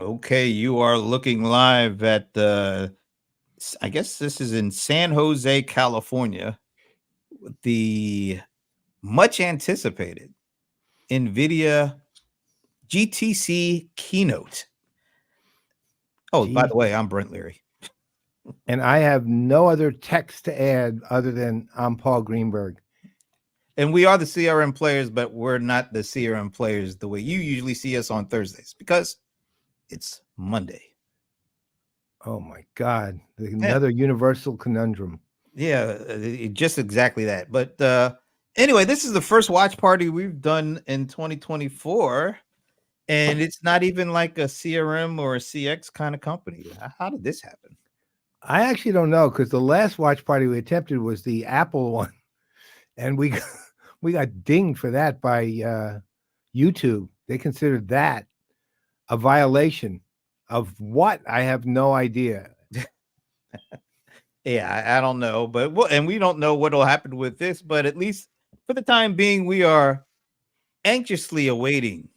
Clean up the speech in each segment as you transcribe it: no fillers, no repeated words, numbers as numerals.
Okay, you are looking live at I guess this is in San Jose, California, with the much anticipated Nvidia GTC keynote. Oh, by Gee, the way, I'm Brent Leary. and I have no other text to add other than I'm Paul Greenberg. And we are the CRM players, but we're not the CRM players the way you usually see us on Thursdays because it's Monday. Oh my God, Yeah, another universal conundrum. yeah, just exactly that. But anyway, this is the first watch party we've done in 2024. And it's not even like a CRM or a CX kind of company. How did this happen? I actually don't know because the last watch party we attempted was the Apple one, and we got dinged for that by YouTube. They considered that a violation of what? I have no idea. Yeah, I don't know, but and we don't know what will happen with this, but at least for the time being, we are anxiously awaiting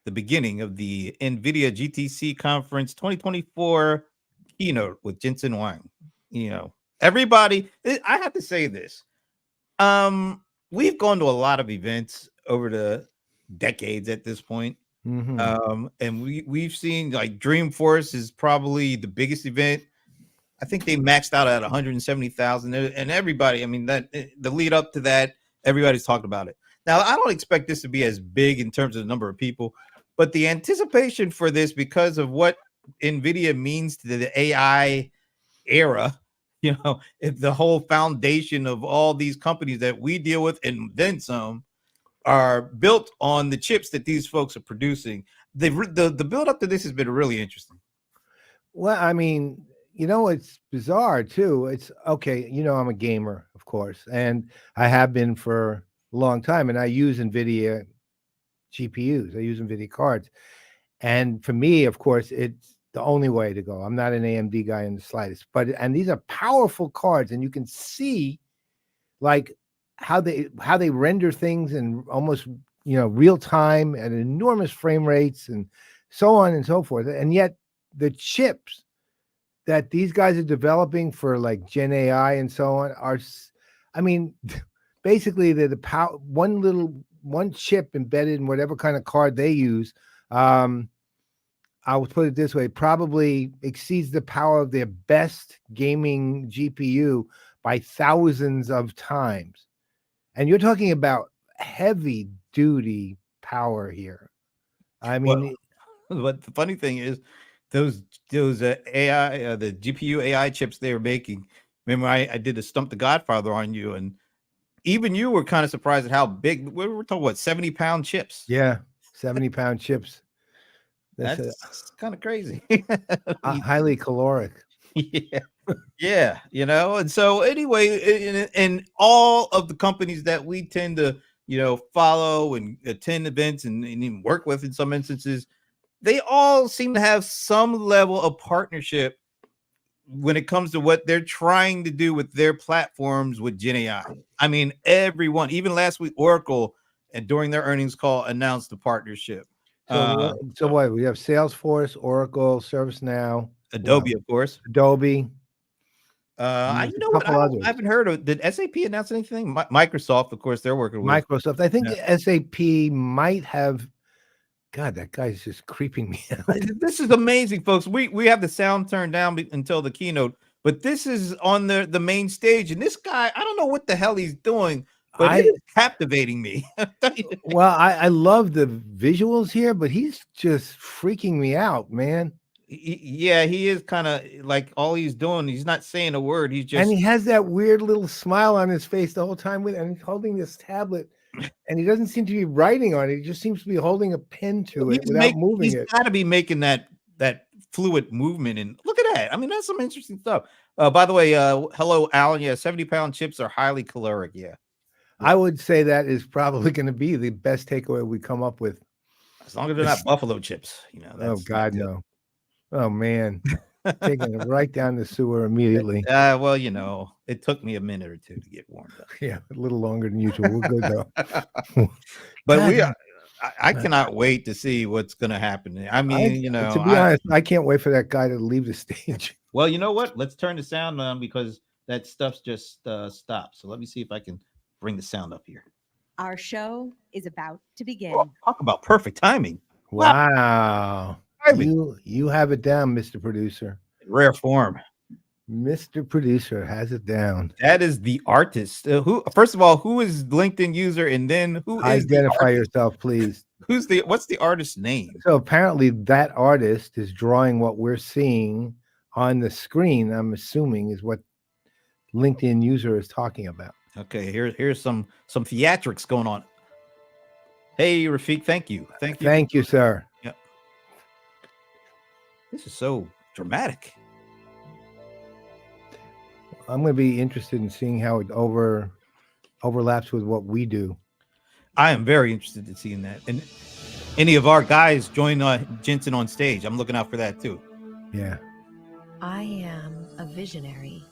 the beginning of the Nvidia GTC conference 2024 keynote with Jensen Huang. You know, everybody, I have to say this. We've gone to a lot of events over the decades at this point. Mm-hmm. And we've seen like Dreamforce is probably the biggest event. I think they maxed out at 170,000, and everybody. I mean, that the lead up to that, everybody's talking about it. Now, I don't expect this to be as big in terms of the number of people, but the anticipation for this, because of what Nvidia means to the AI era, if the whole foundation of all these companies that we deal with and then some are built on the chips that these folks are producing. The build up to this has been really interesting. Well, I mean, it's bizarre too. It's okay. I'm a gamer, of course, and I have been for a long time, and I use Nvidia GPUs. I use Nvidia cards, and for me, of course, it's the only way to go. I'm not an AMD guy in the slightest, and these are powerful cards, and you can see like how they render things in almost real time at enormous frame rates and so on and so forth. And yet the chips that these guys are developing for like Gen AI and so on I mean, basically they're the power one chip embedded in whatever kind of card they use. I would put it this way, probably exceeds the power of their best gaming GPU by thousands of times. And you're talking about heavy duty power here. I Well, mean, but the funny thing is, those AI, the GPU AI chips they were making. Remember, I did the Stump the Godfather on you, and even you were kind of surprised at how big. We were talking what 70-pound chips. yeah, 70-pound chips. That's That's kind of crazy. highly caloric. Yeah. Yeah, and so anyway, and all of the companies that we tend to, follow and attend events and even work with in some instances, they all seem to have some level of partnership when it comes to what they're trying to do with their platforms with Gen AI. I mean, everyone, even last week, Oracle, and during their earnings call, announced the partnership. So what? We have Salesforce, Oracle, ServiceNow, Adobe, of course. Adobe. You know A what? couple I others. haven't heard of. Did SAP announce anything? Microsoft, of course, they're working with. Microsoft. I think Yeah. SAP might have. God, that guy's just creeping me out. This is amazing, folks. We have the sound turned down until the keynote, but this is on the main stage, and this guy, I don't know what the hell he's doing, but it I is captivating me. well, I love the visuals here, but he's just freaking me out, man. Yeah, he is kind of like all he's doing. He's not saying a word. He's And just he has that weird little smile on his face the whole time and he's holding this tablet and he doesn't seem to be writing on it. He just seems to be holding a pen to it without moving he's it. got to be making that fluid movement. And look at that. I mean, that's some interesting stuff. By the way, hello, Alan. Yeah, 70-pound chips are highly caloric. Yeah. I would say that is probably going to be the best takeaway we come up with. As long as they're not buffalo chips, Oh that's God, no. Oh man. Taking it right down the sewer immediately. Well, it took me a minute or two to get warmed up. Yeah, a little longer than usual. We're good though. But God, I cannot wait to see what's going to happen. I mean, To be honest, I can't wait for that guy to leave the stage. Well, you know what? Let's turn the sound on because that stuff's just stopped. So let me see if I can bring the sound up here. Our show is about to begin. Oh, talk about perfect timing. Wow. Timing. You have it down, Mr. Producer. Rare form. Mr. Producer has it down. That is the artist. Who? First of all, who is LinkedIn user, and then who is identify yourself, please? What's the artist's name? So apparently, that artist is drawing what we're seeing on the screen. I'm assuming is what LinkedIn user is talking about. Okay, here's some theatrics going on. Hey, Rafiq, thank you, thank you, sir. Yep. This is so dramatic. I'm going to be interested in seeing how it overlaps with what we do. I am very interested in seeing that. And any of our guys join Jensen on stage. I'm looking out for that too. Yeah. I am a visionary.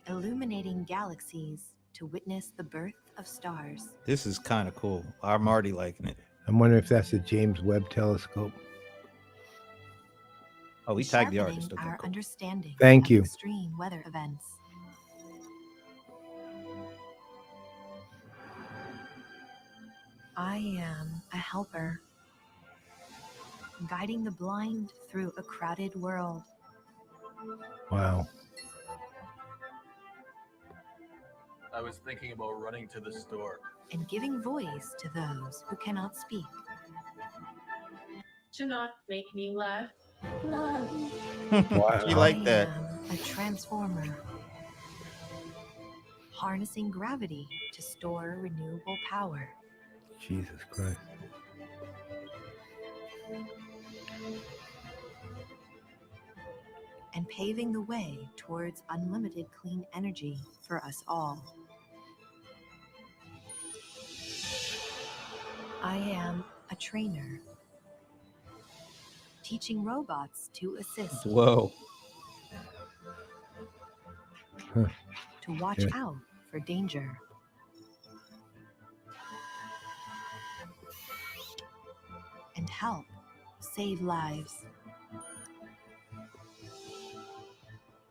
Illuminating galaxies to witness the birth of stars. This is kind of cool. I'm already liking it. I'm wondering if that's the James Webb Telescope. Oh, we tagged the artist. Okay, our cool. understanding Thank you. Extreme weather events. I am a helper, guiding the blind through a crowded world. Wow. I was thinking about running to the store. And giving voice to those who cannot speak. Do not make me laugh. No. Wow. You like that? I am a transformer, harnessing gravity to store renewable power. Jesus Christ. And paving the way towards unlimited clean energy for us all. I am a trainer, teaching robots to assist. Whoa. To watch out for danger. And help save lives.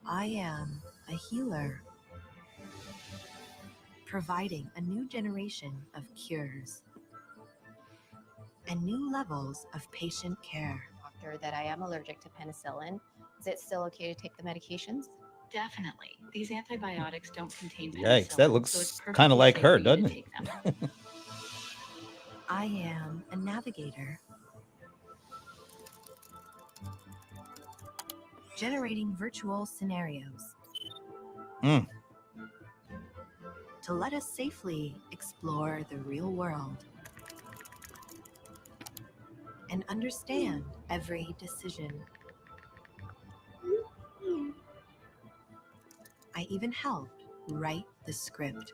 I am a healer, providing a new generation of cures and new levels of patient care. Doctor, that I am allergic to penicillin. Is it still okay to take the medications? Definitely. These antibiotics don't contain penicillin. Yikes, that so looks it's kind of perfectly like safe her, for you to doesn't it? take them. I am a navigator, generating virtual scenarios to let us safely explore the real world and understand every decision. I even helped write the script.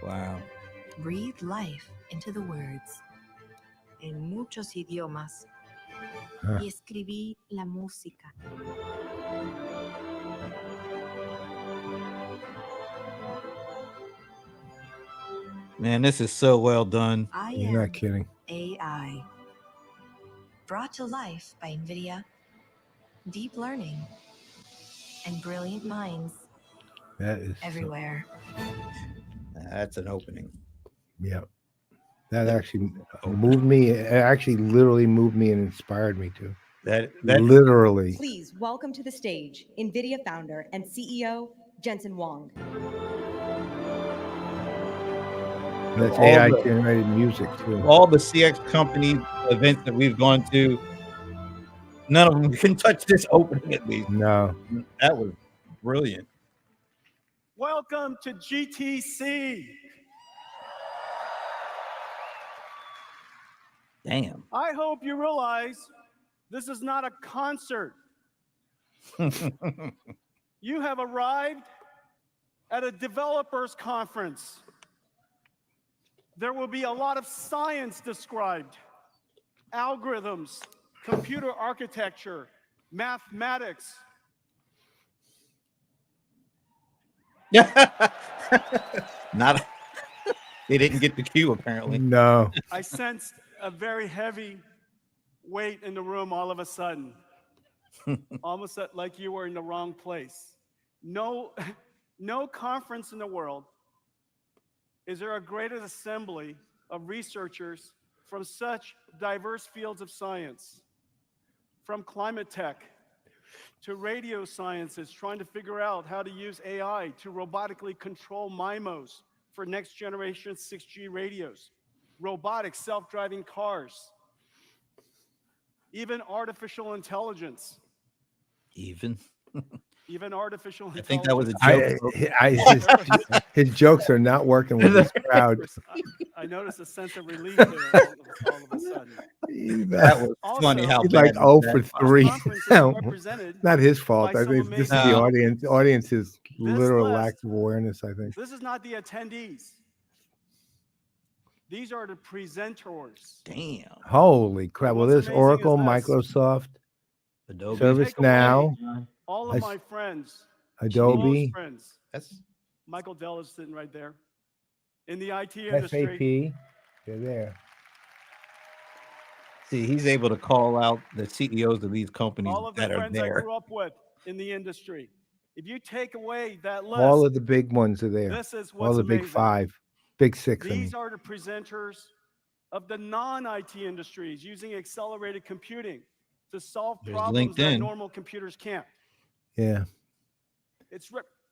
Wow. Breathe life into the words en muchos idiomas y escribí la música. Man, this is so well done. You're not kidding. AI, brought to life by Nvidia, deep learning, and brilliant minds That is everywhere. That's an opening. Yeah. That actually moved me. It actually literally moved me and inspired me to. That literally. Please welcome to the stage Nvidia founder and CEO Jensen Huang. That's AI generated music too. All the CX company events that we've gone to, none of them can touch this opening at least. No. That was brilliant. Welcome to GTC. Damn. I hope you realize this is not a concert. You have arrived at a developers conference. There will be a lot of science described, algorithms, computer architecture, mathematics. Not. They didn't get the cue apparently. No. I sensed a very heavy weight in the room all of a sudden, almost like you were in the wrong place. No, no conference in the world is there a greater assembly of researchers from such diverse fields of science, from climate tech to radio sciences trying to figure out how to use AI to robotically control MIMOs for next generation 6G radios, robotics, self-driving cars, even artificial intelligence. Even. Even artificial I intelligence. think that was a joke. His jokes are not working with this crowd. I noticed a sense of relief there all of a sudden. That was funny Also, how He's bad like that 0 was. for This 3. conference is No, represented not his fault. by I some think this is amazing the companies. audience's This literal list- lack of awareness, I think. This is not the attendees. These are the presenters. Damn. Holy crap. Well, what's there's amazing Oracle, is this. Microsoft, Adobe. ServiceNow, All of That's- my friends, close Adobe, friends. That's Michael Dell is sitting right there. In the IT industry. SAP. They're there. see, he's able to call out the CEOs of these companies All of the that are friends I there. grew up with in the industry. If you take away that list, All of the big ones are there. this is All what's the big amazing. 5, big 6. I mean. These are the presenters of the non-IT industries using accelerated computing to solve There's problems that LinkedIn. normal computers can't. Yeah. It's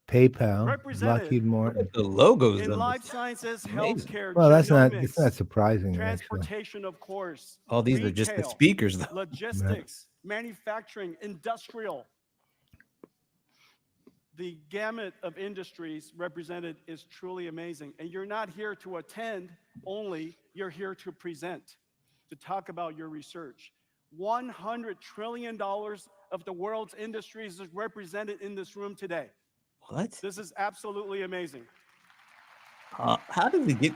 PayPal, represented Lockheed Martin. The logos in of life this. sciences, Amazing. healthcare, Well, it's genomics, not surprising actually. transportation, of course. All these are just the retail, speakers, though. logistics, manufacturing, industrial. The gamut of industries represented is truly amazing. And you're not here to attend only, you're here to present, to talk about your research. $100 trillion of the world's industries is represented in this room today. What? This is absolutely amazing. How did we get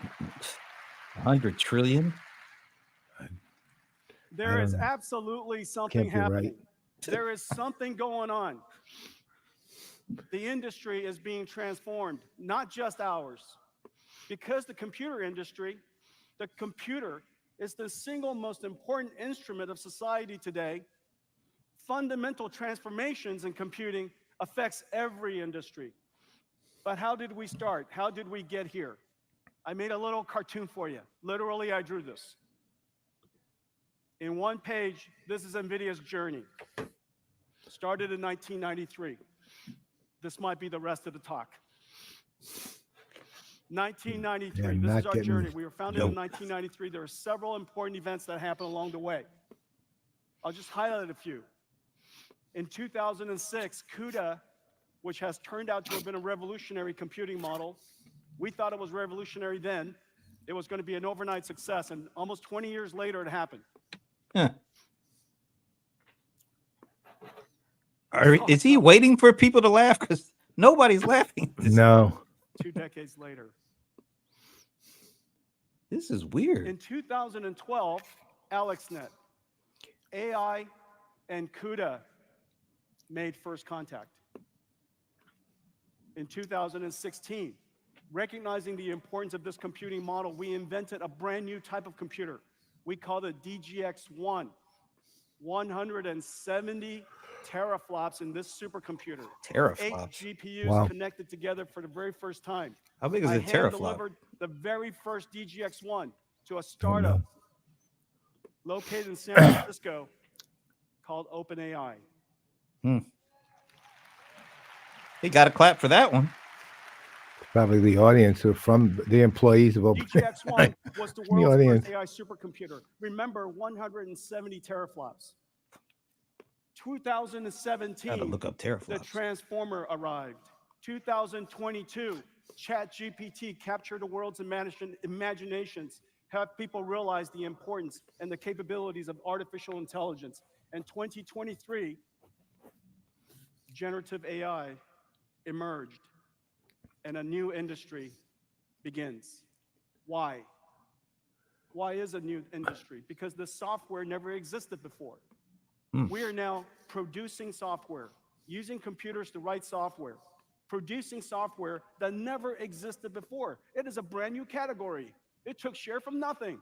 100 trillion? There is know. absolutely something Can't be right. happening. There is something going on. The industry is being transformed, not just ours. Because the computer industry, the computer is the single most important instrument of society today. Fundamental transformations in computing affects every industry. But how did we start? How did we get here? I made a little cartoon for you. Literally, I drew this. In one page, this is Nvidia's journey. Started in 1993. This might be the rest of the talk. 1993, Yeah, this not is our getting- journey. We were founded in Nope. 1993. There are several important events that happened along the way. I'll just highlight a few. In 2006, CUDA, which has turned out to have been a revolutionary computing model, we thought it was revolutionary then. It was going to be an overnight success, and almost 20 years later, it happened. Huh. Is he waiting for people to laugh? Because nobody's laughing. No. 2 decades later. This is weird. In 2012, AlexNet, AI and CUDA made first contact. In 2016, recognizing the importance of this computing model, we invented a brand new type of computer. We called it DGX-1, 170 teraflops in this supercomputer. 8 Teraflops. GPUs Wow. connected together for the very first time. How big is I a hand teraflop? delivered the very first DGX-1 to a startup located in San Francisco called OpenAI. He got a clap for that one. Probably the audience are from the employees of OpenAI. DGX-1 was the The world's audience. first AI supercomputer. Remember, 170 teraflops. Gotta 2017, look up the teraflops. transformer arrived. 2022, ChatGPT captured the world's imaginations, have people realize the importance and the capabilities of artificial intelligence. And 2023, generative AI emerged, and a new industry begins. Why? Why is a new industry? Because the software never existed before. We are now producing software, using computers to write software. producing software that never existed before. It is a brand new category. It took share from nothing.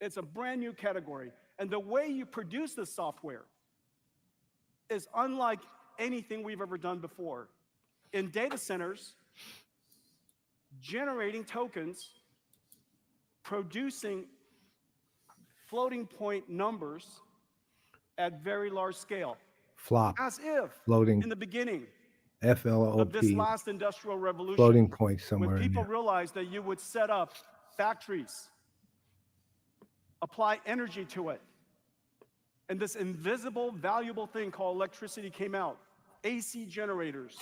It's a brand new category. And the way you produce this software is unlike anything we've ever done before. In data centers, generating tokens, producing floating point numbers at very large scale. Flop. As if Floating. in the beginning FLOP. of this last industrial revolution, Floating point somewhere when in people there. realized that you would set up factories, apply energy to it, and this invisible, valuable thing called electricity came out, AC generators.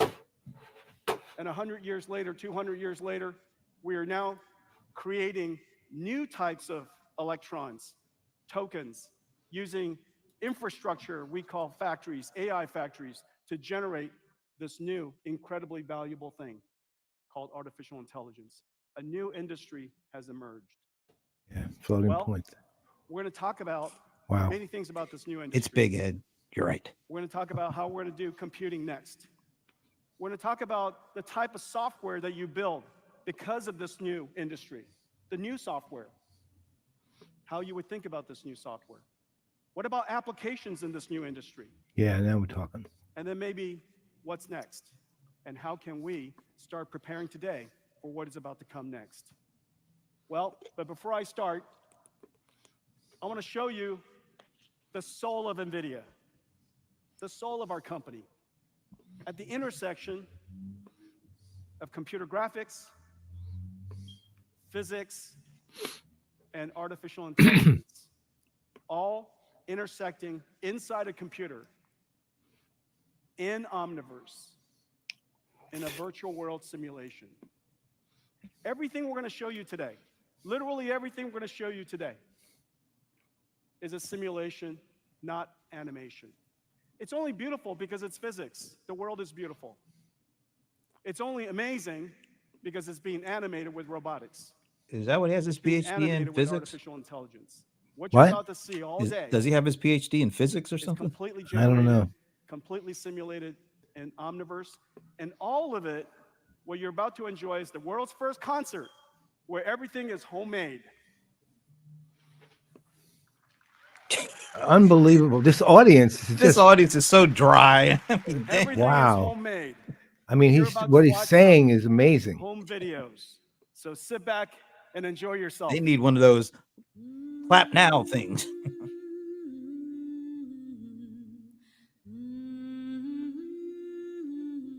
And 100 years later, 200 years later, we are now creating new types of electrons, tokens, using infrastructure we call factories, AI factories, to generate this new, incredibly valuable thing called artificial intelligence. A new industry has emerged. Yeah, floating Well, points. We're going to talk about Wow. many things about this new industry. It's big, Ed. You're right. We're going to talk about how we're going to do computing next. We're going to talk about the type of software that you build because of this new industry, the new software, how you would think about this new software. What about applications in this new industry? Yeah, now we're talking. And then maybe what's next? And how can we start preparing today for what is about to come next? Well, but before I start, I want to show you the soul of Nvidia, the soul of our company. At the intersection of computer graphics, physics, and artificial intelligence, all intersecting inside a computer in Omniverse, in a virtual world simulation. Everything we're going to show you today, literally everything we're going to show you today, is a simulation, not animation. It's only beautiful because it's physics. The world is beautiful. It's only amazing because it's being animated with robotics. Is that what he has his Being PhD in animated with physics? artificial intelligence. What What? you're about to see all day Does he have his PhD in physics or is something? completely I don't generated, know. completely simulated in Omniverse. And all of it, what you're about to enjoy is the world's first concert where everything is homemade. Unbelievable. This audience is This just, audience is so dry. I mean, dang. Everything Wow. is homemade. I mean, You're he's about what to he's watch saying is amazing. Home videos. So sit back and enjoy yourself. They need one of those clap now things.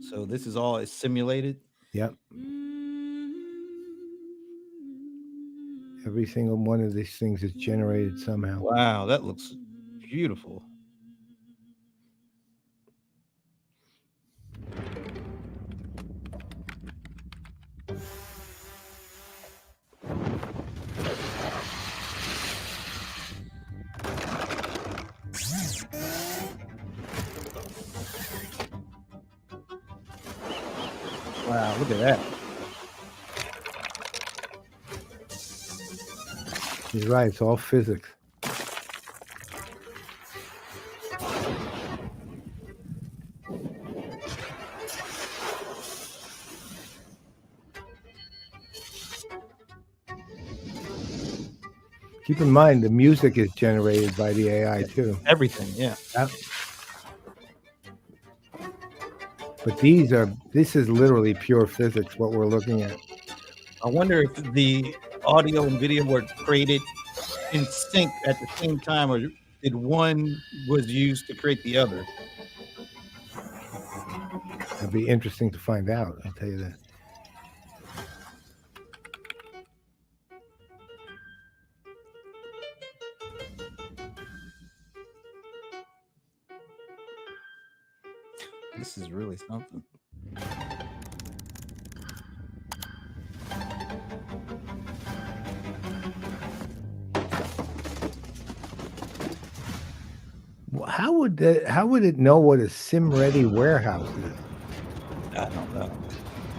So this is all simulated. Yep. Every single one of these things is generated somehow. Wow, that looks beautiful. Wow, look at that. He's right. It's all physics. Keep in mind, the music is generated by the AI too. Everything, yeah. Yep. But this is literally pure physics, what we're looking at. I wonder if the audio and video were created in sync at the same time, or did one was used to create the other? It'd be interesting to find out, I'll tell you that. This is really something. How would it know what a sim-ready warehouse is? I don't know.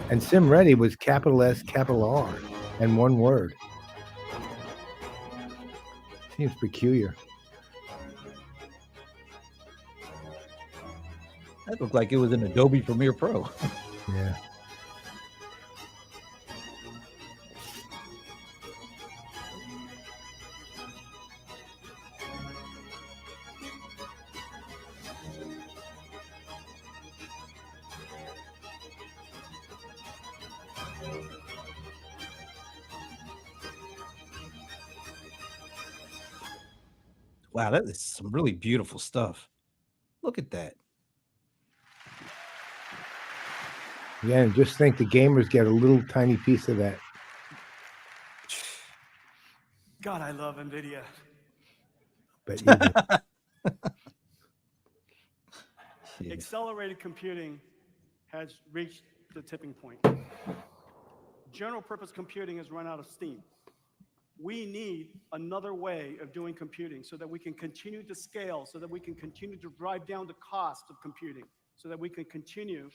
And sim-ready was capital S, capital R, and one word. Seems peculiar. That looked like it was an Adobe Premiere Pro. Yeah. Wow, that is some really beautiful stuff. Look at that. Yeah, and just think the gamers get a little tiny piece of that. God, I love Nvidia. But you do. Jeez. Accelerated computing has reached the tipping point. General purpose computing has run out of steam. We need another way of doing computing so that we can continue to scale, so that we can continue to drive down the cost of computing, so that we can continue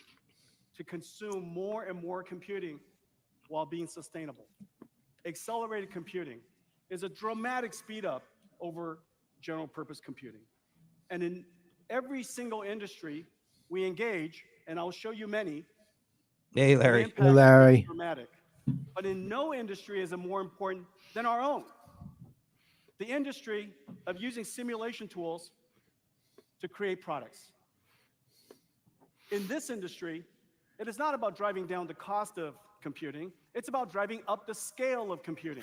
to consume more and more computing while being sustainable. Accelerated computing is a dramatic speed up over general purpose computing. And in every single industry we engage, and I'll show you many, Hey, the Larry. impact Hey, Larry. is dramatic. But in no industry is it more important than our own. The industry of using simulation tools to create products. In this industry, it is not about driving down the cost of computing, it's about driving up the scale of computing.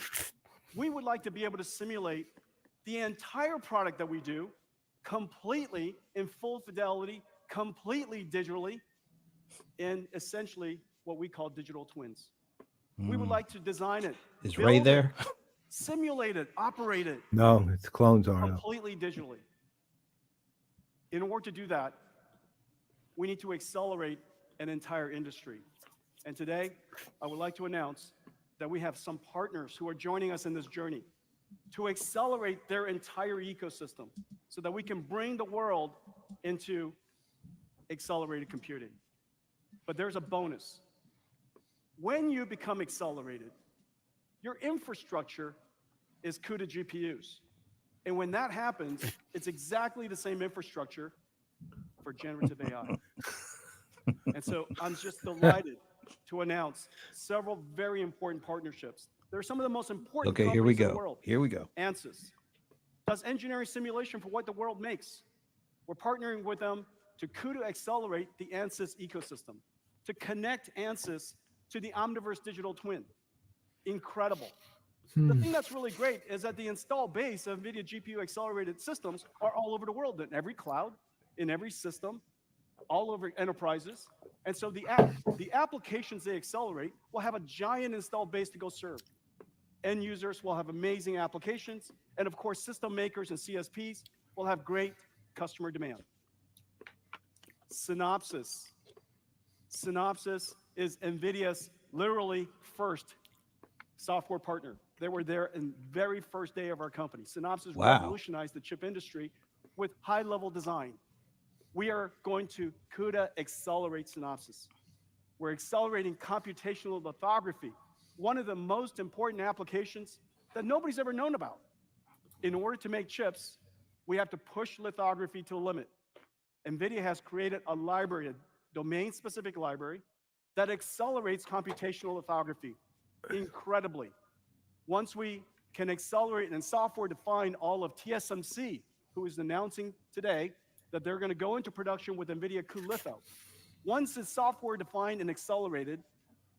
We would like to be able to simulate the entire product that we do completely in full fidelity, completely digitally, in essentially what we call digital twins. We would like to design it. Is Ray build there? it, simulate it, operate it No, it's clones are. completely digitally. In order to do that, we need to accelerate an entire industry. And today, I would like to announce that we have some partners who are joining us in this journey to accelerate their entire ecosystem so that we can bring the world into accelerated computing. But there's a bonus. When you become accelerated, your infrastructure is CUDA GPUs. And when that happens, it's exactly the same infrastructure for generative AI. And so I'm just delighted to announce several very important partnerships. They're some of the most important Okay, here we companies in the go. world. Here we go. ANSYS does engineering simulation for what the world makes. We're partnering with them to CUDA accelerate the ANSYS ecosystem, to connect ANSYS to the Omniverse digital twin. Incredible. The thing that's really great is that the install base of NVIDIA GPU accelerated systems are all over the world, in every cloud, in every system, all over enterprises. And so the applications they accelerate will have a giant install base to go serve. End users will have amazing applications, and of course, system makers and CSPs will have great customer demand. Synopsys. Synopsys is NVIDIA's literally first software partner. They were there in the very first day of our company. Synopsys revolutionized the chip industry with high-level design. We are going to CUDA accelerate Synopsys. We're accelerating computational lithography, one of the most important applications that nobody's ever known about. In order to make chips, we have to push lithography to the limit. NVIDIA has created a library, a domain-specific library, that accelerates computational lithography incredibly. Once we can accelerate and software define all of TSMC, who is announcing today that they're going to go into production with NVIDIA cuLitho. Once it's software defined and accelerated,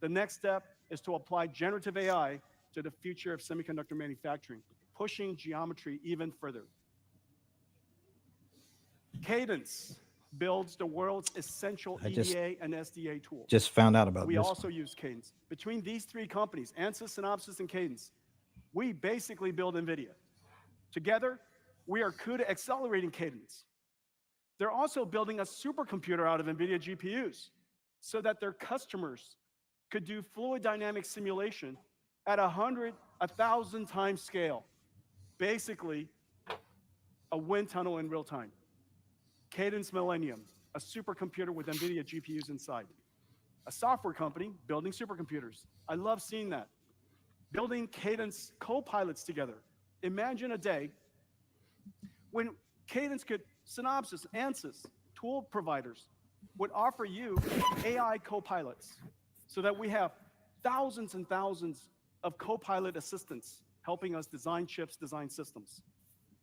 the next step is to apply generative AI to the future of semiconductor manufacturing, pushing geometry even further. Cadence builds the world's essential EDA and SDA tools. Just found out about We this. also use Cadence. Between these three companies, ANSYS, Synopsys, and Cadence, we basically build NVIDIA. Together, we are CUDA accelerating Cadence. They're also building a supercomputer out of NVIDIA GPUs so that their customers could do fluid dynamic simulation at 1,000 times scale. Basically, a wind tunnel in real time. Cadence Millennium, a supercomputer with NVIDIA GPUs inside. A software company building supercomputers. I love seeing that. Building Cadence co-pilots together. Imagine a day when Cadence could, Synopsys, ANSYS, tool providers, would offer you AI co-pilots so that we have thousands and thousands of co-pilot assistants helping us design chips, design systems.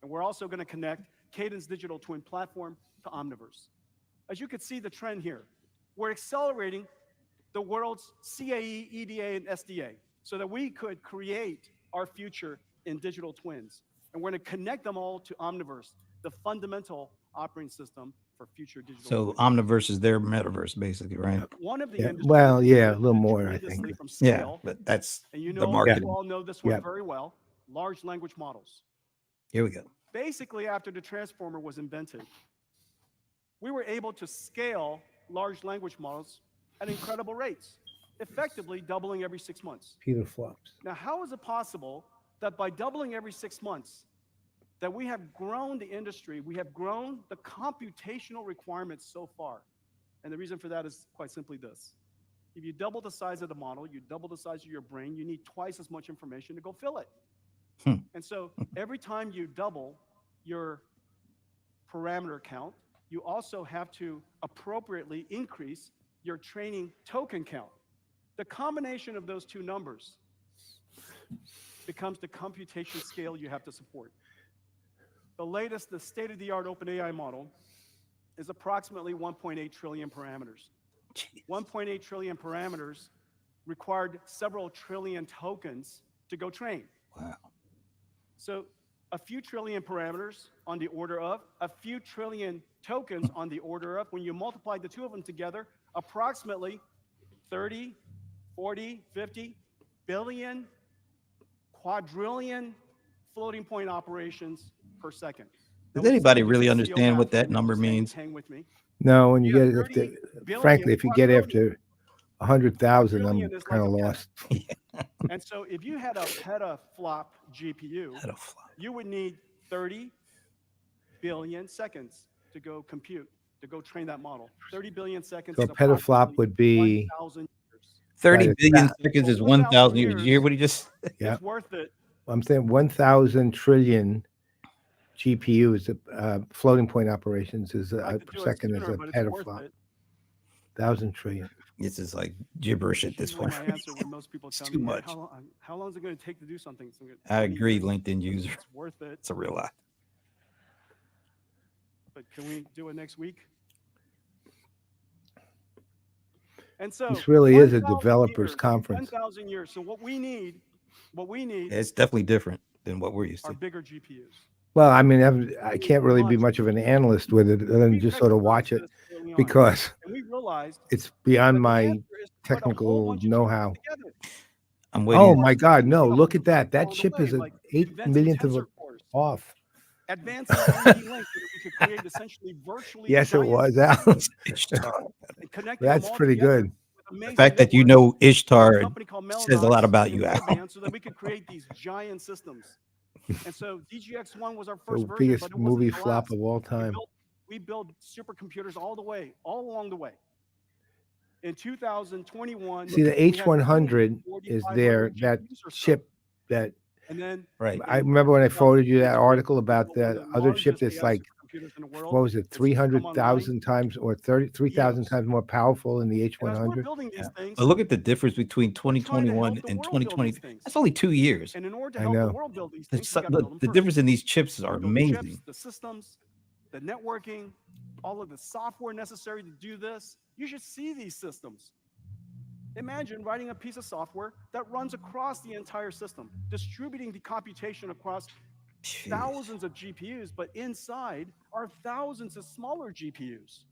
And we're also going to connect Cadence Digital Twin Platform to Omniverse. As you can see the trend here, we're accelerating the world's CAE, EDA, and SDA so that we could create our future in digital twins. And we're going to connect them all to Omniverse, the fundamental operating system for future digital So twins. Omniverse is their metaverse, basically, right? One of the Yeah, industries well, that yeah, a benefited little more, I tremendously think. from Yeah, scale, but that's and you the know, marketing. you all know this one Yeah. very well, large language models. Here we go. Basically, after the transformer was invented, we were able to scale large language models at incredible rates, effectively doubling every 6 months. Peter flops. Now, how is it possible that by doubling every 6 months, that we have grown the industry, we have grown the computational requirements so far? And the reason for that is quite simply this. If you double the size of the model, you double the size of your brain, you need twice as much information to go fill it. And so every time you double your parameter count, you also have to appropriately increase your training token count. The combination of those two numbers becomes the computation scale you have to support. The latest, the state-of-the-art OpenAI model is approximately 1.8 trillion parameters. 1.8 trillion parameters required several trillion tokens to go train. Wow. So a few trillion parameters on the order of, a few trillion tokens on the order of, when you multiply the two of them together, approximately 30, 40, 50 billion, quadrillion floating point operations per second. Does Now, anybody some really CO understand what math that here, number just hang- means? Hang with me. No, when you You have get 30 after, billion frankly, if you get quadrillion. after 100,000, I'm Quadrillion is kind of like a lost. And so if you had a petaflop GPU, you would need 30 billion seconds to go compute, to go train that model. 30 billion seconds So is a petaflop approximately would be 1,000 years. 30 That is billion that. seconds So is 1,000 years. years, You hear what he just Yeah. It's worth it. I'm saying 1,000 trillion GPUs, floating point operations is I'd like per to do it second is sooner, a but it's worth petaflop. it. 1,000 trillion. this is like gibberish at It's this usually point. my answer when most people It's tell too me, "Hey, much. how long is it going to take to do something?" So I 20 agree, years. LinkedIn user. It's worth it. It's a real lot. But can we do it next week? And so This really is a 1,000 developers years, conference. 1,000 years. So what we need It's definitely different than what we're used are to. bigger GPUs. Well, I mean, I can't really be much of an analyst with it other than We just sort of watch it recognized this early on, because and we realized it's beyond that the my answer is to put a whole technical bunch of know-how. GPUs together. I'm waiting. Oh Of my course, God, we no, got look at that. along That the chip way, is an like 8 inventing millionth of tensor a cores, off. advancing NVLink so that we could create essentially virtually Yes, it giant was. systems Ishtar. and connecting them That's all pretty together good. with The amazing fact that you networks. know Ishtar A company called says a lot Mellanox about in you, Al. Broadband so that we could create these giant systems. And so DGX-1 was our The first version, biggest but it wasn't movie the flop last. of all time. We built supercomputers all along the way. In 2021, See, the we had H100 is there, 4,500 that GPUs or so. chip that And then Right. I remember when I forwarded you that 2023, article about we built the one of other chip largest that's AI like, supercomputers in the world. what was it, It's come online 300,000 times or 3,000 EOS. times more powerful than the And as we're H100? building these Yeah. things, But look at the difference between we're trying to 2021 help the and world build these 2020. things. That's only 2 years. And in order to I help the know. world build these The, things, we got to build them the first. difference in these chips are Build the chips, amazing. the systems, the networking, all of the software necessary to do this. You should see these systems. Imagine writing a piece of software that runs across the entire system, distributing the computation across Jeez. thousands of GPUs, but inside are thousands of smaller GPUs.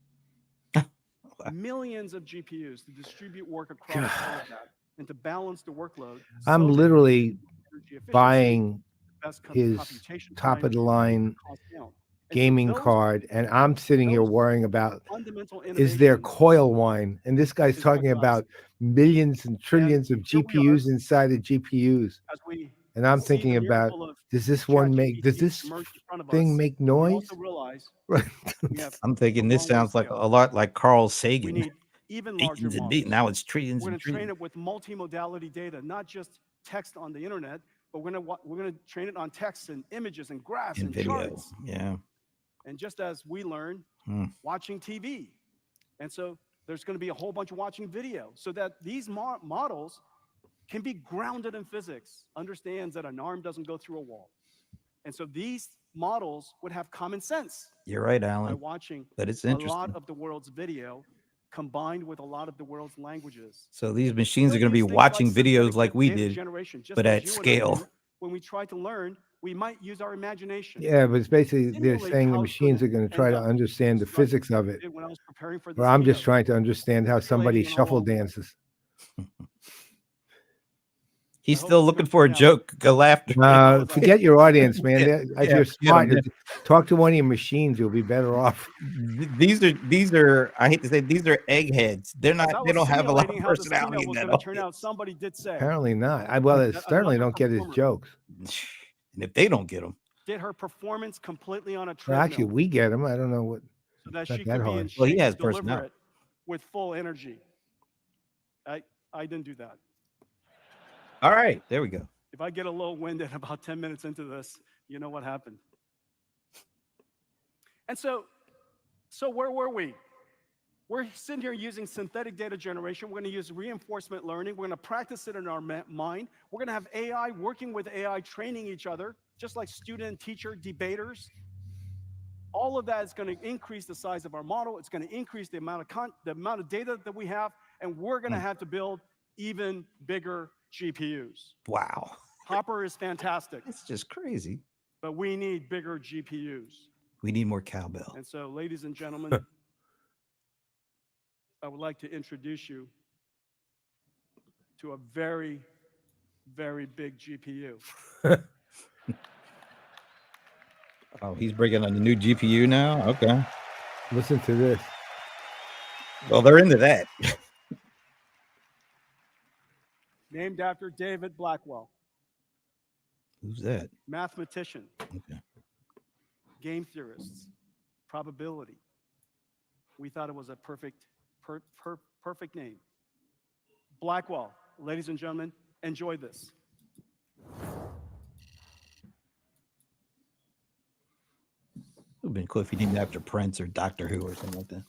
Millions of GPUs to distribute work across all of that and to balance the workload. I'm so that literally energy efficiency, buying best his computation top time, of the line cost down. And so gaming those card, and I'm sitting here those worrying about, fundamental is there innovations coil wine? And this guy's is what talking got us about millions and trillions of here we are. GPUs inside of GPUs. as we And I'm see the thinking about, miracle of does this one make, does ChatGPT this emerge in front of thing us, make we noise? also realize Right. we have I'm thinking a this long ways sounds to like go. a lot like Carl We Sagan. need even larger Billions and models. billions. Now it's trillions We're going and to train trillions. it with multimodality data, not just text on the internet, but we're going to train it on text and images and graphs And and video. charts. Yeah. And just as we learn Hmm. watching TV, And so there's going to be a whole bunch of watching video so that these models can be grounded in physics, understands that an arm doesn't go through a wall. And so these models would have common sense. You're right, By Alan. watching But it's a lot interesting. of the world's video combined with a lot of the world's languages. So these machines are There going to be things watching synthetic videos like we data did, generation, just but as at you and I scale. do. When we try to learn, we might use our imagination. Yeah, but it's basically they're Simulate saying the how it's machines gonna are going to try end to up. understand the Just like physics of it. did when I was preparing for this Well, I'm just keynote. trying to understand how somebody Simulating it all shuffle over. dances. He's I hope still this is looking gonna for a turn out. joke, a laughter. was like- Forget your audience, man. Yeah, If yeah, you're forget 'em, smart, yeah. talk to one of your machines. You'll be better off. These are I hate to say these are eggheads. They're As I not. They was don't have a lot of simulating how this personality keynote in was that going to turn out, audience. somebody did say, Apparently not. Well, they certainly another don't get his performer. jokes. And if they don't get them, did her performance completely on a Well, treadmill actually, we get them. I don't know what. so that not she that could be in hard. shape Well, he has to deliver personality. it with full energy. I didn't do that. all right, there we go. If I get a little winded about 10 minutes into this, you know what happened. And so where were we? We're sitting here using synthetic data generation. We're going to use reinforcement learning. We're going to practice it in our mind. We're going to have AI working with AI, training each other, just like student and teacher debaters. All of that is going to increase the size of our model. It's going to increase the amount of data that we have, and we're going to have to build even bigger GPUs. Wow, Hopper is fantastic, it's just crazy. but we need bigger GPUs. We need more cowbell. And so, ladies and gentlemen, I would like to introduce you to a very, very big GPU. Oh, he's bringing on the new GPU now. Okay. Listen to this. Well, they're into that. Named after David Blackwell, Who's that? mathematician, Okay. game theorists, probability. We thought it was a perfect name. Blackwell, ladies and gentlemen, enjoy this. It would have been cool if he named after Prince or Doctor Who or something like that.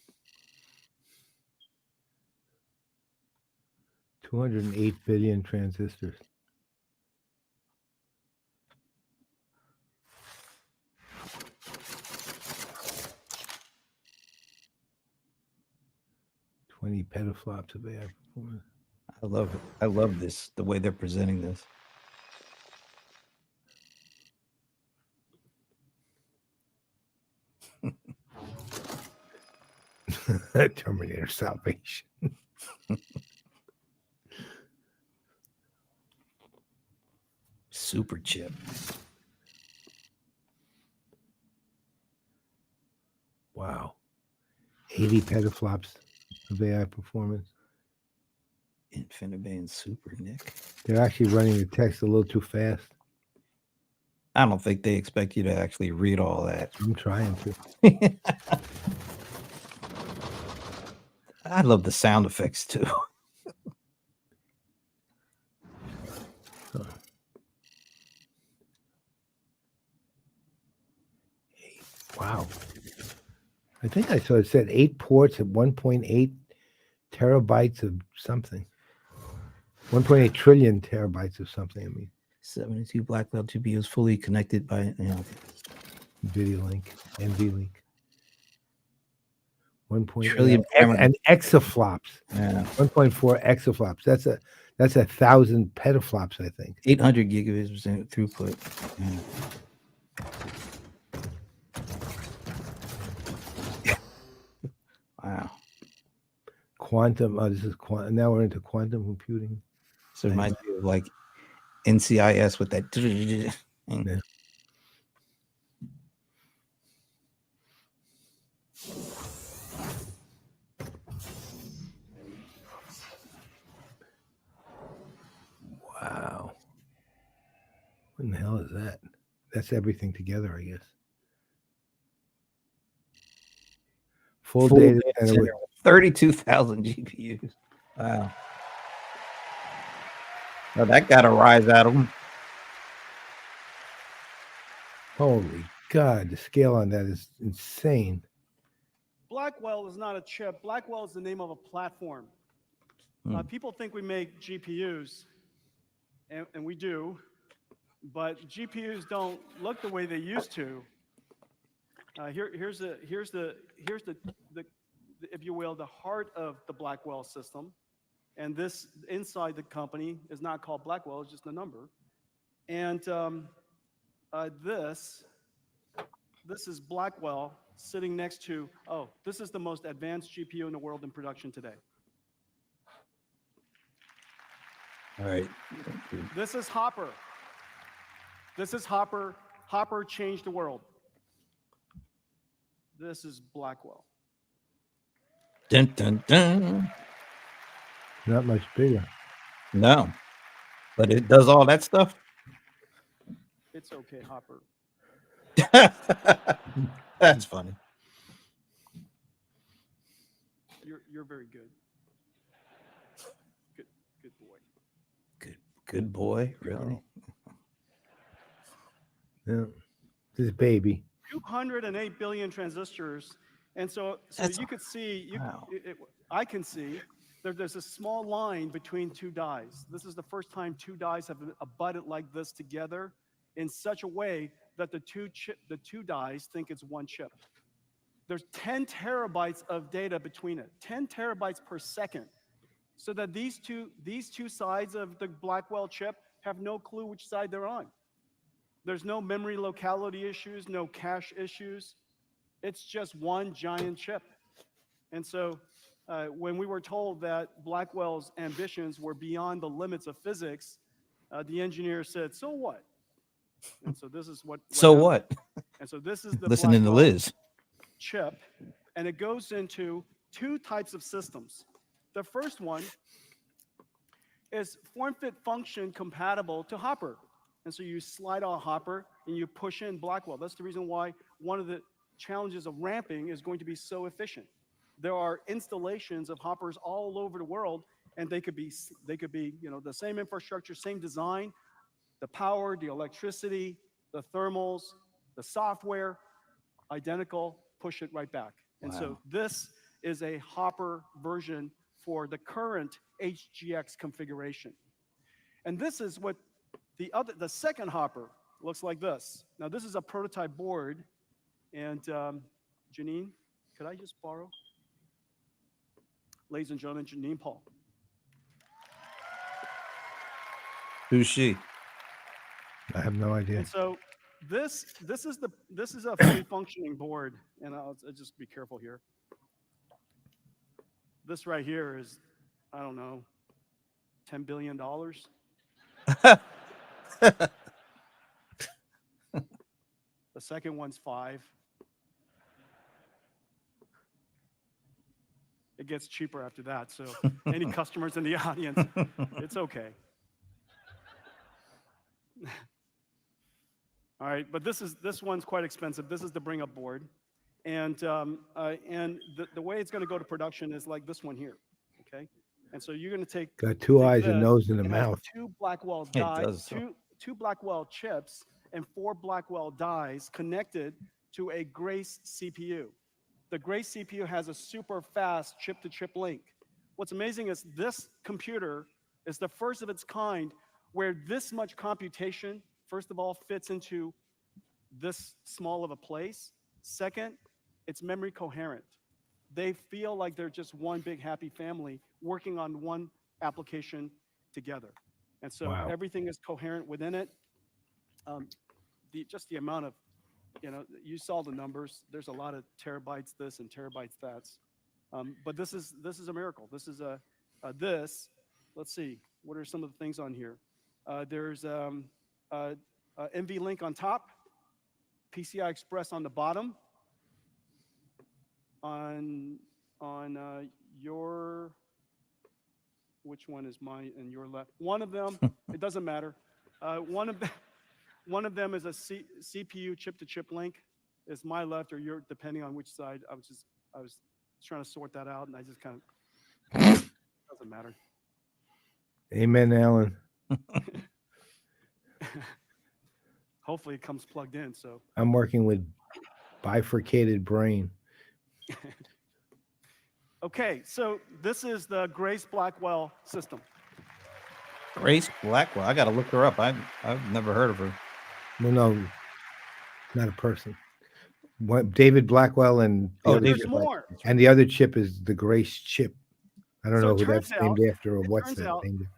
208 billion transistors. $20 petaflops of AI performance. I love it. I love this, the way they're presenting this. Terminator Salvation. Super chip. Wow. 80 petaflops of AI performance. InfiniBand Super, Nick. They're actually running the text a little too fast. I don't think they expect you to actually read all that. I'm trying to. I love the sound effects too. Wow. I think I saw it said 8 ports at 1.8 terabytes of something. 1.8 trillion terabytes of something. I mean, 72 Blackwell GPUs fully connected by video link, NVLink. 1.8 Trillion and exaflops. Yeah. 1.4 exaflops. That's 1,000 petaflops, I think. 800 gigabits throughput. Yeah. Wow. Quantum. Oh, this is quantum. Now we're into quantum computing. So it reminds me of like NCIS with that. Yeah. Wow. What in the hell is that? That's everything together, I guess. Full data center with 32,000 GPUs. Wow. Well, that got a rise out of them. holy God, the scale on that is insane. Blackwell is not a chip. Blackwell is the name of a platform. People think we make GPUs, and we do, but GPUs don't look the way they used to. Here's the if you will, the heart of the Blackwell system, and this inside the company is not called Blackwell; it's just a number. And this is Blackwell sitting next to, this is the most advanced GPU in the world in production today. All right. This is Hopper. This is Hopper. Hopper changed the world. This is Blackwell. Dun, dun, dun. Not much bigger. No, but it does all that stuff. It's okay, Hopper. That's funny. You're very good. Good boy. Good boy, really. Yeah. This baby. 208 billion transistors, and so you could see. Wow. I can see there's a small line between two dies. This is the first time two dies have abutted like this together in such a way that the two dies think it's one chip. There's 10 terabytes of data between it, 10 terabytes per second, so that these two sides of the Blackwell chip have no clue which side they're on. There's no memory locality issues, no cache issues. It's just one giant chip. And so when we were told that Blackwell's ambitions were beyond the limits of physics, the engineer said, so what? And so this is what So happened. what? And so this is the Listening to Blackwell Liz. chip, and it goes into two types of systems. The first one is form fit function compatible to Hopper. And so you slide on Hopper and you push in Blackwell. That's the reason why one of the challenges of ramping is going to be so efficient. There are installations of Hoppers all over the world, and they could be the same infrastructure, same design, the power, the electricity, the thermals, the software, identical, push it right back. And so this is a Hopper version for the current HGX configuration. And this is what the second Hopper looks like this. Now this is a prototype board, and Janine, could I just borrow? Ladies and gentlemen, Janine Paul. Who's she? I have no idea. And so this is a fully functioning board, and I'll just be careful here. This right here is, I don't know, $10 billion. The second one's 5. It gets cheaper after that. So any customers in the audience, it's okay. All right, but this one's quite expensive. This is the bring up board, and the way it's going to go to production is like this one here. Okay, and so you're going to take Got two eyes, a nose, and a it has mouth. 2 Blackwell It dies, does. two Blackwell chips, and 4 Blackwell dies connected to a Grace CPU. The Grace CPU has a super fast chip-to-chip link. What's amazing is this computer is the first of its kind where this much computation, first of all, fits into this small of a place. Second, it's memory coherent. They feel like they're just one big happy family working on one application together. And so everything is coherent within it. Just the amount of, you saw the numbers. There's a lot of terabytes this and terabytes that. But this is a miracle. This is let's see, what are some of the things on here? There's NVLink on top, PCI Express on the bottom. On your, which one is mine and your left? One of them, it doesn't matter. One of them is a CPU chip-to-chip link. Is my left or your, depending on which side. I was trying to sort that out, and I just kind of doesn't matter. Amen, Alan. Hopefully it comes plugged in. So I'm working with bifurcated brain. Okay, so this is the Grace Blackwell system. Grace Blackwell. I got to look her up. I've never heard of her. Well, no, not a person. David Blackwell and the other There's chip, more. and the other chip is the Grace chip. I don't So know it who turns that's named out- after or it what's turns that out- named after.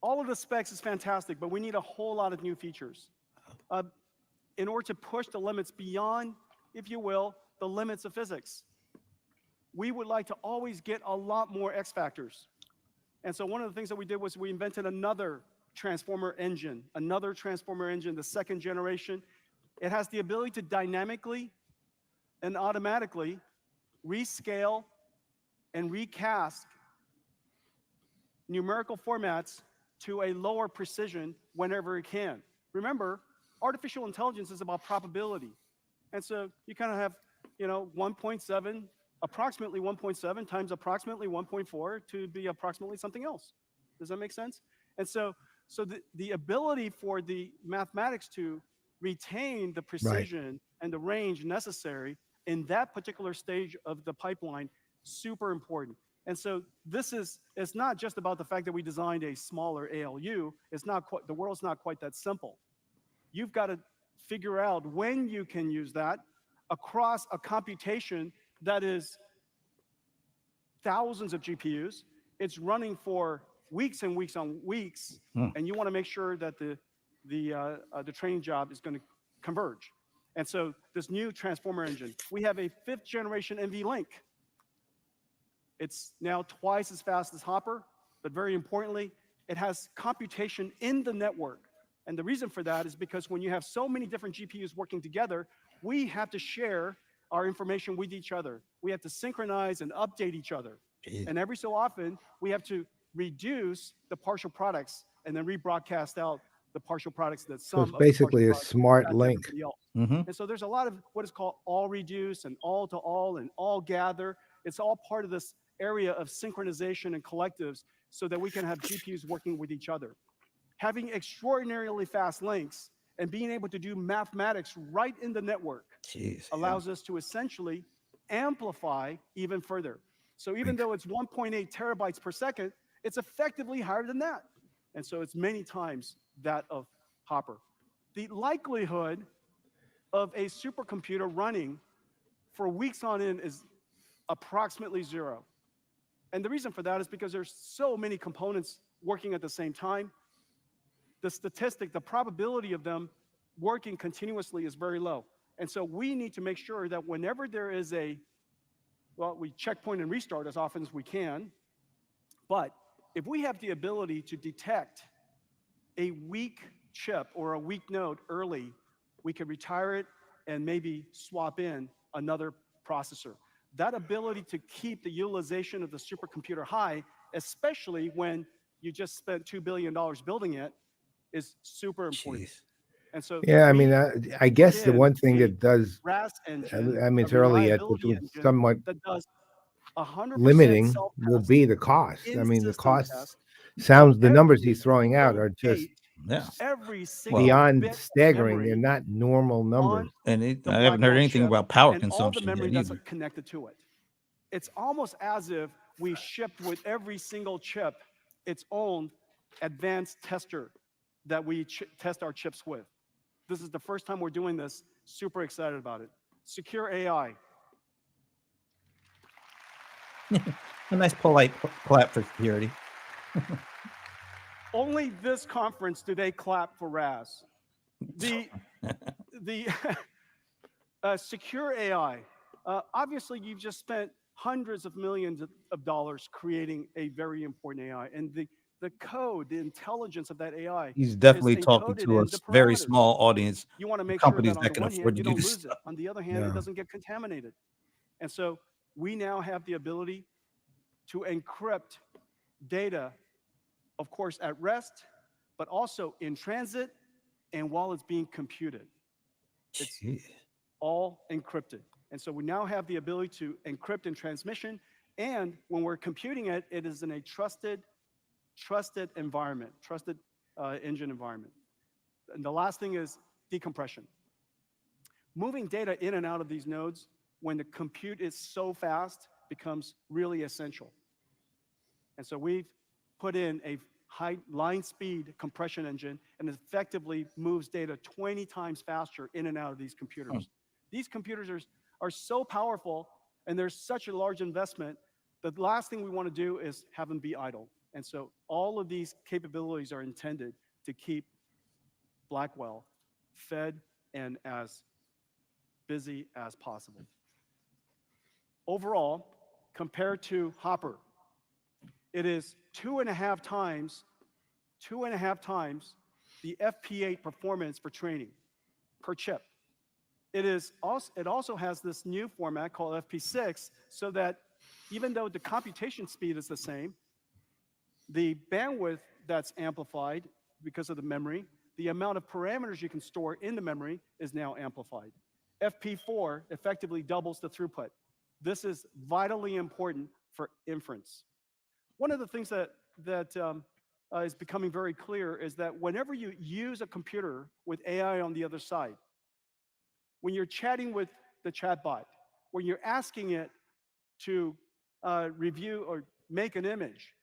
All of the specs is fantastic, but we need a whole lot of new features in order to push the limits beyond, if you will, the limits of physics. We would like to always get a lot more X factors. And so one of the things that we did was we invented another transformer engine, the second generation. It has the ability to dynamically and automatically rescale and recast numerical formats to a lower precision whenever it can. Remember, artificial intelligence is about probability. And so you kind of have, 1.7, approximately 1.7 times approximately 1.4 to be approximately something else. Does that make sense? And so the ability for the mathematics to retain the precision and the range necessary in that particular stage of the pipeline, super important. And so it's not just about the fact that we designed a smaller ALU. It's not quite, the world's not quite that simple. You've got to figure out when you can use that across a computation that is thousands of GPUs. It's running for weeks and weeks on weeks, and you want to make sure that the training job is going to converge. And so this new transformer engine, we have a 5th generation NVLink. It's now twice as fast as Hopper, but very importantly, it has computation in the network. And the reason for that is because when you have so many different GPUs working together, we have to share our information with each other. We have to synchronize and update each other. Jeez. And every so often, we have to reduce the partial products and then rebroadcast out the partial products that some So it's basically a smart link. And so there's a lot of what is called all reduce and all to all and all gather. It's all part of this area of synchronization and collectives so that we can have GPUs working with each other. Having extraordinarily fast links and being able to do mathematics right in the network allows us to essentially amplify even further. So even though it's 1.8 terabytes per second, it's effectively higher than that. And so it's many times that of Hopper. The likelihood of a supercomputer running for weeks on end is approximately 0. And the reason for that is because there's so many components working at the same time. The statistic, the probability of them working continuously is very low. And so we need to make sure that whenever there is we checkpoint and restart as often as we can. But if we have the ability to detect a weak chip or a weak node early, we can retire it and maybe swap in another processor. That ability to keep the utilization of the supercomputer high, especially when you just spent $2 billion building it, is super important. And so yeah, I mean, I guess the one thing that does, RAS engine, I mean, it's a early yet, but reliability engine somewhat that does 100% limiting self-test will be the cost. I mean, the in-system costs test sounds, the numbers every he's throwing out single are just gate, every single beyond bit of staggering. They're memory not normal numbers. And the I haven't heard Blackwell anything chip about power and all the consumption memory yet that's either. connected to it. It's almost as if we shipped with every single chip its own advanced tester that we test our chips with. This is the first time we're doing this. Super excited about it. Secure AI. A nice polite clap for security. Only this conference do they clap for RAS. The secure AI. Obviously, you've just spent hundreds of millions of dollars creating a very important AI, and the code, the intelligence of that AI. He's definitely is talking encoded to a in the very parameters. small audience. You want to make sure Companies that on that the can one afford hand to you do don't this lose it. stuff. On the other hand, it doesn't get contaminated. And so we now have the ability to encrypt data, of course, at rest, but also in transit and while it's being computed. It's all encrypted. And so we now have the ability to encrypt in transmission. And when we're computing it, it is in a trusted environment, trusted engine environment. And the last thing is decompression. Moving data in and out of these nodes when the compute is so fast becomes really essential. And so we've put in a high line speed compression engine and effectively moves data 20 times faster in and out of these computers. These computers are so powerful, and there's such a large investment. The last thing we want to do is have them be idle. And so all of these capabilities are intended to keep Blackwell fed and as busy as possible. Overall, compared to Hopper, it is 2.5 times the FP8 performance for training per chip. It also has this new format called FP6, so that even though the computation speed is the same, the bandwidth that's amplified because of the memory, the amount of parameters you can store in the memory is now amplified. FP4 effectively doubles the throughput. This is vitally important for inference. One of the things that is becoming very clear is that whenever you use a computer with AI on the other side, when you're chatting with the chatbot, when you're asking it to review or make an image,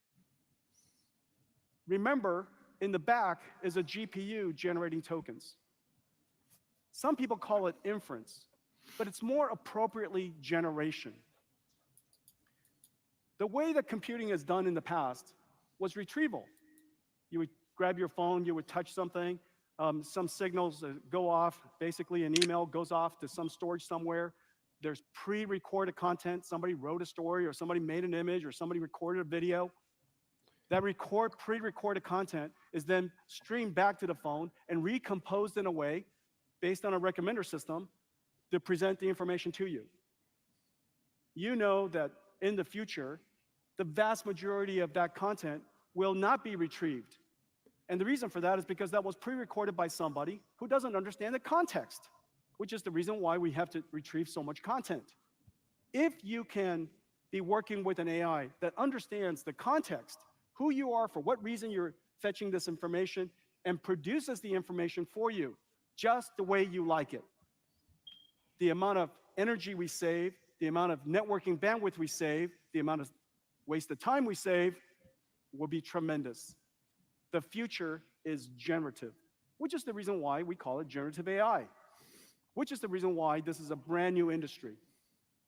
remember, in the back is a GPU generating tokens. Some people call it inference, but it's more appropriately generation. The way that computing is done in the past was retrieval. You would grab your phone, you would touch something, some signals go off, basically an email goes off to some storage somewhere. There's pre-recorded content, somebody wrote a story, or somebody made an image, or somebody recorded a video. That pre-recorded content is then streamed back to the phone and recomposed in a way, based on a recommender system, to present the information to you. You know that in the future, the vast majority of that content will not be retrieved. And the reason for that is because that was pre-recorded by somebody who doesn't understand the context, which is the reason why we have to retrieve so much content. If you can be working with an AI that understands the context, who you are, for what reason you're fetching this information, and produces the information for you just the way you like it, the amount of energy we save, the amount of networking bandwidth we save, the amount of wasted time we save will be tremendous. The future is generative, which is the reason why we call it generative AI, which is the reason why this is a brand new industry.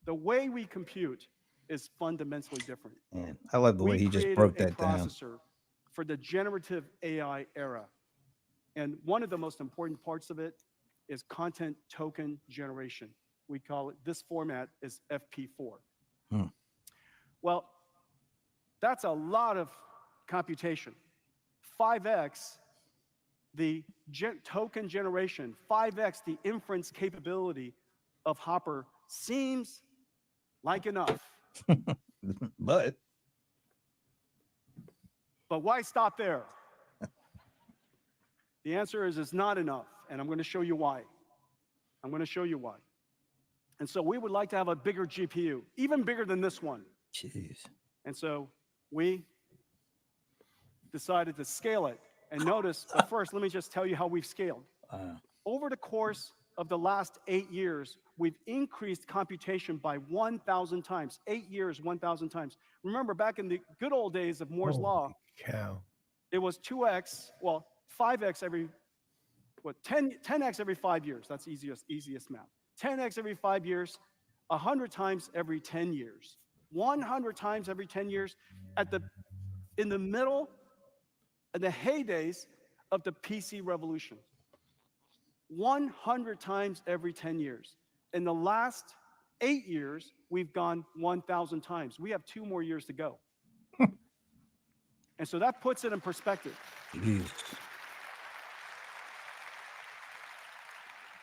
The way we compute is fundamentally different. Man, I love the way he just broke that down. We created a processor for the generative AI era. And one of the most important parts of it is content token generation. We call it, this format is FP4. Well, that's a lot of computation. 5x the token generation, 5x the inference capability of Hopper seems like enough. But why stop there? The answer is it's not enough, and I'm going to show you why. And so we would like to have a bigger GPU, even bigger than this one. jeez. And so we decided to scale it. And notice, but first, let me just tell you how we've scaled. Over the course of the last 8 years, we've increased computation by 1,000 times. 8 years, 1,000 times. Remember, back in the good old days of Moore's Law, it was 2x, well, 5x every, 10x every 5 years. That's easiest math. 10x every 5 years, 100 times every 10 years. 100 times every 10 years in the middle, in the heydays of the PC revolution. 100 times every 10 years. In the last 8 years, we've gone 1,000 times. We have 2 more years to go. And so that puts it in perspective. Jeez.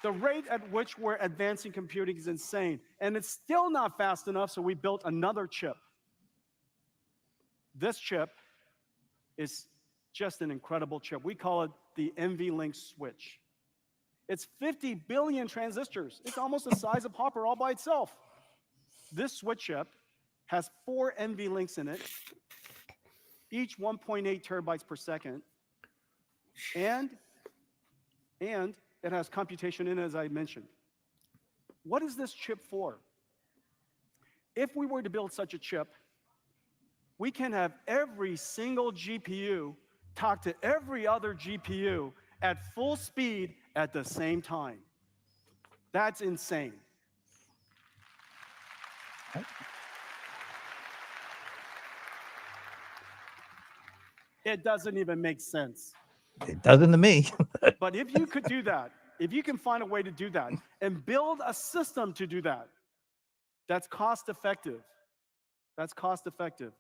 The rate at which we're advancing computing is insane. And it's still not fast enough, so we built another chip. This chip is just an incredible chip. We call it the NVLink switch. It's 50 billion transistors. It's almost the size of Hopper all by itself. This switch chip has 4 NVLinks in it, each 1.8 terabytes per second. And it has computation in it, as I mentioned. What is this chip for? if we were to build such a chip, we can have every single GPU talk to every other GPU at full speed at the same time. That's insane. It doesn't even make sense. It doesn't to me. But if you could do that, if you can find a way to do that and build a system to do that, that's cost effective. That's cost effective.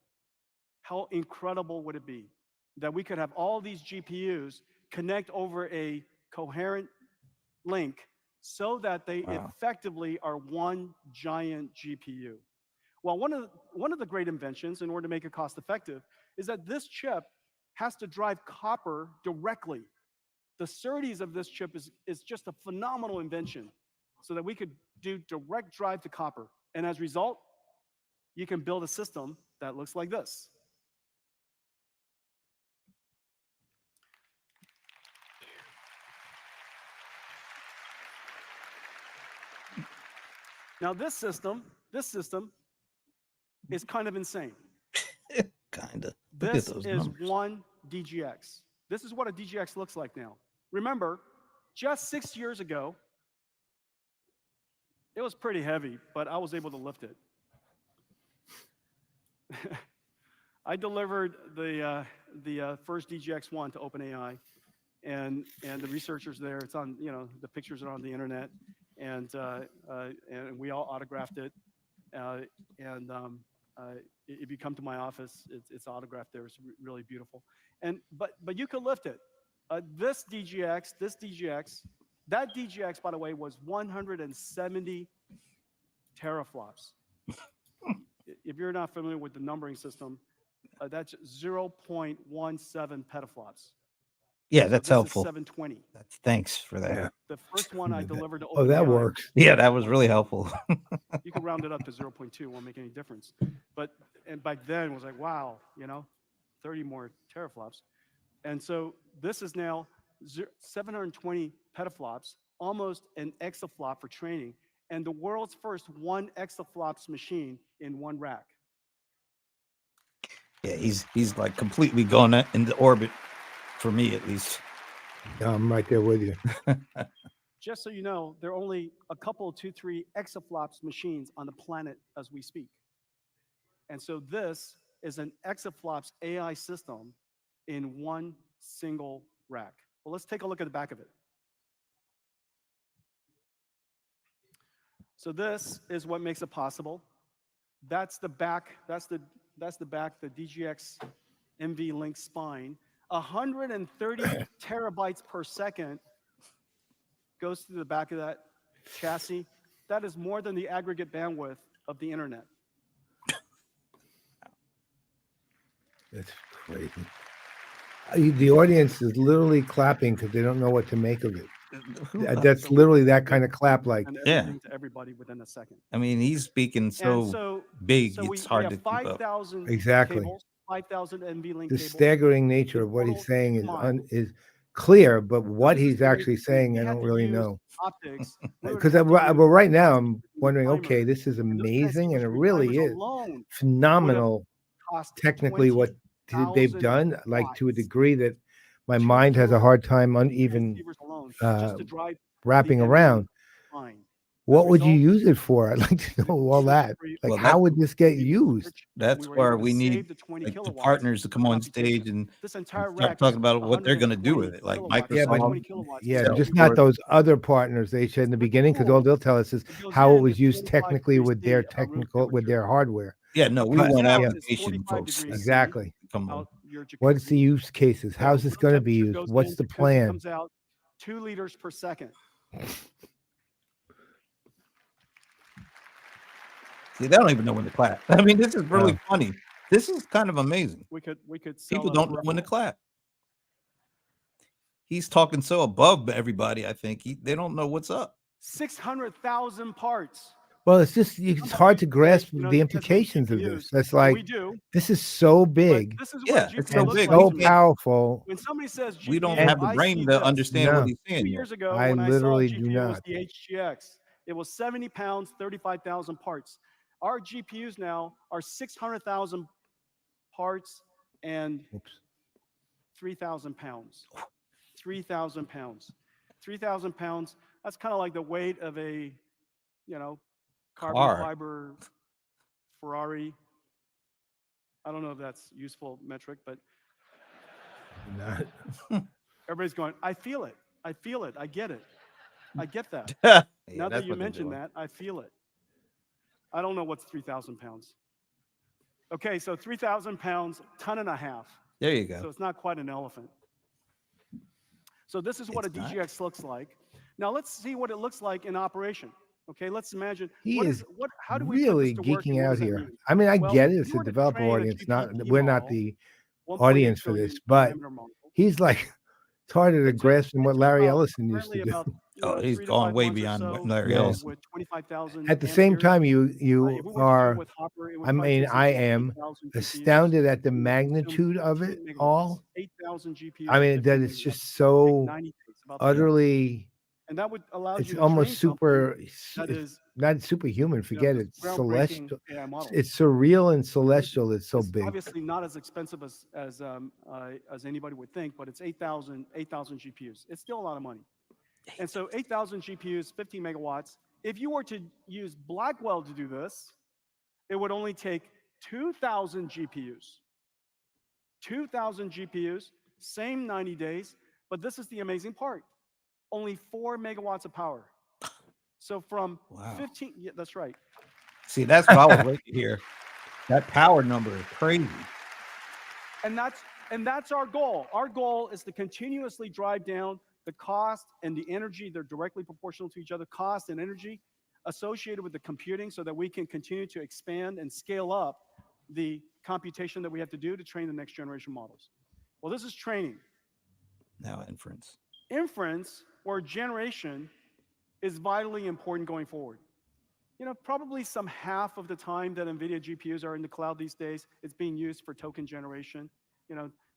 How incredible would it be that we could have all these GPUs connect over a coherent link so that they effectively are one giant GPU? Well, one of the great inventions in order to make it cost effective is that this chip has to drive copper directly. The SerDes of this chip is just a phenomenal invention so that we could do direct drive to copper. And as a result, you can build a system that looks like this. Now this system is kind of insane. Kind of. This is one DGX. This is what a DGX looks like now. Remember, just 6 years ago, it was pretty heavy, but I was able to lift it. I delivered the first DGX-1 to OpenAI, and the researchers there. It's on, the pictures are on the internet, and we all autographed it. If you come to my office, it's autographed there. It's really beautiful. But you can lift it. This DGX, that DGX, by the way, was 170 teraflops. If you're not familiar with the numbering system, that's 0.17 petaflops. Yeah, that's so helpful. 720. Thanks for that. Yeah. The first one I delivered to OpenAI. Oh, that works. Yeah, that was really helpful. You can round it up to 0.2, won't make any difference. And back then it was like, wow, 30 more teraflops. And so this is now 720 petaflops, almost an exaflop for training, and the world's first 1 exaflops machine in one rack. Yeah, he's like completely gone into orbit, for me at least. Yeah, I'm right there with you. Just so you know, there are only a couple, 2-3 exaflops machines on the planet as we speak. And so this is an exaflops AI system in one single rack. Well, let's take a look at the back of it. So this is what makes it possible. That's the back. That's the back. The DGX MV Link spine. 130 terabytes per second goes through the back of that chassis. That is more than the aggregate bandwidth of the internet. That's crazy. The audience is literally clapping because they don't know what to make of it. That's literally that kind of clap, like. And Yeah. everything to everybody within a second. I mean, he's speaking so big, So it's hard to have keep up. 5,000 Exactly. cables, 5,000 NV Link The cables. staggering nature of what he's saying is clear, but what This is he's the actually reason saying, we I had don't to really use know. Optics. Because right now I'm wondering, okay, this is amazing, and it really is phenomenal. Technically, what they've done, like to a degree that my mind has a hard time uneven wrapping around. What would you use it for? I'd like to know all that. Like, Well, how would this get used? That's where we need the partners to come on stage and start talking about what they're going to do with it, like Microsoft. Just not those other partners they said in the beginning, because all they'll tell us is how it was used technically with their hardware. Yeah, no, we want application folks. Exactly. Come on. What's the use cases? How's this going to be used? What's the plan? Comes out 2 liters per second. See, they don't even know when to clap. I mean, this is really funny. This is kind of amazing. We could People don't know when to clap. He's talking so above everybody. I think they don't know what's up. 600,000 parts. Well, it's hard to grasp the implications of this. That's like, this is so big. This is it's so big, so powerful. When somebody says GPU, we don't have the brain to understand what he's saying. 2 years ago, I when literally I saw do GPU not. was the HGX. It was 70 pounds, 35,000 parts. Our GPUs now are 600,000 parts and 3,000 pounds. 3,000 pounds. 3,000 pounds. That's kind of like the weight of a, carbon fiber Ferrari. I don't know if that's useful metric, but everybody's going, I feel it. I feel it. I get it. I get that. Now that you mentioned that, I feel it. I don't know what's 3,000 pounds. Okay, so 3,000 pounds, ton and a half. There you go. So it's not quite an elephant. So this is what a DGX looks like. Now let's see what it looks like in operation. Okay, let's imagine. How do we really geeking out here. I mean, I get it. It's a developer audience. We're not the audience for this, but he's like, it's harder to grasp than what Larry Ellison used to do. Oh, he's gone way beyond what Larry Ellison. At the same time, you are, I mean, I am astounded at the magnitude of it all. I mean, that it's just so utterly, and that would allow it's you to almost super, that is, not superhuman, forget it, groundbreaking celestial. AI model. It's surreal and celestial. It's so big. Obviously not as expensive as anybody would think, but it's 8,000 GPUs. It's still a lot of money. And so 8,000 GPUs, 15 megawatts. If you were to use Blackwell to do this, it would only take 2,000 GPUs. 2,000 GPUs, same 90 days, but this is the amazing part. Only 4 megawatts of power. So from 15, yeah, that's right. See, that's what I was waiting to hear. That power number is crazy. And that's our goal. Our goal is to continuously drive down the cost and the energy. They're directly proportional to each other, cost and energy associated with the computing, so that we can continue to expand and scale up the computation that we have to do to train the next generation models. Well, this is training. Now inference. Inference, or generation, is vitally important going forward. Probably some half of the time that NVIDIA GPUs are in the cloud these days, it's being used for token generation.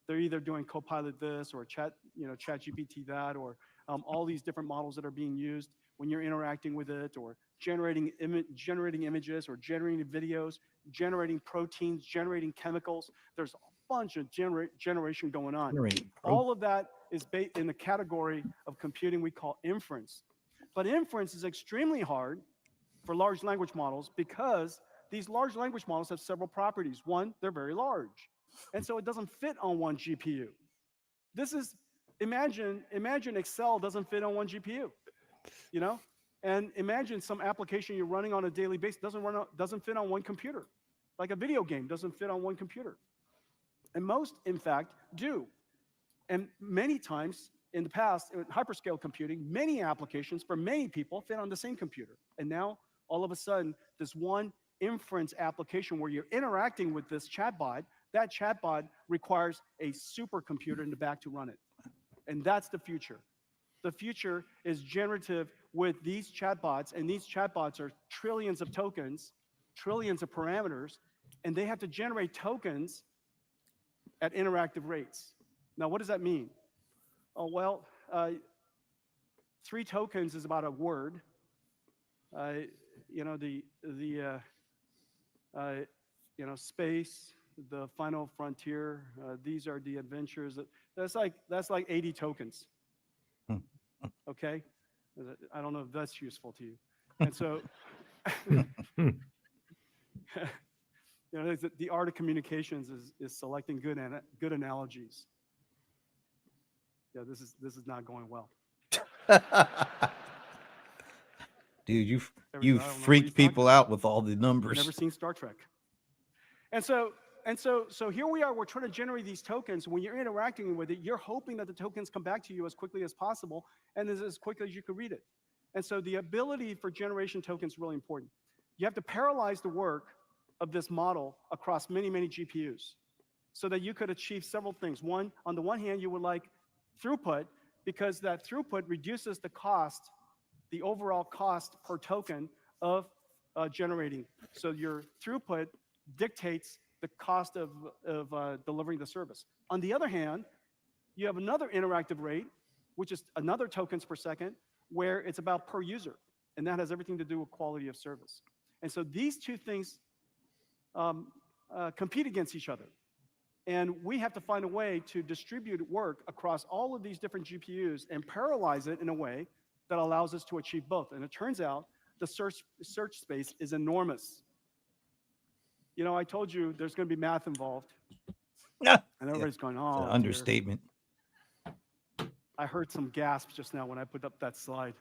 They're either doing Copilot this or ChatGPT that, or all these different models that are being used when you're interacting with it, or generating images, or generating videos, generating proteins, generating chemicals. There's a bunch of generation going on. All of that is in the category of computing we call inference. But inference is extremely hard for large language models because these large language models have several properties. One, they're very large, and so it doesn't fit on one GPU. This is, imagine Excel doesn't fit on one GPU, and imagine some application you're running on a daily basis doesn't fit on one computer, like a video game doesn't fit on one computer. And most, in fact, do. And many times in the past, in hyperscale computing, many applications for many people fit on the same computer. And now, all of a sudden, this one inference application where you're interacting with this chatbot, that chatbot requires a supercomputer in the back to run it. And that's the future. The future is generative with these chatbots, and these chatbots are trillions of tokens, trillions of parameters, and they have to generate tokens at interactive rates. Now, what does that mean? Oh, well, 3 tokens is about a word. Space, the final frontier. These are the adventures. That's like 80 tokens. Okay, I don't know if that's useful to you. And so, the art of communications is selecting good analogies. Yeah, this is not going well. Dude, you freaked people out with all the numbers. Never seen Star Trek. And so here we are. We're trying to generate these tokens. When you're interacting with it, you're hoping that the tokens come back to you as quickly as possible and as quickly as you can read it. And so the ability for generation tokens is really important. You have to parallelize the work of this model across many, many GPUs so that you could achieve several things. One, on the one hand, you would like throughput, because that throughput reduces the cost, the overall cost per token of generating. So your throughput dictates the cost of delivering the service. On the other hand, you have another interactive rate, which is another tokens per second, where it's about per user, and that has everything to do with quality of service. And so these two things compete against each other. And we have to find a way to distribute work across all of these different GPUs and parallelize it in a way that allows us to achieve both. And it turns out the search space is enormous. You know, I told you there's going to be math involved. And everybody's going, It's oh, an understatement. I heard some gasps just now when I put up that slide.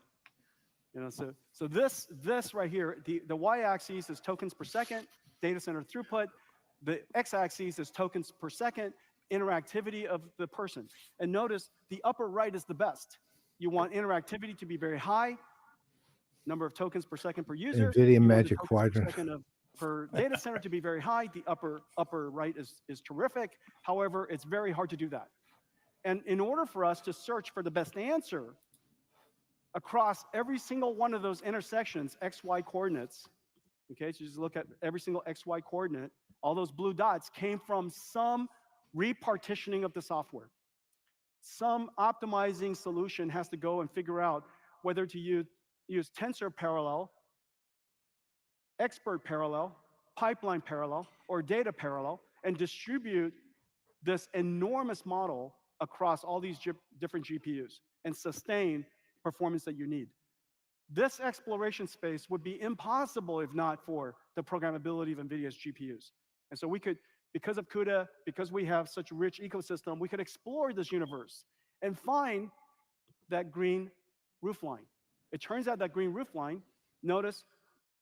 You know, so this right here, the y-axis is tokens per second, data center throughput. The x-axis is tokens per second, interactivity of the person. And notice the upper right is the best. You want interactivity to be very high, number of tokens per second per user. NVIDIA You want the Magic tokens Quadrant. per second per data center to be very high. The upper right is terrific. However, it's very hard to do that. And in order for us to search for the best answer across every single one of those intersections, XY coordinates, okay, so just look at every single XY coordinate, all those blue dots came from some repartitioning of the software. Some optimizing solution has to go and figure out whether to use tensor parallel, expert parallel, pipeline parallel, or data parallel, and distribute this enormous model across all these different GPUs and sustain performance that you need. This exploration space would be impossible if not for the programmability of NVIDIA's GPUs. And so we could, because of CUDA, because we have such a rich ecosystem, we could explore this universe and find that green roofline. It turns out that green roofline, notice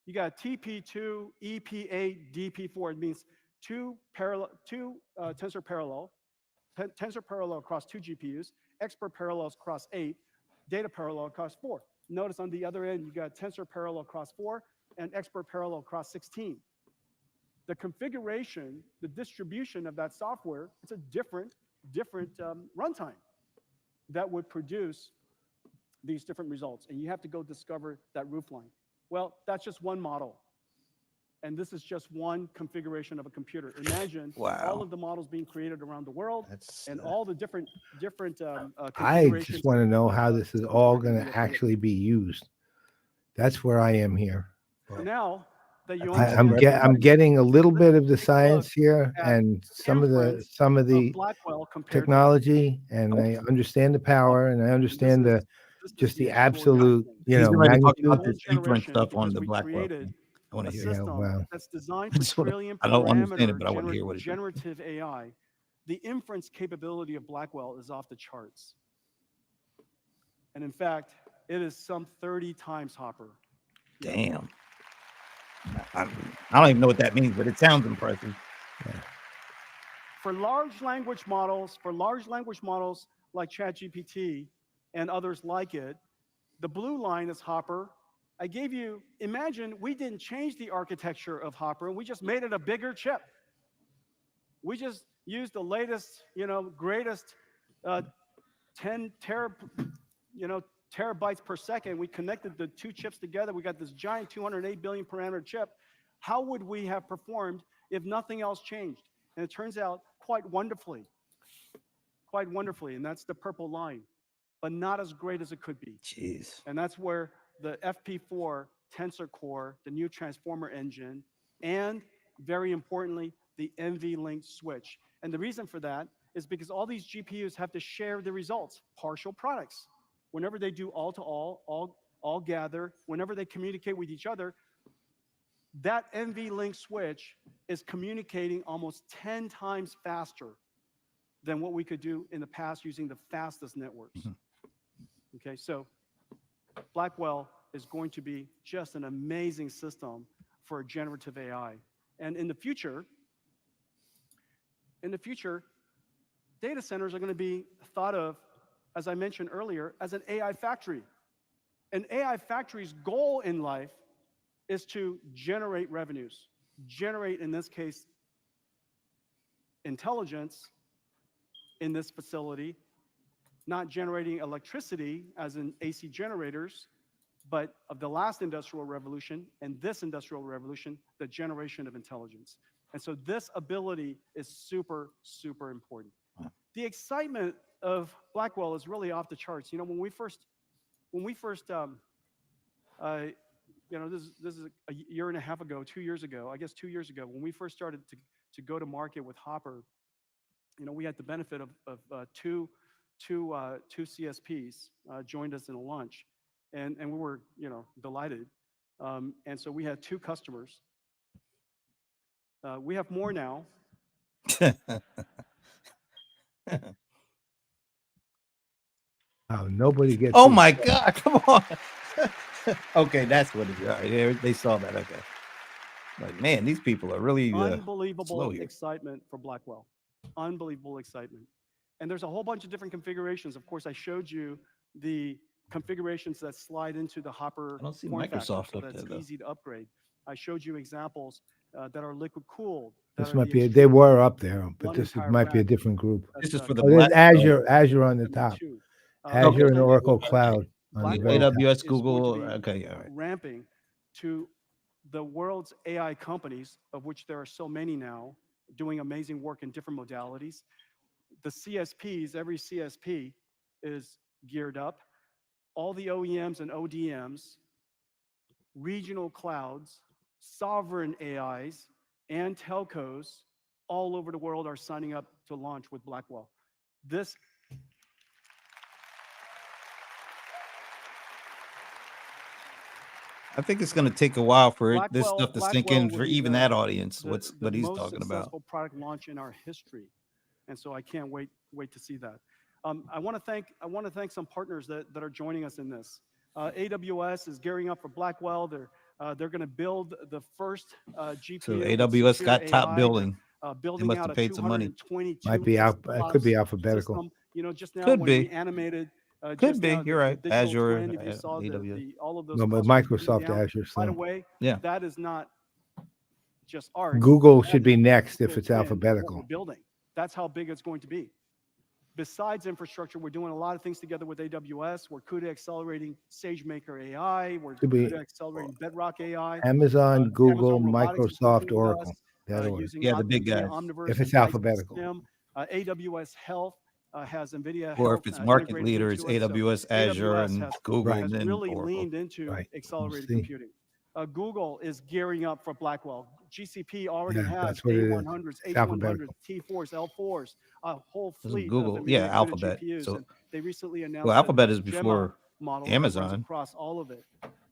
you got TP2, EP8, DP4. It means two tensor parallel across 2 GPUs, expert parallels across 8, data parallel across 4. Notice on the other end, you got tensor parallel across 4 and expert parallel across 16. The configuration, the distribution of that software, it's a different runtime that would produce these different results. And you have to go discover that roofline. Well, that's just one model. And this is just one configuration of a computer. Imagine all of the models being created around the world and all the different I just want to know how this is all going to actually be used. That's where I am here. Now that you I'm getting a little bit of the science here and some of the technology, and I understand the power, and I understand just the absolute, you know, Talking about magnitude. this inference stuff on the Blackwell. I want to hear it. Wow. That's designed for trillion I don't understand it, but I want to parameter hear what it is. generative AI. The inference capability of Blackwell is off the charts. And in fact, it is some 30 times Hopper. Damn. I don't even know what that means, but it sounds impressive. Yeah. For large language models like ChatGPT and others like it, the blue line is Hopper. I gave you, imagine we didn't change the architecture of Hopper and we just made it a bigger chip. We just used the latest, greatest 10 terabytes per second. We connected the 2 chips together. We got this giant 208 billion parameter chip. How would we have performed if nothing else changed? And it turns out quite wonderfully. And that's the purple line, but not as great as it could be. Jeez. And that's where the FP4 Tensor Core, the new transformer engine, and very importantly, the NVLink switch. And the reason for that is because all these GPUs have to share the results, partial products. Whenever they do all gather, whenever they communicate with each other, that NVLink switch is communicating almost 10 times faster than what we could do in the past using the fastest networks. Okay, so Blackwell is going to be just an amazing system for generative AI. And in the future, data centers are going to be thought of, as I mentioned earlier, as an AI factory. An AI factory's goal in life is to generate revenues, generate, in this case, intelligence in this facility, not generating electricity as in AC generators, but of the last industrial revolution and this industrial revolution, the generation of intelligence. And so this ability is super, super important. The excitement of Blackwell is really off the charts. You know, when we first this is a year and a half ago, 2 years ago, I guess 2 years ago, when we first started to go to market with Hopper. We had the benefit of two CSPs joined us in a launch, and we were delighted. And so we had 2 customers. We have more now. Oh, nobody gets. Oh it. my God! Come on. Okay, that's what it is. All right, they saw that. Okay. Like, man, these people are really slow Unbelievable here. excitement for Blackwell. Unbelievable excitement. And there's a whole bunch of different configurations. Of course, I showed you the configurations that slide into the Hopper I don't see form factor, Microsoft so up that's there, though. easy to upgrade. I showed you examples that are liquid cooled. This might be. They were up there, but this might be a different group. This is for the Oh, there's Blackwell. Azure on the top. Azure and Oracle Cloud on the very top. AWS, Google. Okay, all right. Ramping to the world's AI companies, of which there are so many now, doing amazing work in different modalities. The CSPs, every CSP is geared up. All the OEMs and ODMs, regional clouds, sovereign AIs, and telcos all over the world are signing up to launch with Blackwell. I think it's going to take a while for this stuff to sink in will for be even that audience. the What he's most talking about. successful product launch in our history, and so I can't wait to see that. I want to thank some partners that are joining us in this. AWS is gearing up for Blackwell. They're going to build the first GPU. So AWS got top billing. Building must out have a paid some money. 222 Might be it could be alphabetical. system. Just now Could when be. we animated. Could be. You're right. The digital Azure, twin, if you saw AWS. all of those. No, but clusters Microsoft down. Azure. By the way, Yeah. that is not just art. Google That should be is next if digital it's twin of what alphabetical. we're building. That's how big it's going to be. Besides infrastructure, we're doing a lot of things together with AWS. We're CUDA accelerating SageMaker AI. We're CUDA accelerating Bedrock AI. Amazon, Google, Amazon Robotics is Microsoft, working with Oracle. us, That order. using Yeah, the big NVIDIA guys. Omniverse If it's and alphabetical. ISIM. AWS Health has NVIDIA Or Health if it's market integrated leader, it's into it. So AWS, Azure, AWS and has Google, Right. and then really Oracle. leaned into Right. accelerated We'll see. computing. Google is gearing up for Blackwell. GCP already Yeah, has that's what it is. A100s, It's H100s, alphabetical. T4s, L4s, a whole This is fleet Google. of NVIDIA Yeah, CUDA Alphabet. GPUs. So, And they recently announced well, Alphabet is the before model that runs Amazon. across all of it.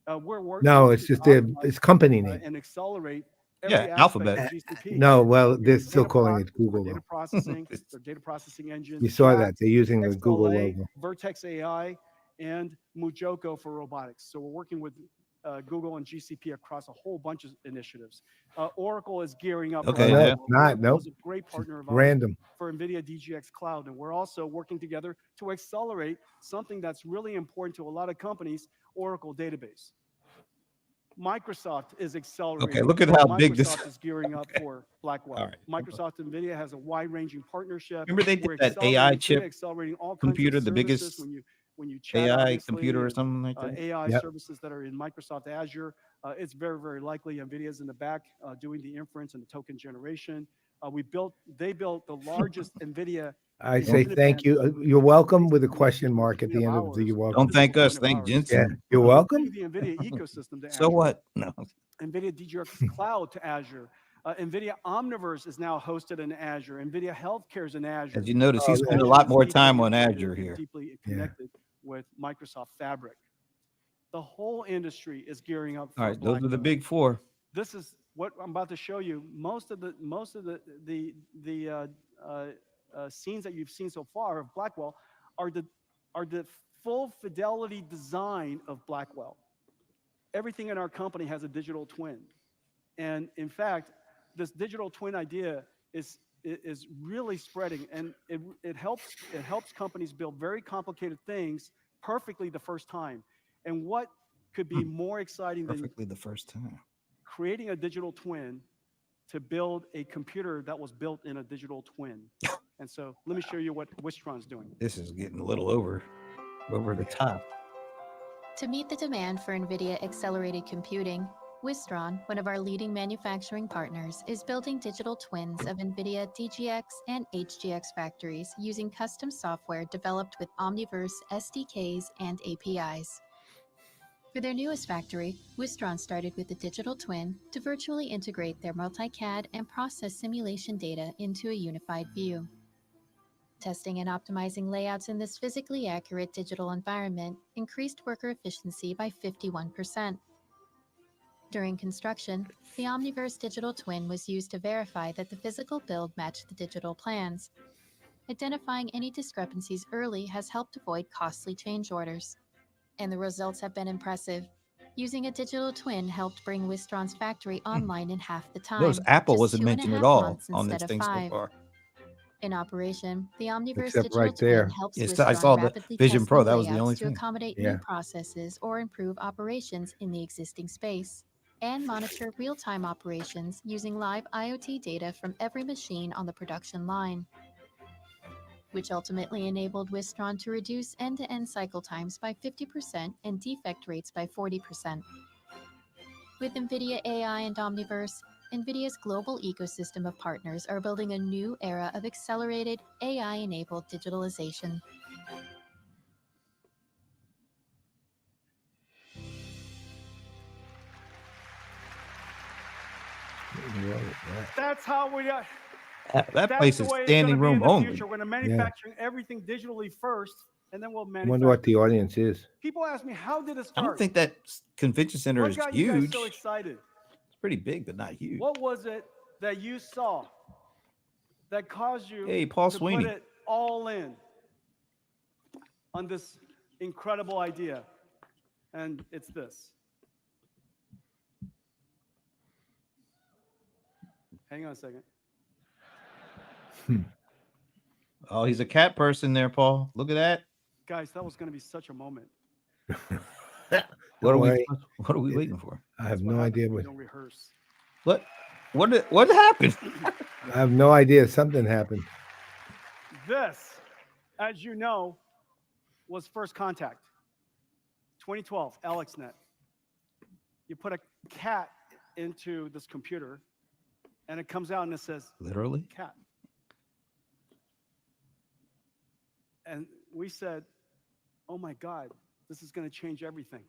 We're working No, to it's just optimize, it's company name. and accelerate Yeah, every aspect Alphabet. of GCP. No, well, they're Data still calling it processing, Google data though. processing, their data processing engines. You saw JAX, that they're using the Google XLA, logo. Vertex AI, and Mujoko for robotics. So we're working with Google and GCP across a whole bunch of initiatives. Oracle is gearing up. Okay, for yeah. Blackwell. Not, Oracle nope. is a great partner of ours Random. for NVIDIA DGX Cloud, and we're also working together to accelerate something that's really important to a lot of companies, Oracle database. Microsoft is accelerating. Okay, look at how big this. Microsoft is gearing up for Blackwell. All right. Microsoft and NVIDIA has a wide-ranging partnership. Remember they did We're that AI accelerating- chip we're accelerating all computer, kinds of the biggest services when you chat, AI obviously, computer or and, something like that? AI Yep. services that are in Microsoft Azure. It's very, very likely NVIDIA's in the back doing the inference and the token generation. They built the largest NVIDIA. I say thank you. You're welcome with a question mark at the end of the you're welcome. Don't thank us. Thank Yeah, Jensen. you're welcome. The NVIDIA ecosystem to So Azure. what? No. NVIDIA DGX Cloud to Azure. NVIDIA Omniverse is now hosted in Azure. NVIDIA Healthcare is in Azure. As you notice, he Oh, spent a Azure lot is more deeply time on integrated Azure and here. Deeply connected with Microsoft Fabric. The whole industry is gearing up for All right, those are the Blackwell. big four. This is what I'm about to show you. Most of the scenes that you've seen so far of Blackwell are the full fidelity design of Blackwell. Everything in our company has a digital twin, and in fact, this digital twin idea is really spreading, and it helps companies build very complicated things perfectly the first time. And what could be more exciting than Perfectly the first time. creating a digital twin to build a computer that was built in a digital twin? And so let me show you what Wistron's doing. This is getting a little over the top. To meet the demand for NVIDIA accelerated computing, Wistron, one of our leading manufacturing partners, is building digital twins of NVIDIA DGX and HGX factories using custom software developed with Omniverse SDKs and APIs. For their newest factory, Wistron started with a digital twin to virtually integrate their multi-CAD and process simulation data into a unified view. Testing and optimizing layouts in this physically accurate digital environment increased worker efficiency by 51%. During construction, the Omniverse digital twin was used to verify that the physical build matched the digital plans. Identifying any discrepancies early has helped avoid costly change orders. And the results have been impressive. Using a digital twin helped bring Wistron's factory online in half the time. Notice Apple just wasn't 2.5 mentioned at all months on this instead of thing so 5. far. In operation, the Omniverse Except digital right twin there. helps Yes, I Wistron saw the rapidly Vision test Pro. new That was the layouts only to thing. accommodate Yeah. new processes or improve operations in the existing space, and monitor real-time operations using live IoT data from every machine on the production line, which ultimately enabled Wistron to reduce end-to-end cycle times by 50% and defect rates by 40%. With NVIDIA AI and Omniverse, NVIDIA's global ecosystem of partners are building a new era of accelerated, AI-enabled digitalization. That's how we are. That That's place the is way it's standing going to be in room the only. future. We're going to manufacture everything digitally first, and then we'll I manufacture. wonder what the audience is. People ask me, how did it I start? don't think that convention center What is got you guys huge. so excited? It's pretty big, but not huge. What was it that you saw that caused you Hey, Paul to Sweeney. put it all in on this incredible idea? And it's this. Hang on a second. Oh, he's a cat person there, Paul. Look at that. Guys, that was going to be such a moment. What are worry. we waiting for? I have That's no happens idea when what. you don't rehearse. What happened? I have no idea. Something happened. This, as you know, was First Contact. 2012, AlexNet. You put a cat into this computer, and it comes out and it says, Literally? cat. And we said, oh my God, this is going to change everything.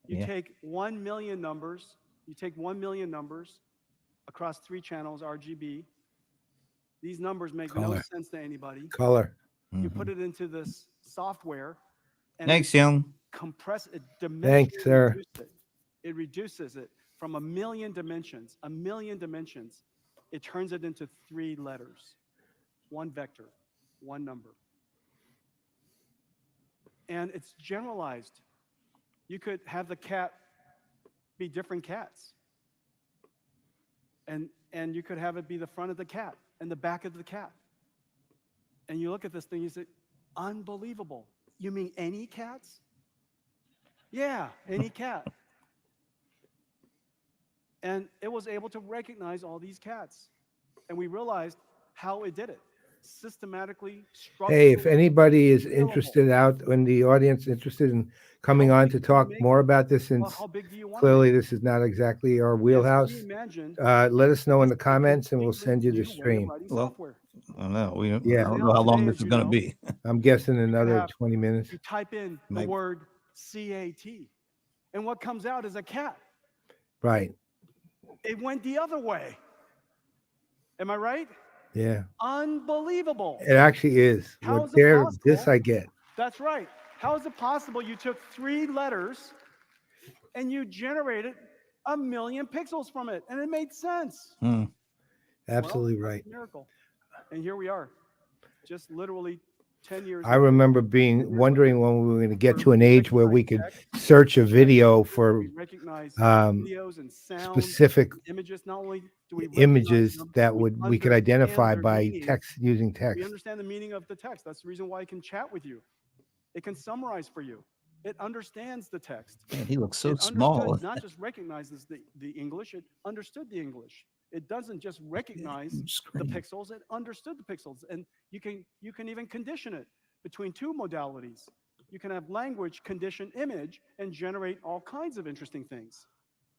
You take 1 million numbers, across 3 channels, RGB. These numbers make no Color. sense to anybody. Color. You put it into this software, and Thanks, young. compress it, Thanks, sir. reduce it. It reduces it from 1 million dimensions. It turns it into 3 letters, 1 vector, 1 number. And it's generalized. You could have the cat be different cats. And you could have it be the front of the cat and the back of the cat. And you look at this thing, you say, unbelievable. You mean any cats? Yeah, any cat. And it was able to recognize all these cats. And we realized how it did it. Systematically, Hey, if structurally, anybody is scalable. interested out in the audience, interested in coming How on big to do you talk make more it? about this, Well, since how big do you want to clearly make this is not exactly our it? wheelhouse, If we imagine let us know in the this is a comments and we'll completely send you the new way of stream. writing Well, software. I don't know. I Yeah. don't know how long Today, this as is you going to know, be. I'm guessing you another have- 20 minutes. You type in the Maybe. word CAT, and what comes out is a cat. Right. It went the other way. Am I right? Yeah. Unbelievable. It actually is. How What is it there, possible? this I get. That's right. How is it possible you took 3 letters and you generated 1 million pixels from it, and it made sense? Absolutely Well, right. it's a miracle. And here we are, just literally 10 years I later. remember wondering when we were going to get to an age where we could search a video for We recognize um, videos and sounds, specific images. Not only do we recognize images them, that we we could understand identify their by meaning. text, using We text. understand the meaning of the text. That's the reason why it can chat with you. It can summarize for you. It understands the text. Man, he looks so It small. understood, not just recognizes the English, it understood the English. It doesn't just recognize Huge the screen. pixels, it understood the pixels. And you can even condition it between 2 modalities. You can have language condition image and generate all kinds of interesting things.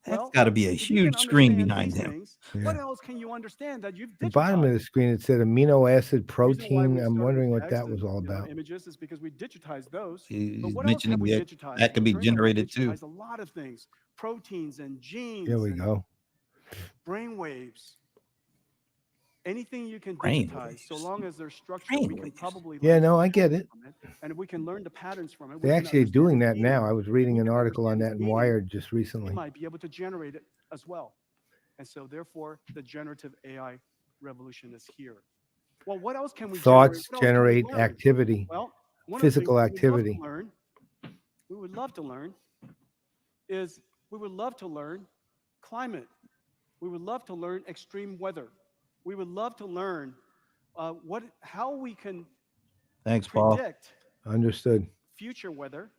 That's Well, got to be a if you can huge screen understand behind these him. things, what Yeah. else can you understand that you've The bottom of digitized? the screen, it said amino acid The reason why protein. we I'm started wondering with what text that was and all about. images is because we digitized those. But He's what else have mentioning we that digitized? that can be Turns out we generated too. digitized a lot of things: proteins and genes Here we and go. brain waves. Anything you can Brain digitize, so waves. long as there's structure, Brain we can waves. probably Yeah, learn no, some I get patterns it. from it. And if we can learn the patterns from it, we They're can actually understand doing its that now. meaning. I was And reading we an can article on understand that its in meaning, Wired just we recently. might be able to generate it as well. And so therefore, the generative AI revolution is here. Well, what else can we generate? Thoughts What else can we generate learn? activity, Well, one of the things physical we would love activity. to learn, we would love to learn, is we would love to learn climate. We would love to learn extreme weather. We would love to learn how we can Thanks, Paul. predict Understood. future weather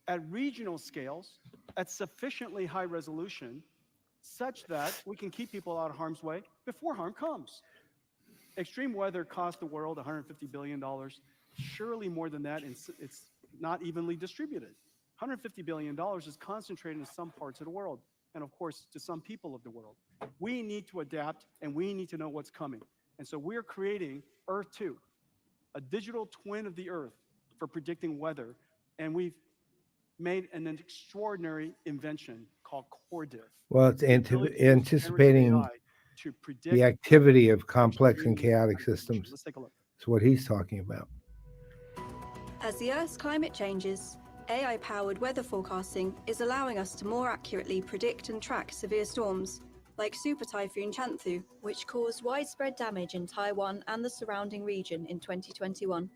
at regional scales at sufficiently high resolution such that we can keep people out of harm's way before harm comes. Extreme weather cost the world $150 billion, surely more than that, and it's not evenly distributed. $150 billion is concentrated in some parts of the world, and of course, to some people of the world. We need to adapt, and we need to know what's coming. And so we're creating Earth 2, a digital twin of the Earth for predicting weather, and we've made an extraordinary invention called CorDiff. Well, it's The ability to use generative anticipating AI to predict the activity of weather complex and extremely chaotic high resolution. systems. Let's take a look. That's what he's talking about. As the Earth's climate changes, AI-powered weather forecasting is allowing us to more accurately predict and track severe storms, like Super Typhoon Chanthu, which caused widespread damage in Taiwan and the surrounding region in 2021.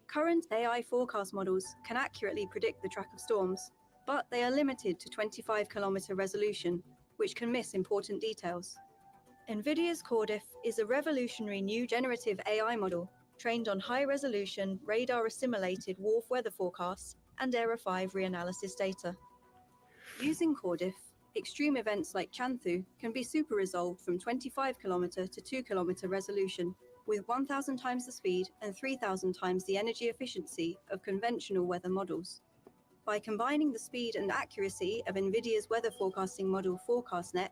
Current AI forecast models can accurately predict the track of storms, but they are limited to 25-kilometer resolution, which can miss important details. Nvidia's CorDiff is a revolutionary new generative AI model trained on high-resolution, radar-assimilated WRF weather forecasts and Era 5 reanalysis data. Using CorDiff, extreme events like Chanthu can be super-resolved from 25-kilometer to 2-kilometer resolution, with 1,000 times the speed and 3,000 times the energy efficiency of conventional weather models. By combining the speed and accuracy of NVIDIA's weather forecasting model ForecastNet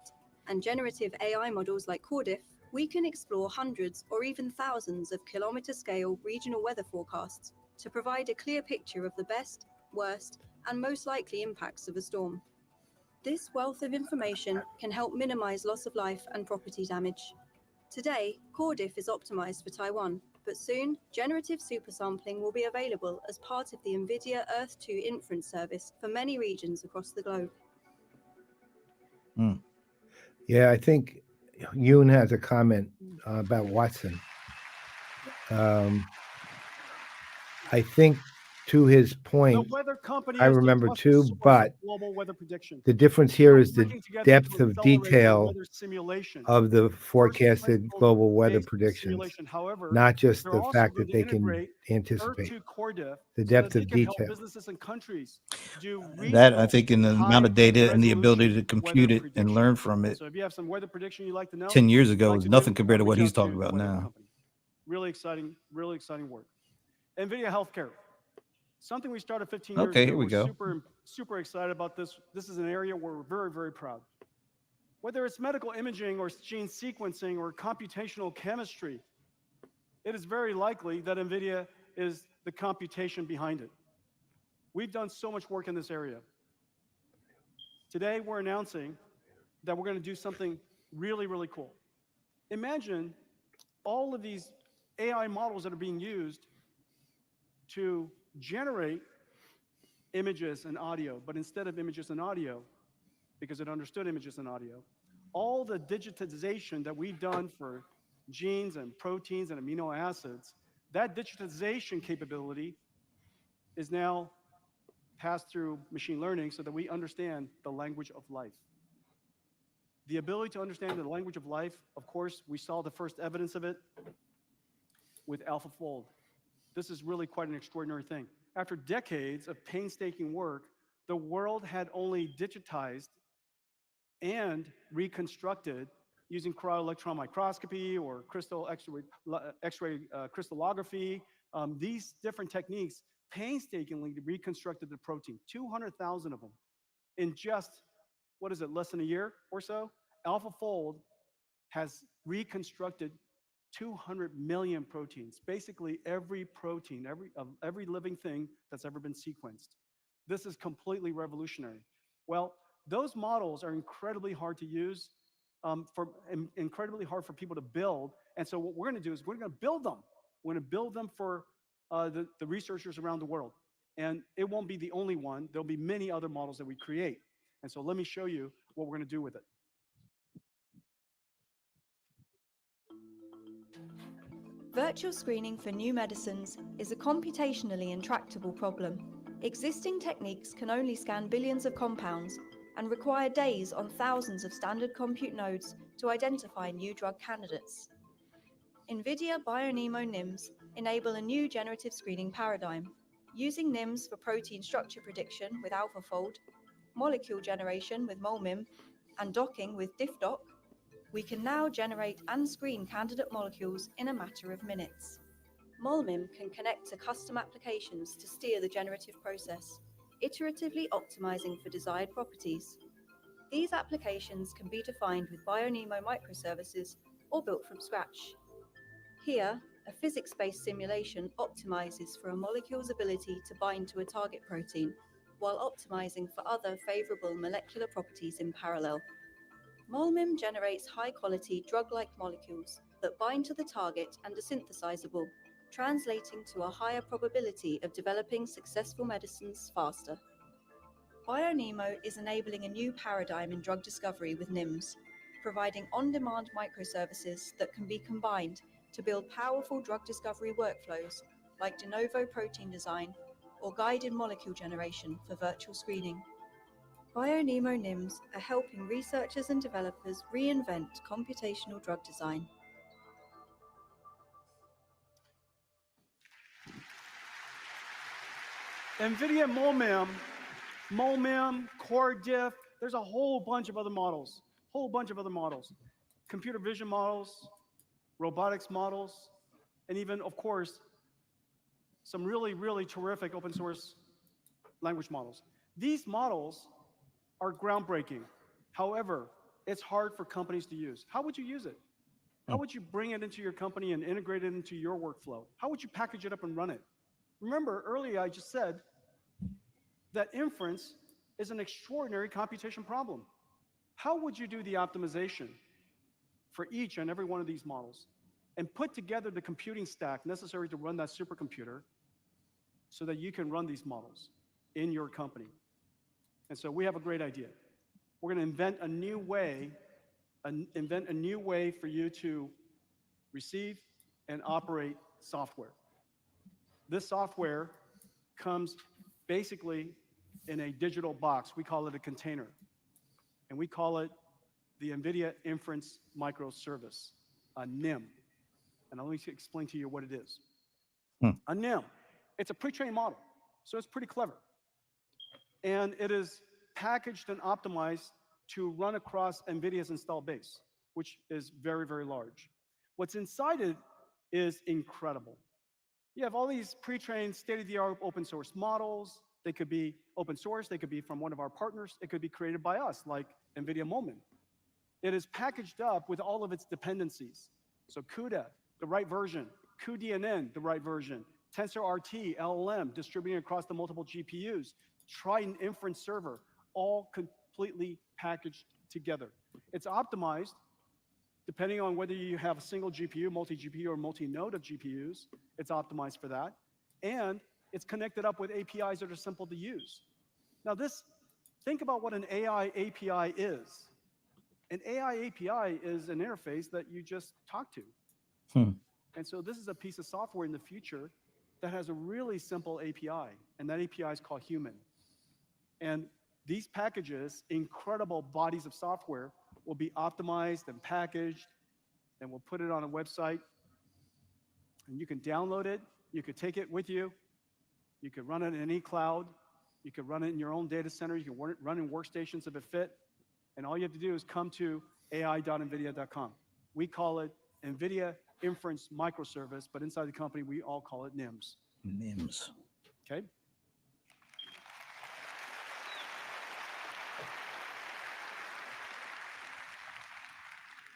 and generative AI models like CorDiff, we can explore hundreds or even thousands of kilometer-scale regional weather forecasts to provide a clear picture of the best, worst, and most likely impacts of a storm. This wealth of information can help minimize loss of life and property damage. Today, CorDiff is optimized for Taiwan, but soon, generative supersampling will be available as part of the NVIDIA Earth 2 inference service for many regions across the globe. Yeah, I think Yoon has a comment about Watson. I think to his The point, weather company I is the remember trusted too, source of but global weather prediction. the difference We here are is the working together depth to of accelerate the detail weather simulation. of the First forecasted principles global weather based predictions, simulation. However, not just they're the also fact going that to they can integrate Earth anticipate. 2 CorDiff The so that depth they of can help detail. businesses and countries do That I regional, think in the amount of data and the ability to high-resolution compute weather it and prediction. learn from it So if you have some weather prediction you'd like to know, 10 years you'd ago like was to nothing do, compared to what reach he's out to talking the about weather now. company. Really exciting work. NVIDIA Healthcare. Something we started 15 years Okay, ago. here we We're go. super excited about this. This is an area where we're very, very proud. Whether it's medical imaging or gene sequencing or computational chemistry, it is very likely that NVIDIA is the computation behind it. We've done so much work in this area. Today, we're announcing that we're going to do something really, really cool. Imagine all of these AI models that are being used to generate images and audio, but instead of images and audio, because it understood images and audio, all the digitization that we've done for genes and proteins and amino acids, that digitization capability is now passed through machine learning so that we understand the language of life. The ability to understand the language of life, of course, we saw the first evidence of it with AlphaFold. This is really quite an extraordinary thing. After decades of painstaking work, the world had only digitized and reconstructed using cryo-electron microscopy or crystal X-ray crystallography. These different techniques painstakingly reconstructed the protein, 200,000 of them, in just what is it, less than a year or so, AlphaFold has reconstructed 200 million proteins, basically every protein, every living thing that's ever been sequenced. This is completely revolutionary. Well, those models are incredibly hard to use, incredibly hard for people to build. And so what we're going to do is we're going to build them. We're going to build them for the researchers around the world. And it won't be the only one. There'll be many other models that we create. And so let me show you what we're going to do with it. Virtual screening for new medicines is a computationally intractable problem. Existing techniques can only scan billions of compounds and require days on thousands of standard compute nodes to identify new drug candidates. Nvidia BioNeMo NIMs enable a new generative screening paradigm. Using NIMs for protein structure prediction with AlphaFold, molecule generation with MolMIM, and docking with DiffDock, we can now generate and screen candidate molecules in a matter of minutes. MolMIM can connect to custom applications to steer the generative process, iteratively optimizing for desired properties. These applications can be defined with BioNeMo microservices or built from scratch. Here, a physics-based simulation optimizes for a molecule's ability to bind to a target protein, while optimizing for other favorable molecular properties in parallel. MolMIM generates high-quality drug-like molecules that bind to the target and are synthesizable, translating to a higher probability of developing successful medicines faster. BioNeMo is enabling a new paradigm in drug discovery with NIMs, providing on-demand microservices that can be combined to build powerful drug discovery workflows like de novo protein design or guided molecule generation for virtual screening. BioNeMo NIMs are helping researchers and developers reinvent computational drug design. NVIDIA MolMIM, Core Diff, there's a whole bunch of other models, computer vision models, robotics models, and even, of course, some really, really terrific open source language models. These models are groundbreaking. However, it's hard for companies to use. How would you use it? How would you bring it into your company and integrate it into your workflow? How would you package it up and run it? Remember, earlier I just said that inference is an extraordinary computation problem. How would you do the optimization for each and every one of these models and put together the computing stack necessary to run that supercomputer so that you can run these models in your company? And so we have a great idea. We're going to invent a new way for you to receive and operate software. This software comes basically in a digital box. We call it a container. And we call it the NVIDIA Inference Microservice, a NIM. And let me explain to you what it is. A NIM, it's a pre-trained model, so it's pretty clever. And it is packaged and optimized to run across NVIDIA's install base, which is very, very large. What's inside it is incredible. You have all these pre-trained, state-of-the-art open source models. They could be open source. They could be from one of our partners. It could be created by us, like NVIDIA MolMIM. It is packaged up with all of its dependencies. So CUDA, the right version. cuDNN, the right version. TensorRT, LLM, distributing across the multiple GPUs. Triton Inference Server, all completely packaged together. It's optimized depending on whether you have a single GPU, multi-GPU, or multi-node of GPUs. It's optimized for that. And it's connected up with APIs that are simple to use. Now think about what an AI API is. An AI API is an interface that you just talk to. And so this is a piece of software in the future that has a really simple API, and that API is called human. And these packages, incredible bodies of software, will be optimized and packaged, and we'll put it on a website. And you can download it. You could take it with you. You could run it in any cloud. You could run it in your own data center. You can run in workstations if it fit. And all you have to do is come to ai.nvidia.com. We call it NVIDIA Inference Microservice, but inside the company, we all call it NIMs. NIMs. Okay?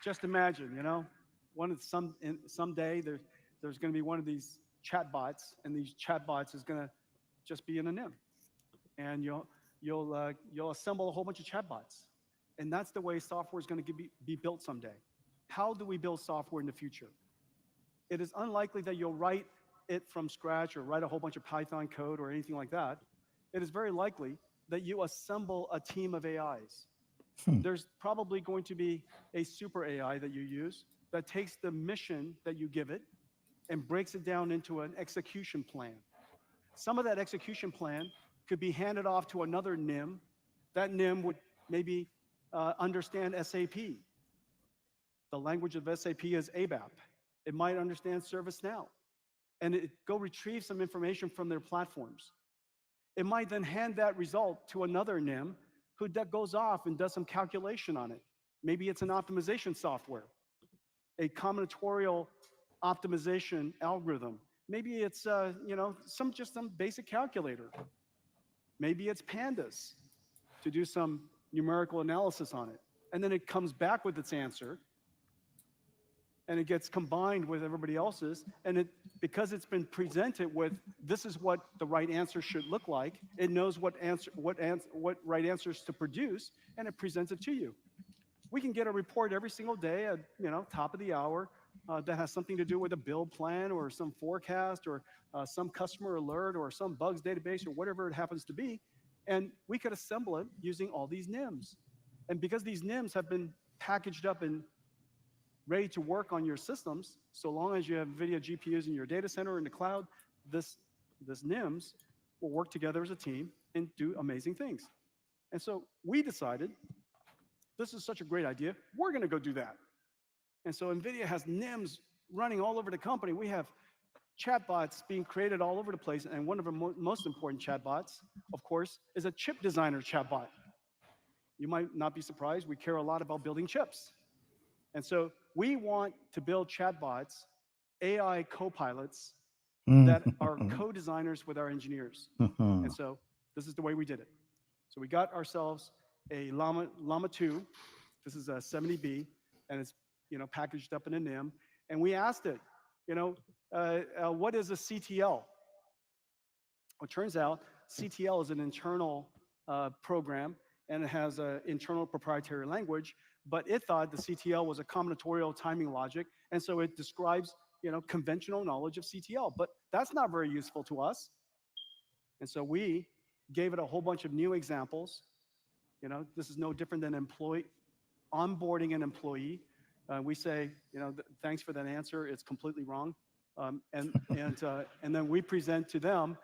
just imagine, you know, someday there's going to be one of these chatbots, and these chatbots is going to just be in a NIM, and you'll assemble a whole bunch of chatbots, and that's the way software is going to be built someday. How do we build software in the future? It is unlikely that you'll write it from scratch or write a whole bunch of Python code or anything like that. It is very likely that you assemble a team of AIs. There's probably going to be a super AI that you use that takes the mission that you give it and breaks it down into an execution plan. Some of that execution plan could be handed off to another NIM. That NIM would maybe understand SAP. The language of SAP is ABAP. It might understand ServiceNow. And it go retrieve some information from their platforms. It might then hand that result to another NIM who goes off and does some calculation on it. Maybe it's an optimization software, a combinatorial optimization algorithm. Maybe it's just some basic calculator. Maybe it's pandas to do some numerical analysis on it. And then it comes back with its answer, and it gets combined with everybody else's, and because it's been presented with, this is what the right answer should look like, it knows what right answers to produce, and it presents it to you. We can get a report every single day at top of the hour that has something to do with a build plan or some forecast or some customer alert or some bugs database or whatever it happens to be, and we could assemble it using all these NIMs. And because these NIMs have been packaged up and ready to work on your systems, so long as you have NVIDIA GPUs in your data center or in the cloud, this NIMs will work together as a team and do amazing things. And so we decided, this is such a great idea, we're going to go do that. And so NVIDIA has NIMs running all over the company. We have chatbots being created all over the place, and one of the most important chatbots, of course, is a chip designer chatbot. You might not be surprised, we care a lot about building chips. And so we want to build chatbots, AI co-pilots that are co-designers with our engineers. And so this is the way we did it. So we got ourselves a Llama 2. This is a 70B, and it's packaged up in a NIM. And we asked it, what is a CTL? Well, it turns out CTL is an internal program, and it has an internal proprietary language, but it thought the CTL was a combinatorial timing logic, and so it describes conventional knowledge of CTL, but that's not very useful to us. And so we gave it a whole bunch of new examples. This is no different than onboarding an employee. We say, thanks for that answer, it's completely wrong. And then we present to them,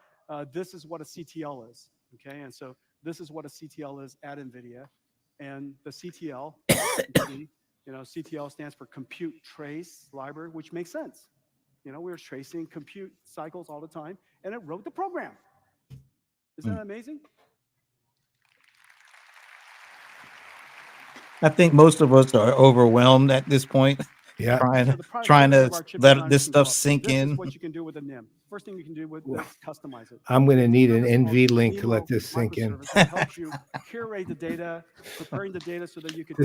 this is what a CTL is, okay? And so this is what a CTL is at NVIDIA. And the CTL, CTL stands for Compute Trace Library, which makes sense. We're tracing compute cycles all the time, and it wrote the program. Isn't that amazing? I think most of us are overwhelmed at this point. Yeah. Trying to let this stuff sink in. This is what you can do with a NIM. First thing you can do with is customize it. I'm going to need an NV link to let this sink in. It helps you curate the data, preparing the data so that you can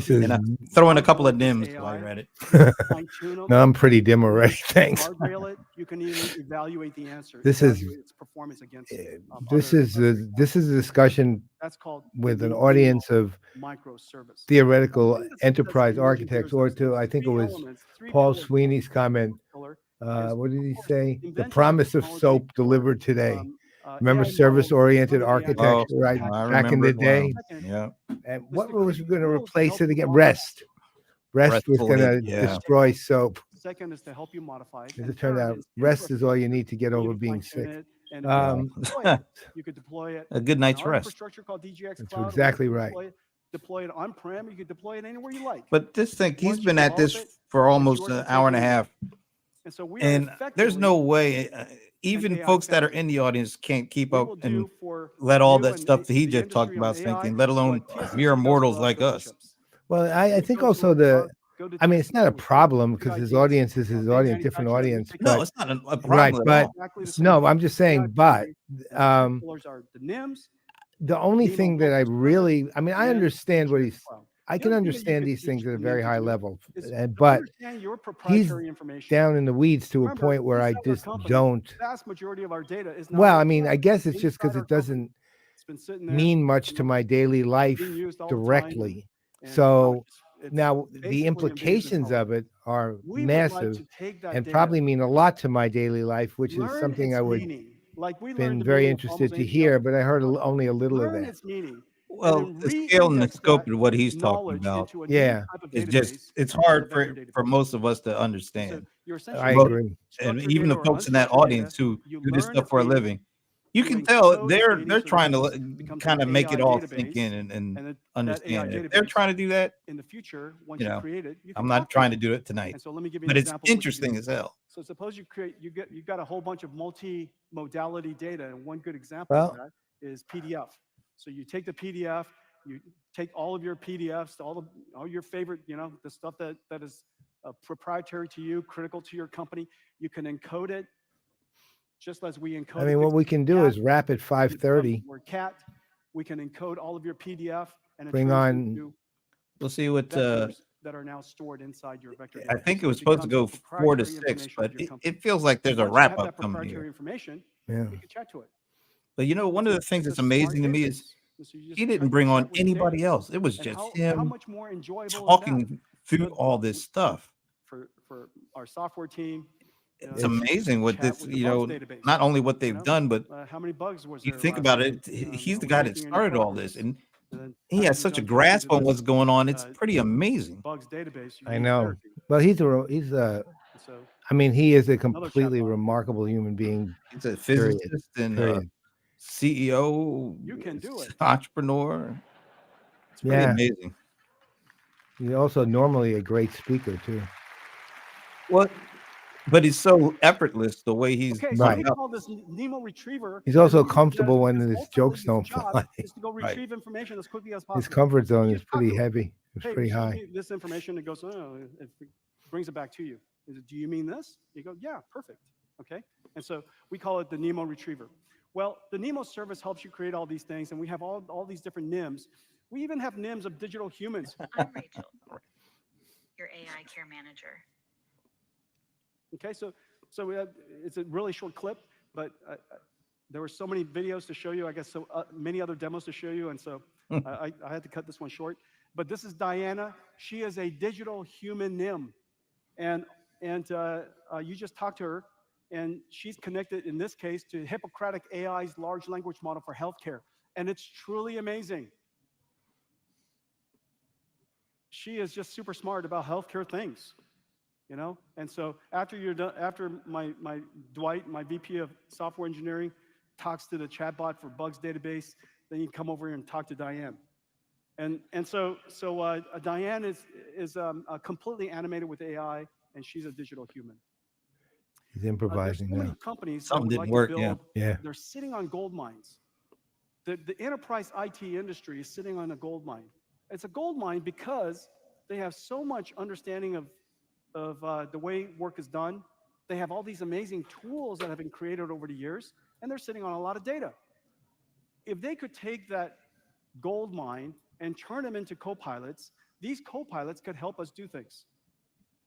throw in a couple of NIMs while I read it. Fine-tune them. No, I'm pretty dim already. Thanks. Guardrail it. You can even evaluate the answer. This is its performance against. This is a discussion that's called with an audience of microservice theoretical enterprise architects, or to, I think it was Paul Sweeney's comment. What did he say? The promise of soap delivered today. Remember service-oriented architecture, right? Back in the day. Yeah. And what was going to replace it again? REST. REST was going to destroy soap. Second is to help you modify it. As it turned out, REST is all you need to get over being sick. You could deploy it. A good night's rest. Infrastructure called DGX That's Cloud. exactly right. Deploy it on-prem. You could deploy it anywhere you like. But this thing, he's been at this for almost an hour and a half. And so there's no way, even folks that are in the audience can't keep up and let all that stuff that he just talked about thinking, let alone mere mortals like us. Well, I think also it's not a problem because his audience is his audience, different audience. No, it's not a problem. Right, but no, I'm just saying, but the only thing that I understand what he's I The can other thing that you understand could these teach things at a them very to high do level, is and to but understand your he's proprietary information. down in the weeds to a Remember, point where I inside our just company, don't. the vast majority of our data is not Well, I on mean, the I cloud. guess it's It's just because inside our it company. doesn't It's been sitting there, mean much to my daily being life used all the time, directly. and So it's now the basically NVIDIA's been implications helping. of it are We would like massive to take that and data, probably mean a lot to my daily life, which is learn something its I would meaning, like we learned been the very meaning of almost interested to anything else hear, that but I we heard talk about. only a little of Learn that. its meaning, and Well, then the scale and the re-index scope that of what he's talking knowledge about into a new Yeah, type of is database it's called a hard vector for database. most of us to And so understand. you're I essentially Most, agree. and structured even data the or folks in that unstructured data. audience who You do this learn stuff its for a meaning. living, you You can tell encode its meaning they're so that trying to it becomes kind an of make AI it all sink database, in and and that AI understand it. If they're database trying to do that, in the future, once you you know, create it, you can I'm talk not to trying it. to do it tonight, And so let me give you an but it's example of what you interesting do. as hell. So suppose you've got a whole bunch of multi-modality data, and one good example of Well, that is PDF. So you take the PDF, you take all of your PDFs, all your favorite, the stuff that is proprietary to you, critical to your company. You can encode it just as we I encoded mean, what we can do cat. is wrap at 5:30, Word cat. We can encode all of your PDF, and it bring turns on. into We'll see what vectors that are now stored inside your vector I database. think it So was supposed to becomes go 4 to proprietary 6, information but of your company. it feels like there's a Once you wrap have that up coming proprietary here. information, Yeah. you can chat to it. But one of the things It's that's a smart amazing to me is database. So you he just didn't bring chat on with the data. anybody else. It was And just how him much more enjoyable is that? talking through all this stuff. For our software team, It's amazing what chat this, with the bugs database. not only what they've done, but How many bugs was you there think last about month? it, he's Are the we guy that making any started all progress? this, and then he how has do you such a know grasp on this, what's going on. It's pretty amazing. bugs database? You I need know. therapy. Well, he's a. So I mean, he is a another completely chatbot. remarkable human being. He's a Period. physicist and Period. You CEO, can do it. entrepreneur. It's pretty Yeah. amazing. He's also normally a great speaker too. What? But he's so effortless the way he's Okay, so Right. we coming up. call this Nemo Retriever. He's also and comfortable when his ultimately jokes his don't job fly. is to go Right. retrieve information as quickly as possible. His comfort zone You is just talk pretty to it. heavy. It's Hey, pretty show high. me this information. It goes, it brings it back to you. Do you mean this? You go, yeah, perfect. Okay, and so we call it the Nemo Retriever. Well, the Nemo service helps you create all these things, and we have all these different NIMs. We even have NIMs of digital humans. I'm Rachel, your AI care manager. Okay, so it's a really short clip, but there were so many videos to show you. I guess so many other demos to show you, and so I had to cut this one short. But this is Diana. She is a digital human NIM, and you just talked to her, and she's connected in this case to Hippocratic AI's large language model for healthcare, and it's truly amazing. She is just super smart about healthcare things. And so after you're done, after my Dwight, my VP of software engineering, talks to the chatbot for bugs database, then you come over here and talk to Diane. And so Diane is completely animated with AI, and she's a digital human. He's improvising There's so now. many companies Something that would didn't like work, to build. Yeah. They're sitting on gold mines. The enterprise IT industry is sitting on a gold mine. It's a gold mine because they have so much understanding of the way work is done. They have all these amazing tools that have been created over the years, and they're sitting on a lot of data. If they could take that gold mine and turn them into co-pilots, these co-pilots could help us do things.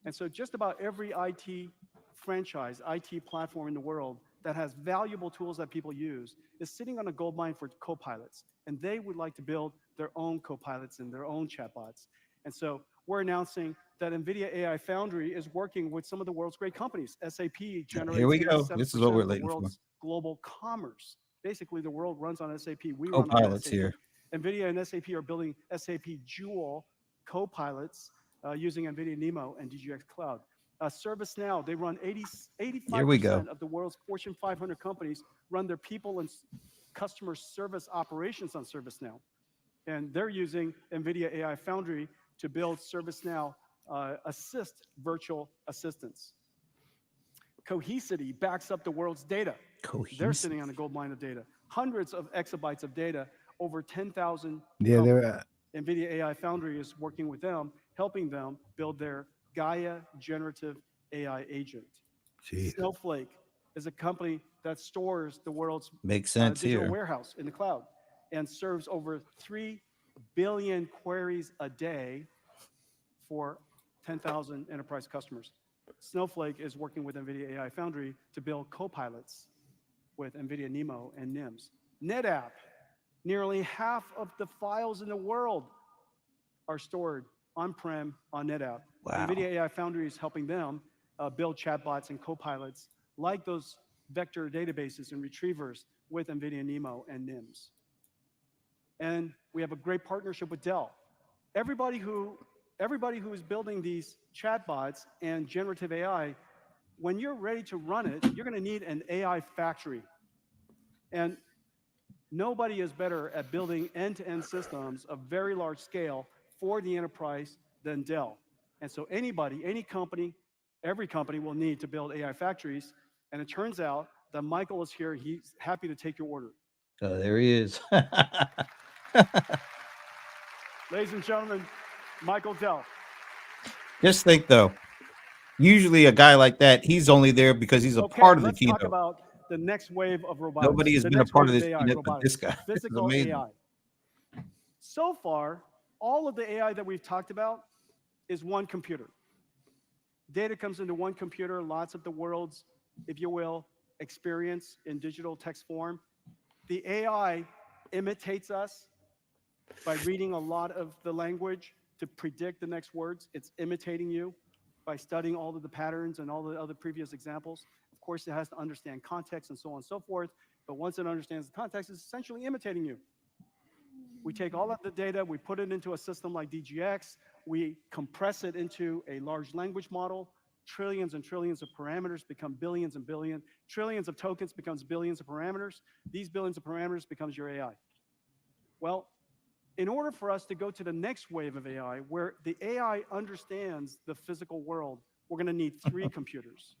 And so just about every IT franchise, IT platform in the world that has valuable tools that people use is sitting on a gold mine for co-pilots. And they would like to build their own co-pilots and their own chatbots. And so we're announcing that NVIDIA AI Foundry is working with some of the world's great companies. SAP generates Here we go. 87% This is what we're of the waiting for. world's global commerce. Basically, the world runs on SAP. We run on Co-pilots SAP. here. NVIDIA and SAP are building SAP Joule co-pilots using NVIDIA Nemo and DGX Cloud. ServiceNow, they run 85% of the world's Fortune 500 companies run their people and customer service operations on ServiceNow. And they're using NVIDIA AI Foundry to build ServiceNow Assist virtual assistants. Cohesity backs up the world's data. They're sitting on a gold mine of data. Hundreds of exabytes of data, over 10,000. Yeah, they're. NVIDIA AI Foundry is working with them, helping them build their Gaia generative AI agent. Geez. Snowflake is a company that stores the world's Makes sense digital here. warehouse in the cloud and serves over 3 billion queries a day for 10,000 enterprise customers. Snowflake is working with NVIDIA AI Foundry to build copilots with NVIDIA NeMo and NIMS. NetApp, nearly half of the files in the world are stored on-prem on NetApp. Wow. NVIDIA AI Foundry is helping them build chatbots and copilots like those vector databases and retrievers with NVIDIA NeMo and NIMS. And we have a great partnership with Dell. Everybody who is building these chatbots and generative AI, when you're ready to run it, you're going to need an AI factory. And nobody is better at building end-to-end systems of very large scale for the enterprise than Dell. And so anybody, any company, every company will need to build AI factories. And it turns out that Michael is here. He's happy to take your order. There he is. Ladies and gentlemen, Michael Dell. Just think, though, usually a guy like that, he's only there because he's a part of the keynote. Let's talk about the next wave of robotics. Nobody has been a part of this keynote but this guy. Physical AI. So far, all of the AI that we've talked about is one computer. Data comes into one computer, lots of the world's, if you will, experience in digital text form. The AI imitates us by reading a lot of the language to predict the next words. It's imitating you by studying all of the patterns and all the other previous examples. Of course, it has to understand context and so on and so forth, but once it understands the context, it's essentially imitating you. We take all of the data, we put it into a system like DGX, we compress it into a large language model, trillions and trillions of parameters become billions and billions, trillions of tokens becomes billions of parameters, these billions of parameters becomes your AI. Well, in order for us to go to the next wave of AI, where the AI understands the physical world, we're going to need 3 computers.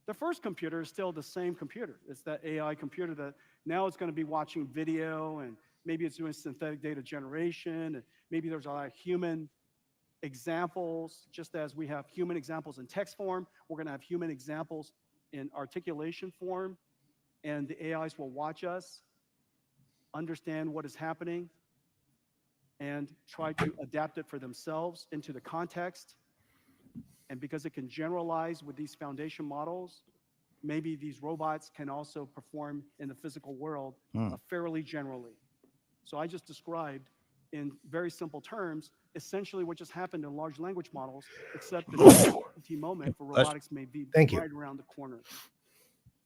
The first computer is still the same computer. It's that AI computer that now it's going to be watching video, and maybe it's doing synthetic data generation, and maybe there's a lot of human examples. Just as we have human examples in text form, we're going to have human examples in articulation form, and the AIs will watch us, understand what is happening, and try to adapt it for themselves into the context. And because it can generalize with these foundation models, maybe these robots can also perform in the physical world fairly generally. So I just described in very simple terms, essentially what just happened in large language models, except the GPT moment for robotics may be right around the corner.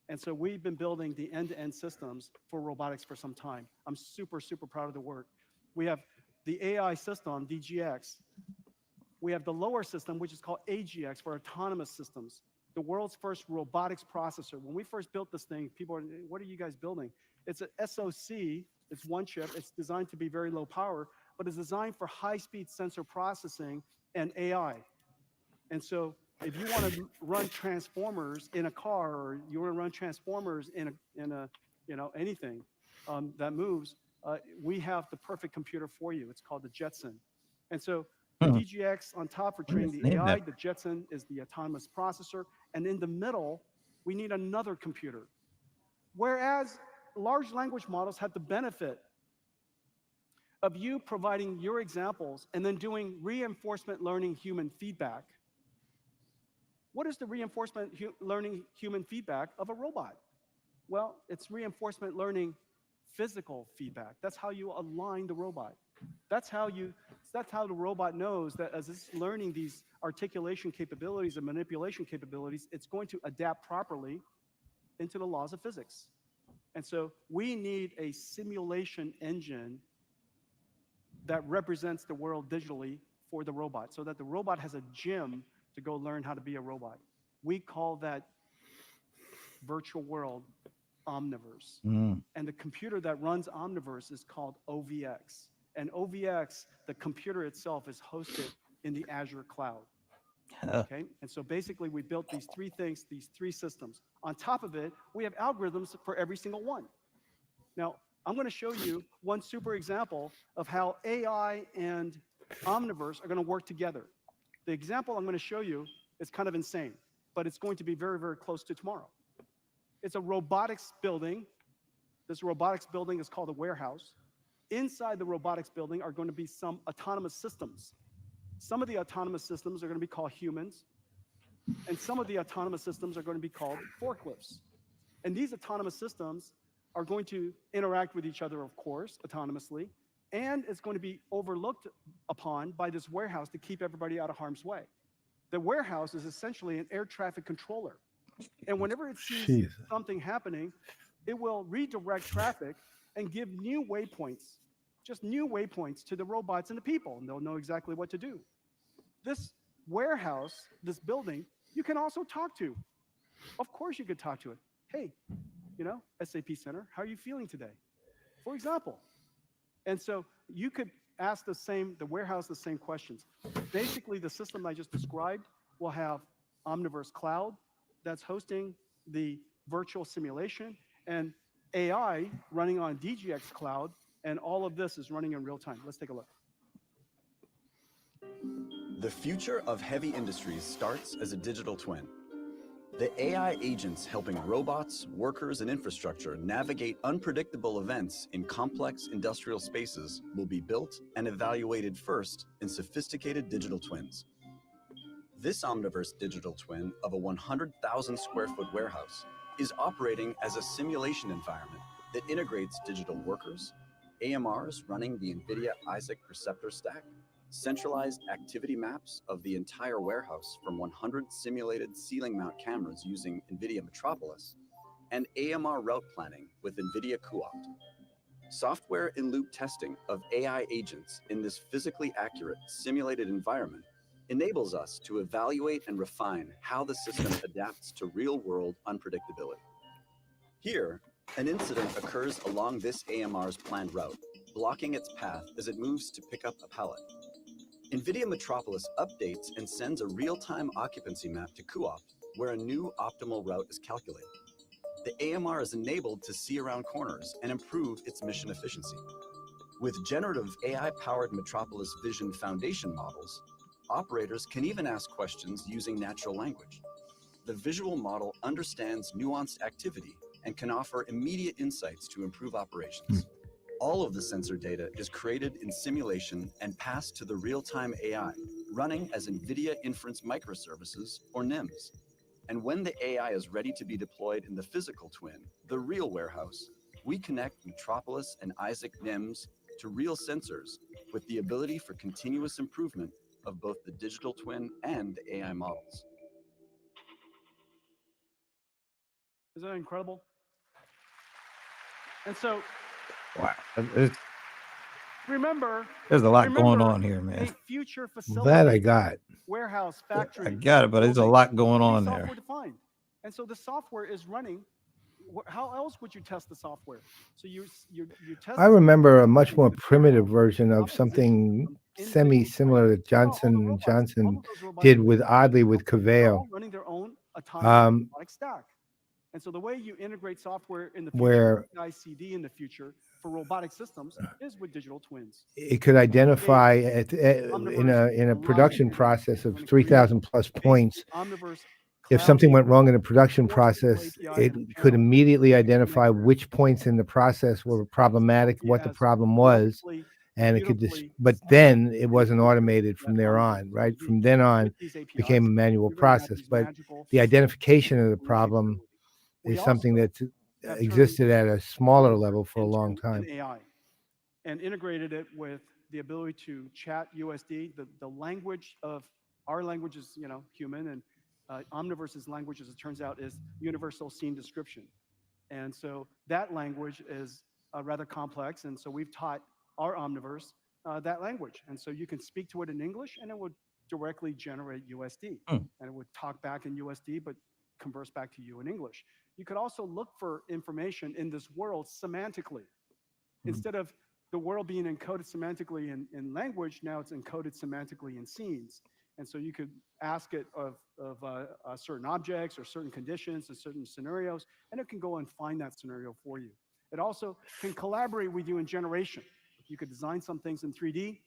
And so we've been building the end-to-end systems for robotics for some time. I'm super, super proud of the work. We have the AI system, DGX. We have the lower system, which is called AGX for autonomous systems, the world's first robotics processor. When we first built this thing, people are, what are you guys building? It's an SoC, it's one chip, it's designed to be very low power, but it's designed for high-speed sensor processing and AI. And so if you want to run transformers in a car, or you want to run transformers in a anything that moves, we have the perfect computer for you. It's called the Jetson. And so the DGX on top for training the AI, the Jetson is the autonomous processor, and in the middle, we need another computer. Whereas large language models have the benefit of you providing your examples and then doing reinforcement learning human feedback. What is the reinforcement learning human feedback of a robot? Well, it's reinforcement learning physical feedback. That's how you align the robot. That's how the robot knows that as it's learning these articulation capabilities and manipulation capabilities, it's going to adapt properly into the laws of physics. And so we need a simulation engine that represents the world digitally for the robot, so that the robot has a gym to go learn how to be a robot. We call that virtual world Omniverse. And the computer that runs Omniverse is called OVX. And OVX, the computer itself, is hosted in the Azure cloud. Okay? And so basically we built these 3 things, these 3 systems. On top of it, we have algorithms for every single one. Now, I'm going to show you one super example of how AI and Omniverse are going to work together. The example I'm going to show you is kind of insane, but it's going to be very, very close to tomorrow. It's a robotics building. This robotics building is called a warehouse. inside the robotics building are going to be some autonomous systems. Some of the autonomous systems are going to be called humans, and some of the autonomous systems are going to be called forklifts. And these autonomous systems are going to interact with each other, of course, autonomously, and it's going to be overlooked upon by this warehouse to keep everybody out of harm's way. The warehouse is essentially an air traffic controller. And whenever it sees something happening, it will redirect traffic and give new waypoints, just new waypoints to the robots and the people, and they'll know exactly what to do. This warehouse, this building, you can also talk to. Of course you could talk to it. Hey, SAP Center, how are you feeling today? For example. And so you could ask the warehouse the same questions. Basically, the system I just described will have Omniverse Cloud that's hosting the virtual simulation, and AI running on DGX Cloud, and all of this is running in real time. Let's take a look. The future of heavy industries starts as a digital twin. The AI agents helping robots, workers, and infrastructure navigate unpredictable events in complex industrial spaces will be built and evaluated first in sophisticated digital twins. This Omniverse digital twin of a 100,000 square foot warehouse is operating as a simulation environment that integrates digital workers, AMRs running the Nvidia Isaac Perceptor stack, centralized activity maps of the entire warehouse from 100 simulated ceiling mount cameras using Nvidia Metropolis, and AMR route planning with Nvidia cuOpt. Software in loop testing of AI agents in this physically accurate simulated environment enables us to evaluate and refine how the system adapts to real-world unpredictability. Here, an incident occurs along this AMR's planned route, blocking its path as it moves to pick up a pallet. Nvidia Metropolis updates and sends a real-time occupancy map to cuOpt, where a new optimal route is calculated. The AMR is enabled to see around corners and improve its mission efficiency. With generative AI-powered Metropolis Vision Foundation models, operators can even ask questions using natural language. The visual model understands nuanced activity and can offer immediate insights to improve operations. All of the sensor data is created in simulation and passed to the real-time AI, running as NVIDIA Inference Microservices, or NIMs. And when the AI is ready to be deployed in the physical twin, the real warehouse, we connect Metropolis and Isaac NIMs to real sensors with the ability for continuous improvement of both the digital twin and the AI models. Isn't that incredible? And so, wow, there's a lot going on here, man. A future facility, that I got. Warehouse, factory. I got it, but there's a lot going on there. Software defined. And so the software is running. How else would you test the software? So you test. I remember a much more primitive version of something semi-similar that Johnson & Johnson did with Coveo. Running their own autonomous robotic stack. And so the way you integrate software in the future, ICD in the future for robotic systems is with digital twins. It could identify in a production process of 3,000 plus points. If something went wrong in a production process, it could immediately identify which points in the process were problematic, what the problem was, and it could but then it wasn't automated from there on, right? From then on, it became a manual process. But the identification of the problem is something that existed at a smaller level for a long time. AI, and integrated it with the ability to chat USD. The language of our language is, human, and Omniverse's language, as it turns out, is universal scene description. And so that language is rather complex, and so we've taught our Omniverse that language. And so you can speak to it in English, and it would directly generate USD. And it would talk back in USD, but converse back to you in English. You could also look for information in this world semantically. Instead of the world being encoded semantically in language, now it's encoded semantically in scenes. And so you could ask it of certain objects or certain conditions and certain scenarios, and it can go and find that scenario for you. It also can collaborate with you in generation. You could design some things in 3D,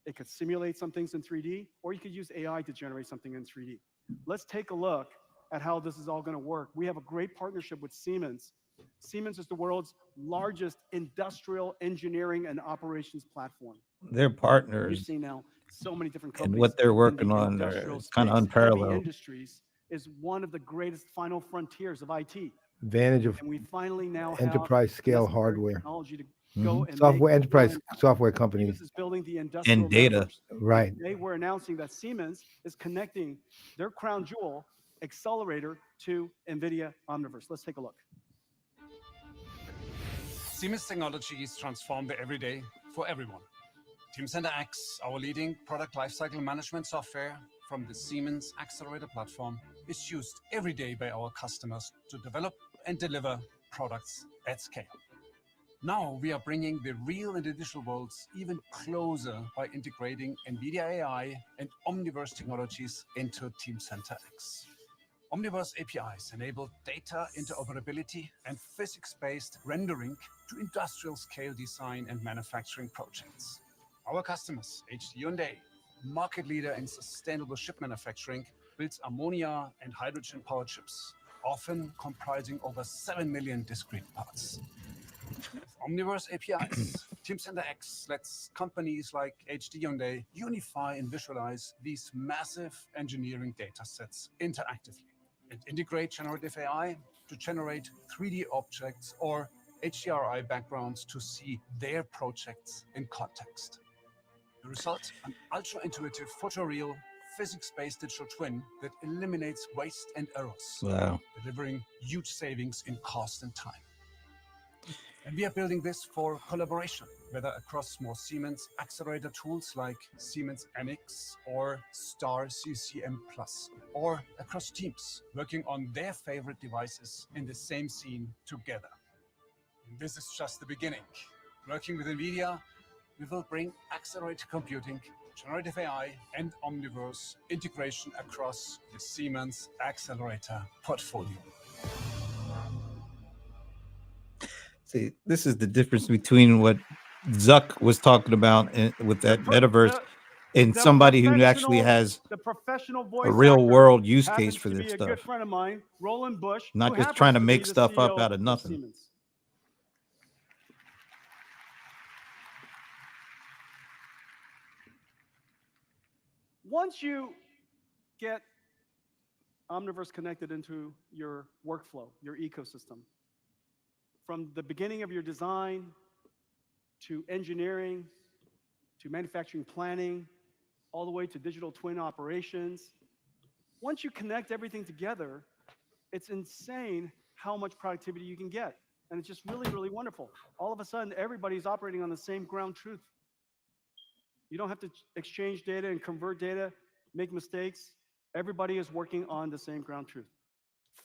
it could simulate some things in 3D, or you could use AI to generate something in 3D. Let's take a look at how this is all going to work. We have a great partnership with Siemens Siemens is the world's largest industrial engineering and operations platform. Their You partners see now so many different and companies what they're in working the on industrial are kind of space. Heavy unparalleled. industries is one of the greatest final frontiers of IT. Advantage of And we finally now have enterprise scale necessary hardware. technology to go and Software make enterprise real impact. software Siemens companies. is building the industrial And data. metaverse. Right. Today we're announcing that Siemens is connecting their crown jewel accelerator to NVIDIA Omniverse. Let's take a look. Siemens technologies transform the everyday for everyone. Teamcenter X, our leading product lifecycle management software from the Siemens Accelerator platform, is used every day by our customers to develop and deliver products at scale. Now we are bringing the real and the digital worlds even closer by integrating NVIDIA AI and Omniverse technologies into Teamcenter X. Omniverse APIs enable data interoperability and physics-based rendering to industrial-scale design and manufacturing projects. Our customers, HD Hyundai, market leader in sustainable ship manufacturing, builds ammonia and hydrogen-powered ships, often comprising over 7 million discrete parts. With Omniverse APIs, Teamcenter X lets companies like HD Hyundai unify and visualize these massive engineering data sets interactively and integrate generative AI to generate 3D objects or HDRI backgrounds to see their projects in context. The result, an ultra-intuitive photoreal, physics-based digital twin that eliminates waste and errors, Wow. delivering huge savings in cost and time. And we are building this for collaboration, whether across more Siemens accelerator tools like Siemens NX or Star CCM+, or across teams working on their favorite devices in the same scene together. And this is just the beginning. Working with Nvidia, we will bring accelerated computing, generative AI, and Omniverse integration across the Siemens accelerator portfolio. See, this is the difference between what Zuck was talking about with that metaverse and somebody who actually has a real world use case for this stuff. Good friend of mine, Roland Bush, not just trying to make stuff up out of nothing. Siemens. Once you get Omniverse connected into your workflow, your ecosystem, from the beginning of your design to engineering to manufacturing planning, all the way to digital twin operations, once you connect everything together, it's insane how much productivity you can get. And it's just really, really wonderful. All of a sudden, everybody's operating on the same ground truth. You don't have to exchange data and convert data, make mistakes. Everybody is working on the same ground truth.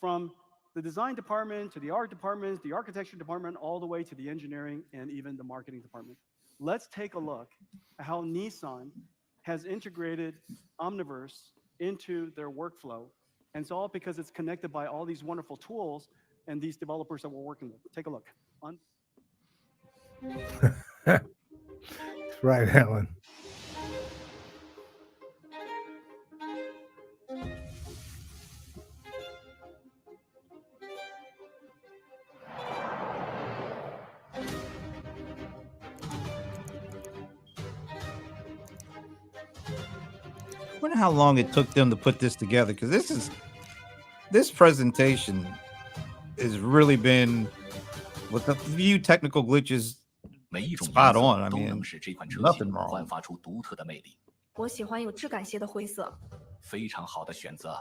From the design department to the art department, the architecture department, all the way to the engineering and even the marketing department. Let's take a look at how Nissan has integrated Omniverse into their workflow. And it's all because it's connected by all these wonderful tools and these developers that we're working with. Take a look. That's right, Alan. I wonder how long it took them to put this together, because this presentation has really been, with a few technical glitches, spot on. I mean, nothing wrong. 我喜欢有质感些的灰色。非常好的选择。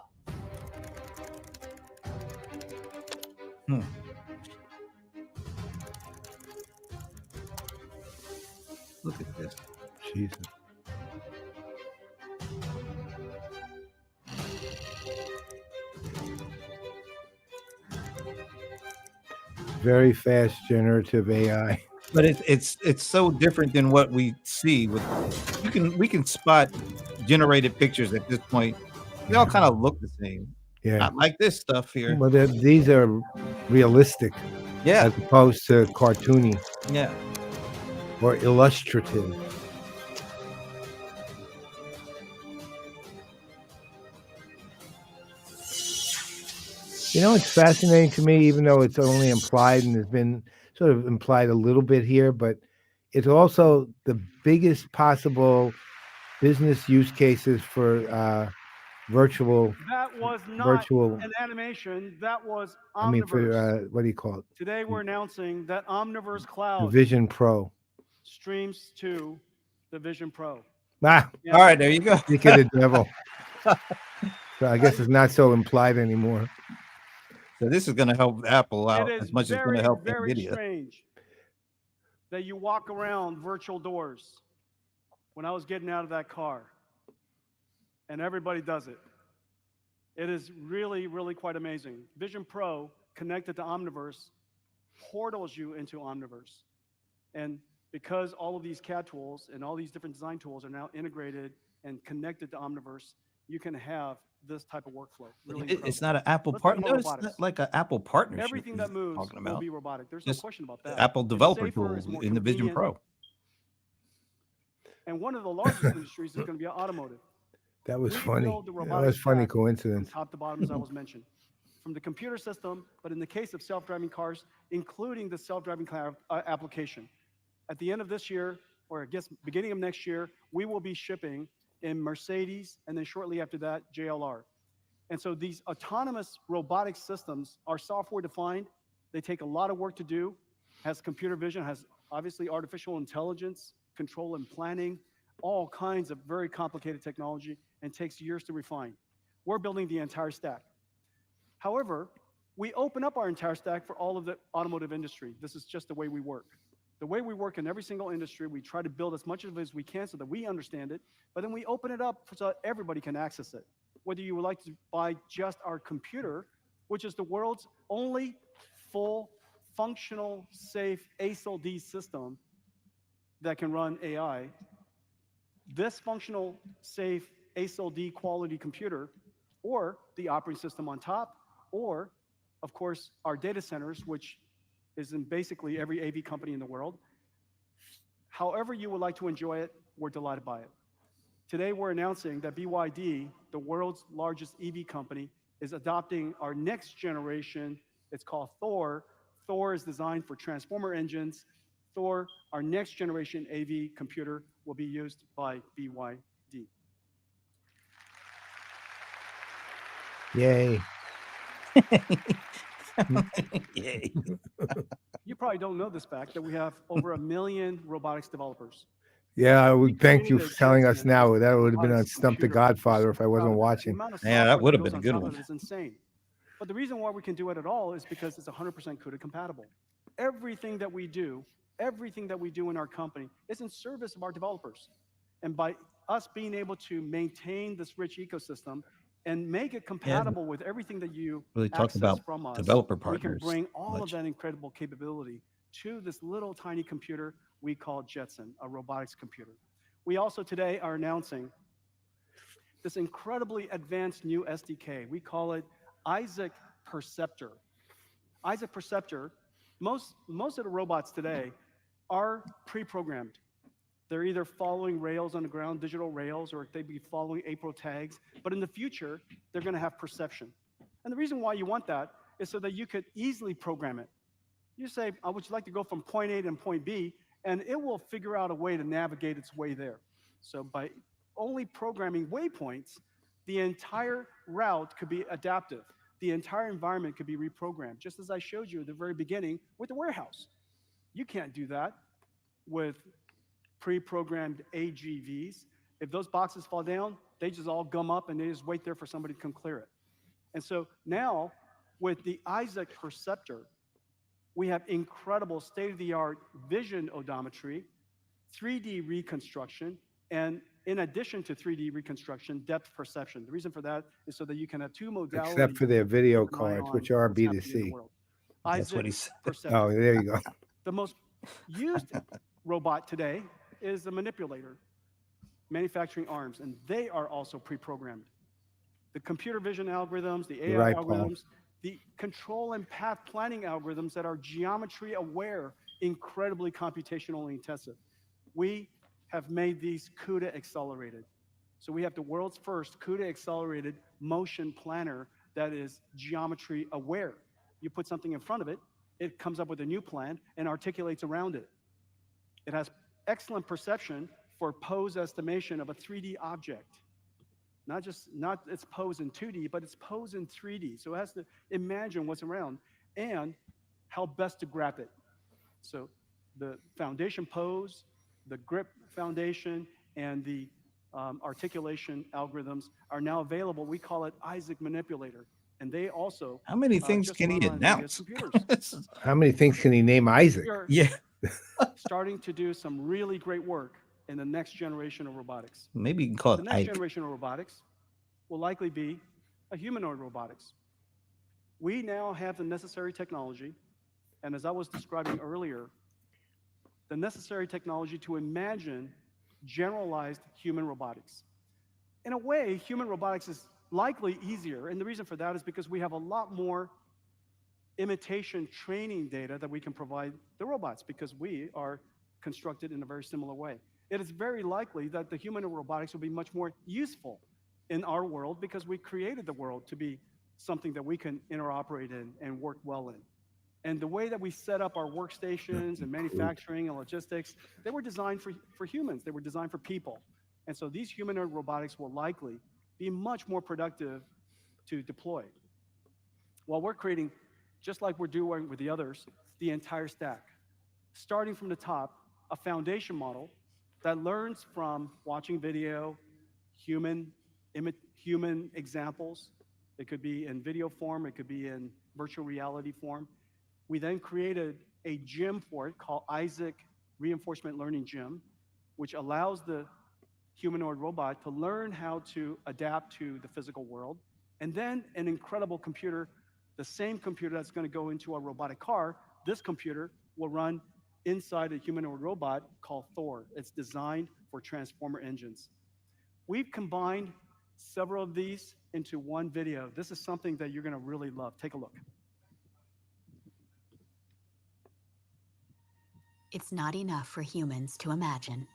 Look at this. Jesus. Very fast generative AI. But it's so different than what we see. With we can spot generated pictures at this point. They all kind of look the same. Yeah. Not like this stuff here. Well, these are realistic. Yeah. As opposed to cartoony. Yeah. Or illustrative. You know, it's fascinating to me, even though it's only implied and has been sort of implied a little bit here, but it's also the biggest possible business use cases for virtual That was not virtual. an animation. That was I mean, Omniverse. for what do you call it? Today we're announcing that Omniverse The Cloud Vision Pro. streams to the Vision Pro. Ah, All right, there you go. speak of the devil. So I guess it's not so implied anymore. So this is going to help Apple It out is as much as it's going very, to help very Nvidia. strange that you walk around virtual doors when I was getting out of that car, and everybody does it. It is really, really quite amazing. Vision Pro connected to Omniverse portals you into Omniverse. And because all of these CAD tools and all these different design tools are now integrated and connected to Omniverse, you can have this type of workflow. Really It's not an Apple Let's talk partner. about No, it's robotics. not like an Apple partnership. Everything that moves talking will about. be robotic. There's Just no question about that. Apple It's developer safer, it's tool more in the Vision convenient. Pro. And one of the largest industries is going to be automotive. That was We funny. build the That robotic was funny stack from coincidence. top to bottom, as I was mentioned. From the computer system, but in the case of self-driving cars, including the self-driving car application. At the end of this year, or I guess beginning of next year, we will be shipping in Mercedes, and then shortly after that, JLR. And so these autonomous robotic systems are software defined. They take a lot of work to do, has computer vision, has obviously artificial intelligence, control and planning, all kinds of very complicated technology, and takes years to refine. We're building the entire stack. However, we open up our entire stack for all of the automotive industry. This is just the way we work. The way we work in every single industry, we try to build as much of it as we can so that we understand it, but then we open it up so that everybody can access it. Whether you would like to buy just our computer, which is the world's only full, functional, safe ASIL-D system that can run AI, this functional, safe ASIL-D quality computer, or the operating system on top, or, of course, our data centers, which is in basically every AV company in the world. However you would like to enjoy it, we're delighted by it. Today, we're announcing that BYD, the world's largest EV company, is adopting our next generation. It's called Thor. Thor is designed for transformer engines. Thor, our next generation AV computer, will be used by BYD. Yay. Yay. You probably don't know this fact that we have over 1 million robotics developers. Yeah, I would thank you created for telling us Jetson, now. That would have been on robotics Stump the computer. Godfather if I wasn't The watching. amount of Yeah, that software would have goes been a on good top one. of it is insane. But the reason why we can do it at all is because it's 100% CUDA compatible. Everything that we do in our company is in service of our developers. And by us being able to maintain this rich ecosystem and make it compatible with everything that you Really talk access about from us, developer we can partners bring all of much. that incredible capability to this little tiny computer we call Jetson, a robotics computer. We also today are announcing this incredibly advanced new SDK. We call it Isaac Perceptor. Isaac Perceptor, most of the robots today are pre-programmed. They're either following rails on the ground, digital rails, or they'd be following April tags. But in the future, they're going to have perception. And the reason why you want that is so that you could easily program it. You say, would you like to go from point A to point B? And it will figure out a way to navigate its way there. So by only programming waypoints, the entire route could be adaptive. The entire environment could be reprogrammed, just as I showed you at the very beginning with the warehouse. You can't do that with pre-programmed AGVs. If those boxes fall down, they just all gum up and they just wait there for somebody to come clear it. And so now, with the Isaac Perceptor, we have incredible state-of-the-art vision odometry, 3D reconstruction, and in addition to 3D reconstruction, depth perception. The reason for that is so that you can have two modalities. Except for their video cards, which are B2C. That's what he said. Oh, there you go. The most used robot today is the manipulator, manufacturing arms, and they are also pre-programmed. The computer vision algorithms, the AI algorithms, the control and path planning algorithms that are geometry aware, incredibly computationally intensive. We have made these CUDA accelerated. So we have the world's first CUDA accelerated motion planner that is geometry aware. You put something in front of it, it comes up with a new plan and articulates around it. It has excellent perception for pose estimation of a 3D object. Not its pose in 2D, but its pose in 3D. So it has to imagine what's around and how best to grab it. So the foundation pose, the grip foundation, and the articulation algorithms are now available. We call it Isaac Manipulator. And they also How many things just can he run on NVIDIA's announce? computers. How many things can he name Isaac? We are Yeah. starting to do some really great work in the next generation of robotics. Maybe you can call The it next Ike. generation of robotics will likely be a humanoid robotics. We now have the necessary technology, and as I was describing earlier, the necessary technology to imagine generalized human robotics. In a way, human robotics is likely easier, and the reason for that is because we have a lot more imitation training data that we can provide the robots because we are constructed in a very similar way. It is very likely that the human robotics will be much more useful in our world because we created the world to be something that we can interoperate in and work well in. And the way that we set up our workstations and manufacturing and logistics, they were designed for humans. They were designed for people. And so these humanoid robotics will likely be much more productive to deploy. While we're creating, just like we're doing with the others, the entire stack. Starting from the top, a foundation model that learns from watching video, human examples. It could be in video form, it could be in virtual reality form. We then created a gym for it called Isaac Reinforcement Learning Gym, which allows the humanoid robot to learn how to adapt to the physical world. And then an incredible computer, the same computer that's going to go into a robotic car, this computer will run inside a humanoid robot called Thor. It's designed for transformer engines. We've combined several of these into one video. This is something that you're going to really love. Take a look. It's not enough for humans to imagine.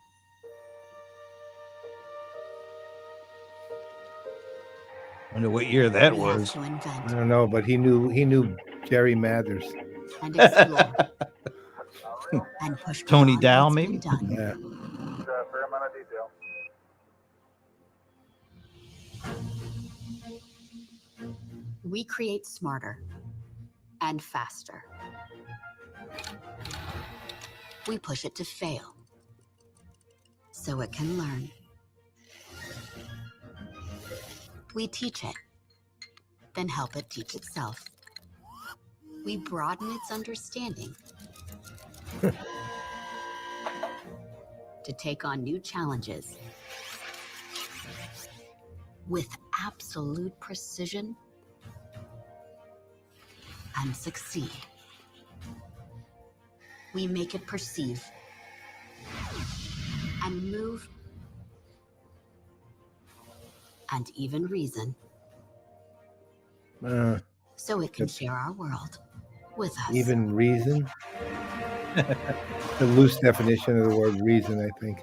I wonder what year that We have was. to invent I don't know, but he knew Jerry Mathers. and explore and push Tony beyond Dow, what's maybe? been done. Yeah. A fair amount of detail. We create smarter and faster. We push it to fail so it can learn. We teach it, then help it teach itself. We broaden its understanding to take on new challenges with absolute precision and succeed. We make it perceive and move and even reason so it can share our world with us. Even reason? The loose definition of the word reason, I think.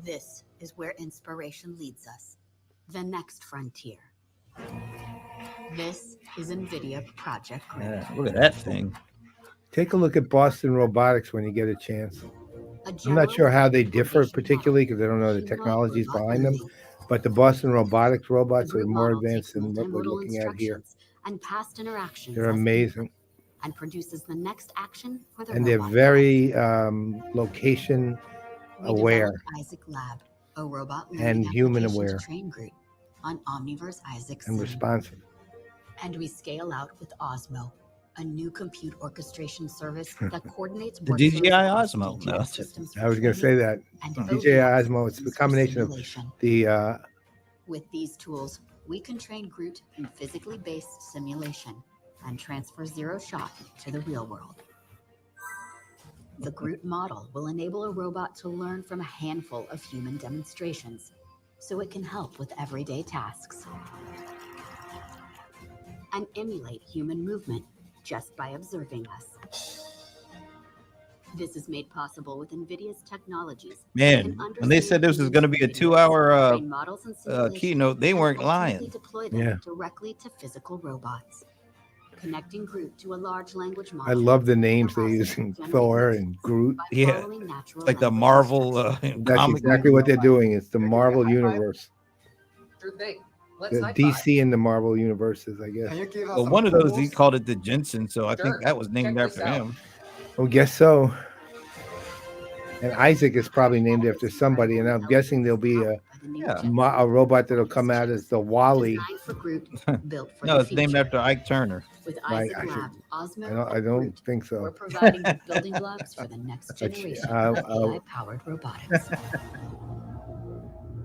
This is where inspiration leads us. The next frontier. This is NVIDIA Project Grid. Yeah, look at that thing. Take a look at Boston Robotics when you get a chance. I'm not sure how they differ particularly because I don't know the technologies behind them, but the Boston Robotics robots are more advanced than what we're looking at here. And past interactions They're amazing. and produces the next action for the And they're robot. very location We aware developed Isaac Lab, a robot and learning human application aware to train Groot on Omniverse Isaac and Sim. responsive. And we scale out with Osmo, a new compute orchestration service that coordinates The workflows DJI across Osmo. DJI No. systems I was going to say that. and DJI OVX Osmo, it's the systems for combination of simulation. the With these tools, we can train Groot in physically based simulation and transfer zero shot to the real world. The Groot model will enable a robot to learn from a handful of human demonstrations, so it can help with everyday tasks. and emulate human movement just by observing us. This is made possible with NVIDIA's technologies. Man, when they said this was going to be a 2-hour keynote, they weren't lying. Deploy them Yeah. directly to physical robots. Connecting Groot to a large language model. I love the names they're using, Thor and Groot. Yeah, it's like the Marvel That's comic exactly movie. what they're doing. It's the Marvel universe. Sure thing. Let's The high five. DC and the Marvel universes, I guess. Can you give us Well, some one of those he tools? called it the Jensen, so I think Sure. that was named Check this after out. him. I guess so. And Isaac is probably named after somebody, and I'm guessing there'll be a robot that'll come out as the Wally. Designed for Groot, built for No, the it's named future. after Ike Turner. With Right, Isaac Lab, Osmo, I don't think we're so. providing the building blocks for the next generation of I'll- AI-powered robotics.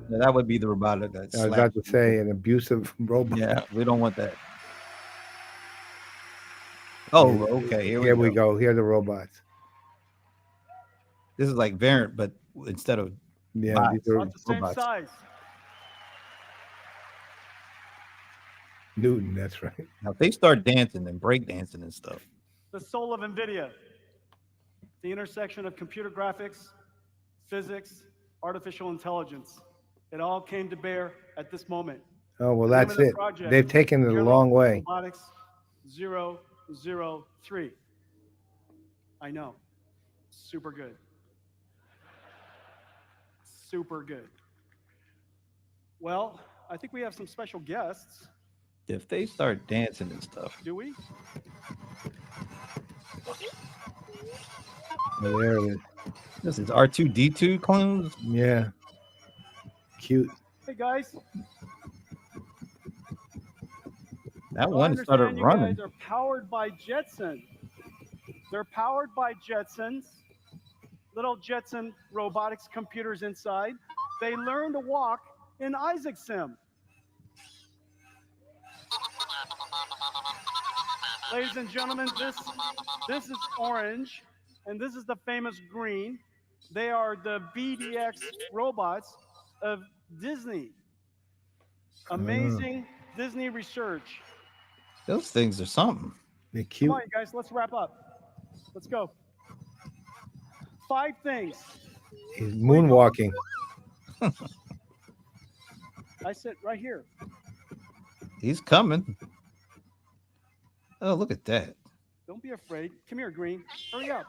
Yeah, that would be the robot that I was slapped about to people. say an abusive robot. Yeah, we don't want that. Oh, okay. Here we go. Here are the robots. This is like Variant, but instead of Yeah, bots, these are About the same robots. size. Newton. That's right. Now, if they start dancing and break dancing and stuff, The soul of NVIDIA. The intersection of computer graphics, physics, artificial intelligence. It all came to bear at this moment. Oh well, The name that's of the it. project, They've taken it a General long way. Robotics 003. I know. Super good. Super good. Well, I think we have some special guests. if they start dancing and stuff, Do we? Oh, there it is. this is R2D2 clones. Yeah. Cute. Hey guys. That Well, I one started understand you running. guys are powered by Jetson. They're powered by Jetsons. Little Jetson robotics computers inside. They learn to walk in Isaac Sim. Ladies and gentlemen, this is orange, and this is the famous green. They are the BDX robots of Disney. Amazing Disney research. Those things are something. They're Come cute. on, you guys, let's wrap up. Let's go. 5 things. He's moonwalking. I sit right here. He's coming. Oh, look at that. Don't be afraid. Come here, Green. Hurry up.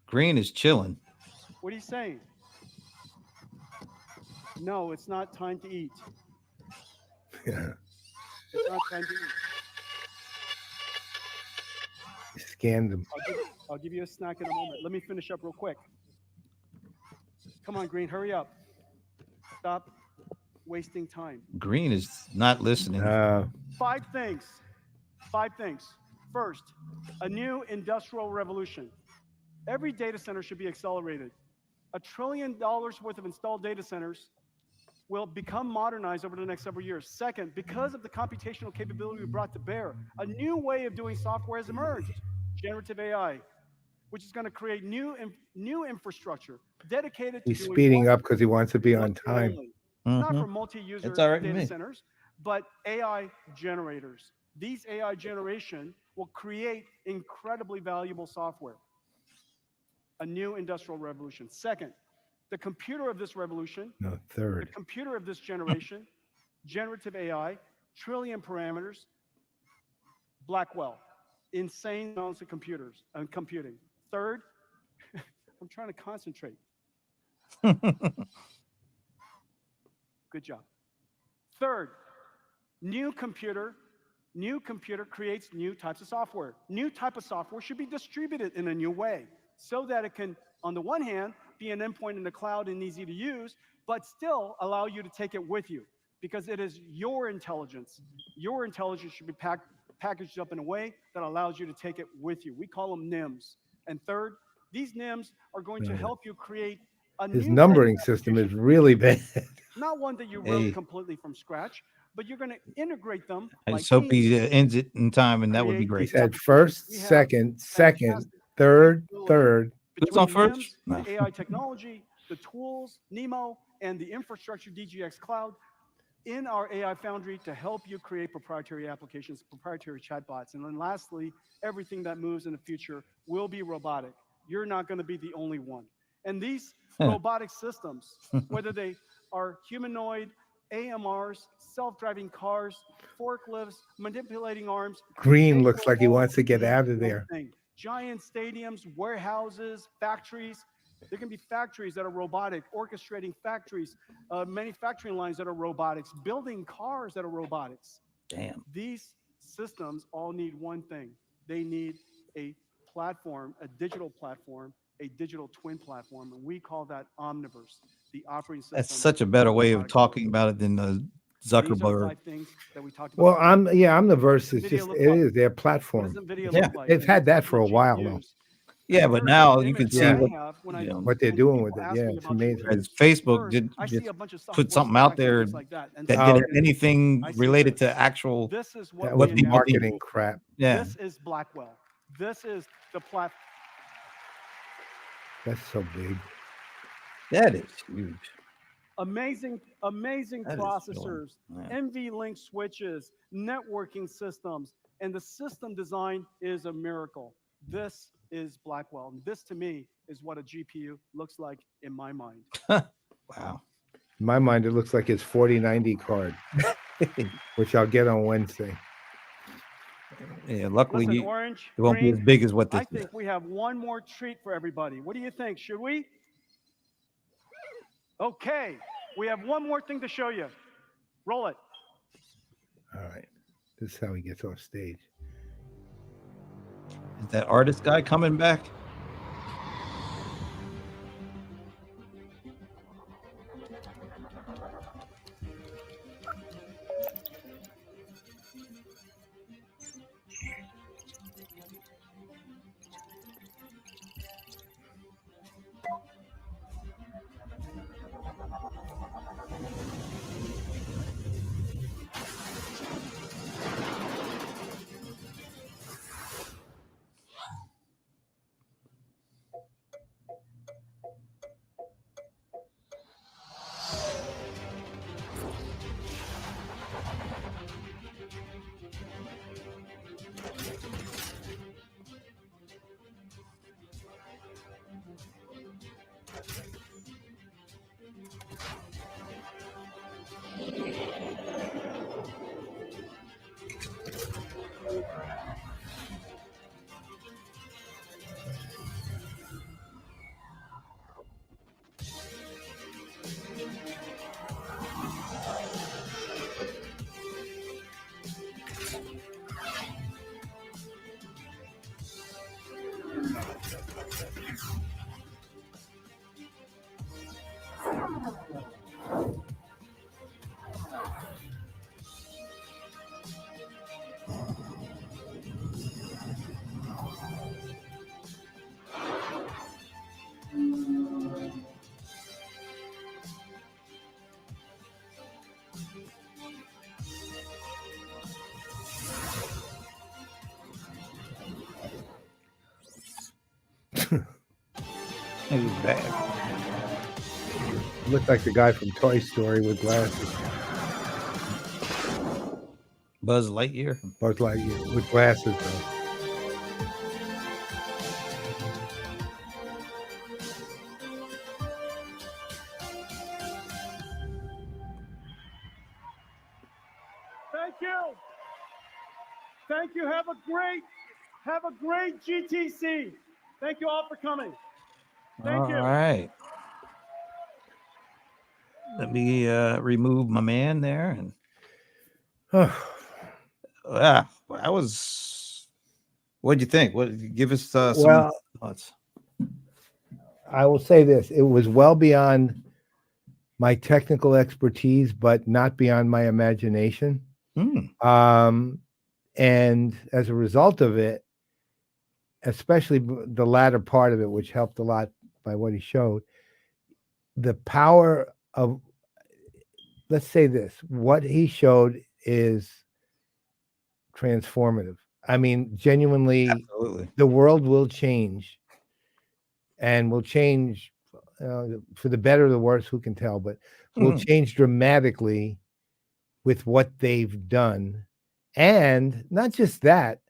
Green is chilling. What are you saying? No, it's not time to eat. Yeah. It's not time to eat. Scanned them. I'll give you a snack in a moment. Let me finish up real quick. Come on, Green, hurry up. Stop wasting time. Green is not listening. 5 things. 5 things. First, a new industrial revolution. Every data center should be accelerated. $1 trillion worth of installed data centers will become modernized over the next several years. Second, because of the computational capability we brought to bear, a new way of doing software has emerged, generative AI, which is going to create new infrastructure dedicated to He's doing speeding one up because he wants to be on thing time. only. Not for Mhm. multi-user It's all right with data me. centers, but AI generators. These AI generation will create incredibly valuable software. A new industrial revolution. Second, the computer of this revolution, No, the third. computer of this generation, generative AI, trillion parameters, Blackwell, insane amounts of computers and computing. Third, I'm trying to concentrate. Good job. Third, new computer creates new types of software. New type of software should be distributed in a new way so that it can, on the one hand, be an endpoint in the cloud and easy to use, but still allow you to take it with you because it is your intelligence. Your intelligence should be packaged up in a way that allows you to take it with you. We call them NIMs. And third, these NIMs are going to help you create a His new numbering system is really bad. not one that you wrote Hey. completely from scratch, but you're going to integrate them. I like just hope he these. ends it in time, and that would be Create great. He said first, We have second, fantastic third, third. Who's on between first? NIMs, No. the AI technology, the tools, NEMO, and the infrastructure DGX cloud. in our AI Foundry to help you create proprietary applications, proprietary chatbots. And then lastly, everything that moves in the future will be robotic. You're not going to be the only one. And these robotic systems, whether they are humanoid, AMRs, self-driving cars, forklifts, manipulating arms. Green they looks will like he all wants to get be out of one there. thing. Giant stadiums, warehouses, factories. There can be factories that are robotic, orchestrating factories, manufacturing lines that are robotics, building cars that are robotics. Damn. These systems all need one thing. They need a platform, a digital platform, a digital twin platform, and we call that Omniverse, the operating system. That's such a better way of talking about it than the These are the Zuckerberg. 5 things that we talked about. Well, Omniverse is Nvidia just, look it like? is their What platform. does Nvidia Yeah. look like? They've And had that what's for a the while, though. GPUs? Yeah, but First, now the you can image see that I what, have when you know, what they're when doing people with it. ask Yeah, me it's about amazing. as GPUs, Facebook first, did I see just a bunch of stuff, put what's something the out specs and there things like that. And that second, did anything I see related this. to actual This is what That what was we people announced. do. marketing crap. Yeah, This is Blackwell. This is the platform. That's so big. that is huge. Amazing That is processors, yeah. NV-Link switches, networking systems, and the system design is a miracle. This is Blackwell. And this, to me, is what a GPU looks like in my mind. Wow. In my mind, it looks like his 4090 card, which I'll get on Wednesday. Yeah, luckily Listen, orange, it won't be green, as big as what this I is. think we have one more treat for everybody. What do you think? Should we? Okay, we have one more thing to show you. Roll it. All right. This is how he gets off stage. Is that artist guy coming back? He's back. Looked like the guy from Toy Story with glasses. Buzz Lightyear. Buzz Lightyear with glasses, though. Thank you. Thank you. Have a great GTC. Thank you all for coming. Thank you. All right. Let me remove my man there, and that was. What'd you think? What give us some Well, thoughts? I will say this: it was well beyond my technical expertise, but not beyond my imagination. And as a result of it, especially the latter part of it, which helped a lot by what he showed, the power of, let's say this, what he showed is transformative. I mean, genuinely, Absolutely. the world will change, and will change for the better or the worse, who can tell, but will change dramatically with what they've done, and not just that,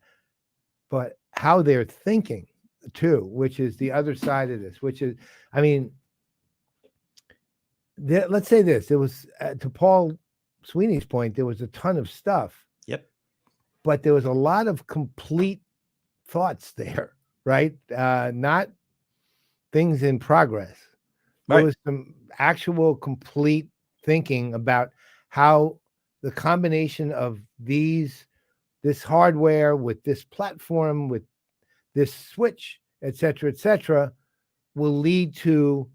but how they're thinking too, which is the other side of this, which is, I mean, let's say this, there was, to Paul Sweeney's point, there was a ton of stuff. Yep. But there was a lot of complete thoughts there, right? Not things in progress. There was some actual complete thinking about how the combination of this hardware with this platform, with this switch, et cetera, will lead to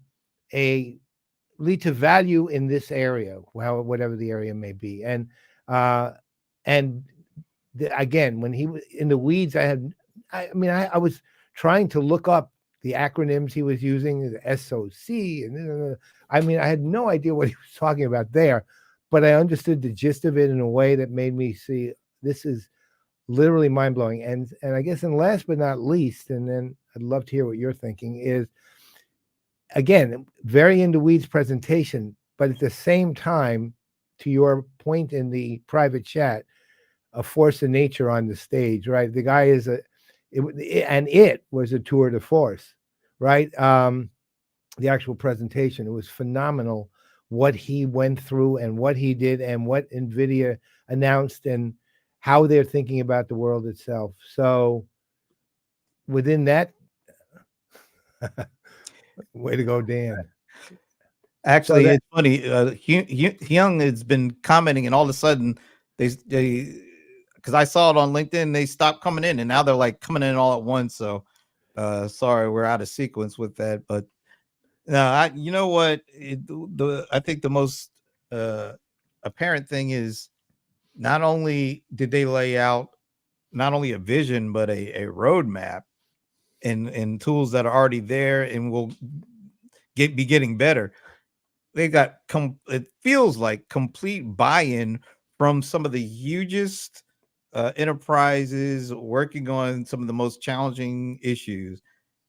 value in this area, whatever the area may be. And again, when he was in the weeds, I was trying to look up the acronyms he was using, the SOC, and I had no idea what he was talking about there, but I understood the gist of it in a way that made me see this is literally mind blowing. And I guess, and last but not least, and then I'd love to hear what you're thinking, is again, very into weeds presentation, but at the same time, to your point in the private chat, a force of nature on the stage, right? The guy is it was a tour de force, right? The actual presentation, it was phenomenal what he went through and what he did and what Nvidia announced and how they're thinking about the world itself. So within that, way to go, Dan. Actually, it's funny. Hyung has been commenting, and all of a sudden, they because I saw it on LinkedIn, they stopped coming in, and now they're like coming in all at once. So, sorry, we're out of sequence with that. But you know what? I think the most apparent thing is not only did they lay out not only a vision but a roadmap and tools that are already there and will be getting better. They got it feels like complete buy-in from some of the hugest enterprises working on some of the most challenging issues,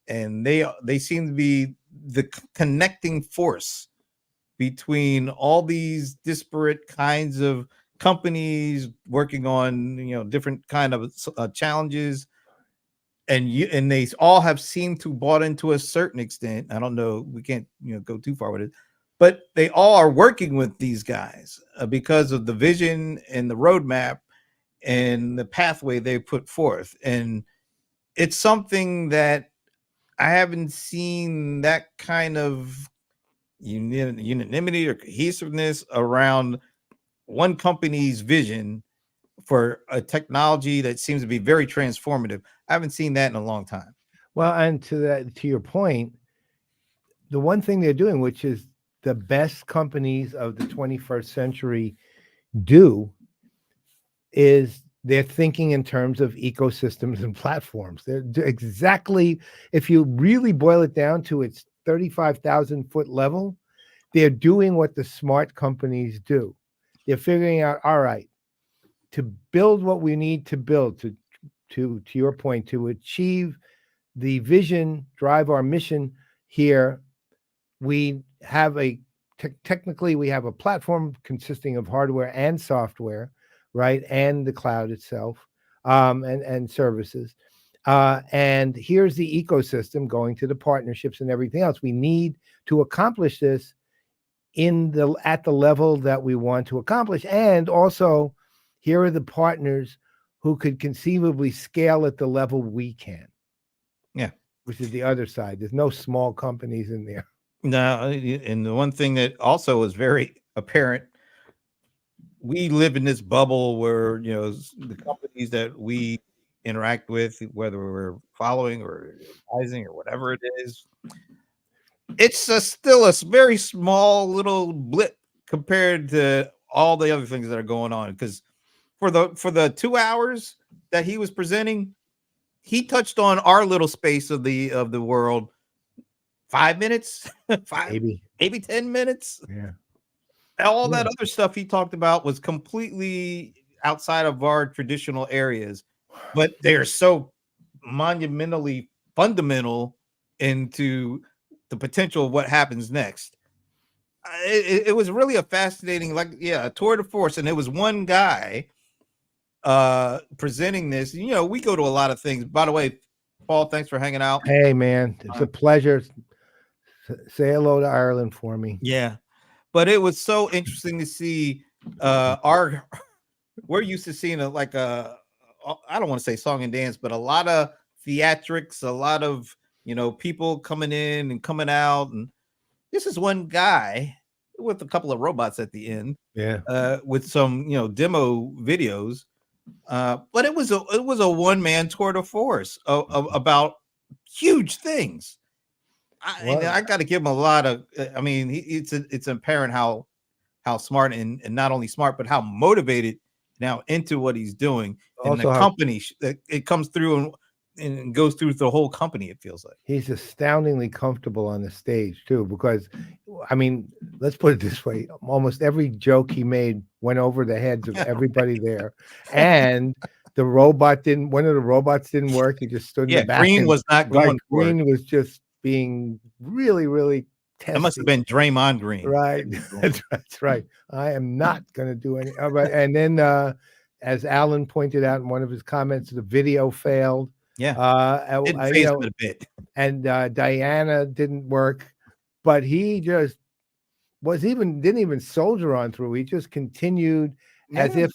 and they seem to be the connecting force between all these disparate kinds of companies working on different kind of challenges, and they all have seemed to bought into a certain extent. I don't know, we can't go too far with it, but they all are working with these guys because of the vision and the roadmap and the pathway they put forth. And it's something that I haven't seen, that kind of unanimity or cohesiveness around one company's vision for a technology that seems to be very transformative. I haven't seen that in a long time. Well, and to your point, the one thing they're doing, which is the best companies of the 21st century do, is they're thinking in terms of ecosystems and platforms. They're exactly, if you really boil it down to its 35,000 foot level, they're doing what the smart companies do. They're figuring out, all right, to build what we need to build, to your point, to achieve the vision, drive our mission here, we have technically we have a platform consisting of hardware and software, right, and the cloud itself, and services. And here's the ecosystem going to the partnerships and everything else. We need to accomplish this at the level that we want to accomplish. And also, here are the partners who could conceivably scale at the level we can. Yeah. Which is the other side. There's no small companies in there. No, and the one thing that also is very apparent, we live in this bubble where the companies that we interact with, whether we're following or advising or whatever it is, it's still a very small little blip compared to all the other things that are going on. Because for the 2 hours that he was presenting, he touched on our little space of the world. 5 minutes, maybe 10 minutes. Yeah. All that other stuff he talked about was completely outside of our traditional areas, but they are so monumentally fundamental into the potential of what happens next. it was really a fascinating, like, a tour de force, and it was one guy presenting this. You know, we go to a lot of things. By the way, Paul, thanks for hanging out. Hey, man, it's a pleasure. Say hello to Ireland for me. Yeah, but it was so interesting to see we're used to seeing I don't want to say song and dance, but a lot of theatrics, a lot of, people coming in and coming out, and this is one guy with a couple of robots at the end, with some, demo videos, but it was a one-man tour de force about huge things. I got to give him a lot of. I mean, it's apparent how smart and not only smart, but how motivated now into what he's doing. And Also the company, it comes through and goes through the whole company, it feels like. He's astoundingly comfortable on the stage too, because, I mean, let's put it this way: almost every joke he made went over the heads of everybody there, and one of the robots didn't work. He just stood in the back. Green was not going. Green was just being really, really testy. That must have been Draymond Green. Right. That's right. I am not going to do any. And then, as Alan pointed out in one of his comments, the video failed. Yeah. Didn't phase him a bit. And Diana didn't work, but he just didn't even soldier on through. He just continued as if,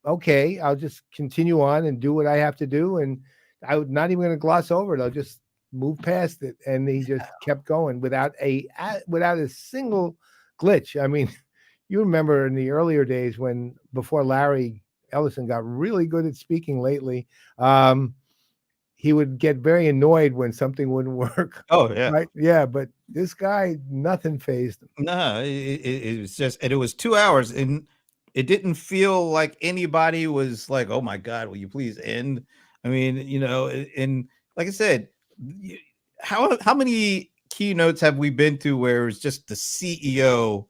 okay, I'll just continue on and do what I have to do. And I'm not even going to gloss over it. I'll just move past it. And he just kept going without a single glitch. I mean, you remember in the earlier days before Larry Ellison got really good at speaking lately, he would get very annoyed when something wouldn't work. Oh, yeah. Right? Yeah, but this guy, nothing phased him. No, it was just, and it was 2 hours, and it didn't feel like anybody was like, oh my God, will you please end? I mean, and like I said, how many keynotes have we been to where it's just the CEO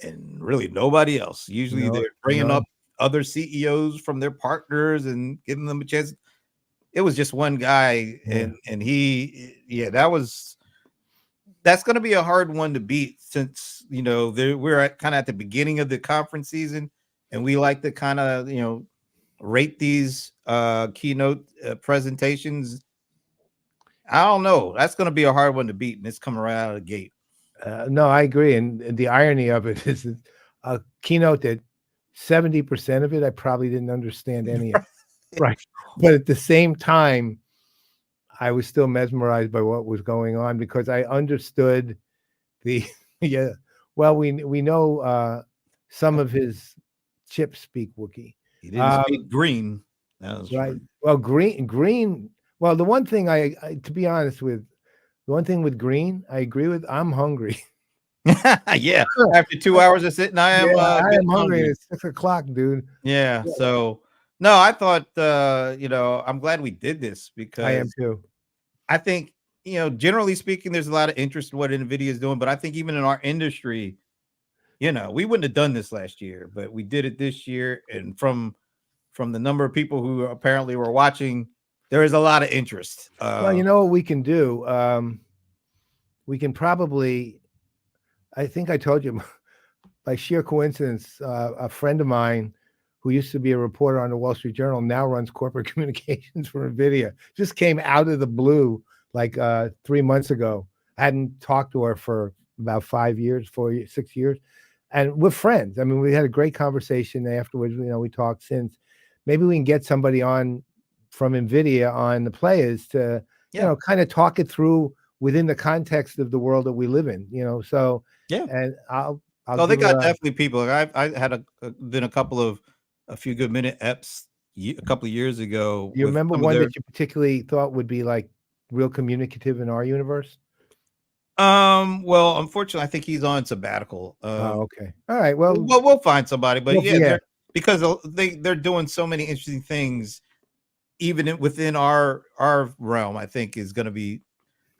and really nobody else? Usually they're bringing up other CEOs from their partners and giving them a chance. It was just one guy, and that's going to be a hard one to beat, since we're kind of at the beginning of the conference season, and we like to kind of rate these keynote presentations. I don't know. That's going to be a hard one to beat, and it's coming right out of the gate. No, I agree, and the irony of it is a keynote that 70% of it I probably didn't understand any of. Right. But at the same time, I was still mesmerized by what was going on, because I understood we know some of his chips speak Wookiee. He didn't speak Green. That was right. True. Well, Green. Well, the one thing to be honest with, the one thing with Green, I agree with. I'm hungry. Yeah. After 2 hours of sitting, I am hungry. It's 6 o'clock, dude. Yeah. So. No, I thought, I'm glad we did this, because I am too. I think, generally speaking, there's a lot of interest in what Nvidia is doing, but I think even in our industry, we wouldn't have done this last year, but we did it this year. And from the number of people who apparently were watching, there is a lot of interest. Well, you know what we can do? We can probably, I think I told you, by sheer coincidence, a friend of mine who used to be a reporter on the Wall Street Journal now runs corporate communications for Nvidia. Just came out of the blue like 3 months ago. I hadn't talked to her for about 5 years, 6 years. And we're friends. I mean, we had a great conversation afterwards. We talked since. Maybe we can get somebody on from Nvidia on the Playaz to, kind of talk it through within the context of the world that we live in, So, yeah. And they got definitely people. I had been a few good minute EPs a couple of years ago. Do you remember one that you particularly thought would be like real communicative in our universe? Well, unfortunately, I think he's on sabbatical. Okay. All right. Well, we'll find somebody, but because they're doing so many interesting things, even within our realm. I think is going to be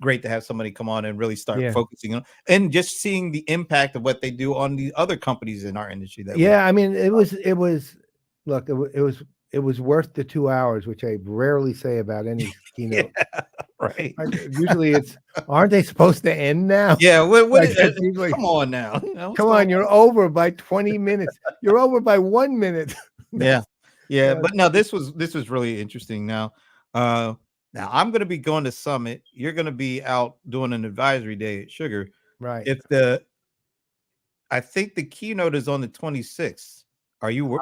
great to have somebody come on and really start focusing on, and just seeing the impact of what they do on the other companies in our industry. I mean, it was. Look, it was it was worth the 2 hours, which I rarely say about any keynote. Right. Usually aren't they supposed to end now? Yeah. Like, usually, Come on now. What's come going on, you're over by 20 minutes. You're over by 1 minute. Yeah. Yeah. uh, But no, this was really interesting. Now I'm going to be going to Summit. You're going to be out doing an advisory day at Sugar. Right. I think the keynote is on the 26th. Are you?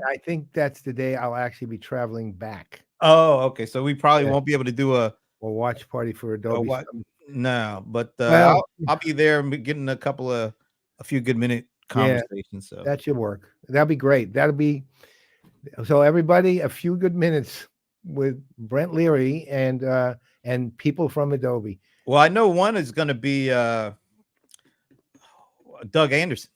I think that's the day I'll actually be traveling back. Oh, okay. So we probably won't be able to do a watch party for Adobe. No, but Well, I'll be there getting a few good minute conversations. So that should work. That'll be great. So everybody, a few good minutes with Brent Leary and people from Adobe. Well, I know one is going to be Doug Anderson.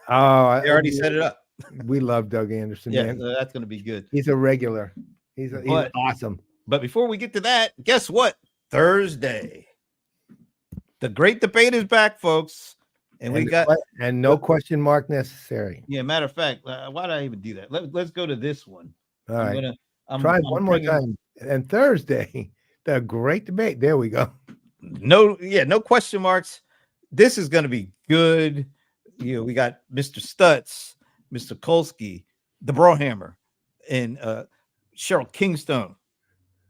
Oh, they already set it up. We love Doug Anderson. Yeah, man. so that's going to be good. He's a regular. He's awesome. But before we get to that, guess what? Thursday, the great debate is back, folks, and we got no question mark necessary. Yeah, matter of fact, why did I even do that? Let's go to this one. All right. Try one more time. And Thursday, the great debate. There we go. No question marks. This is going to be good. We got Mr. Stutz, Mr. Kolsky, the Brohammer, and Cheryl Kingstone.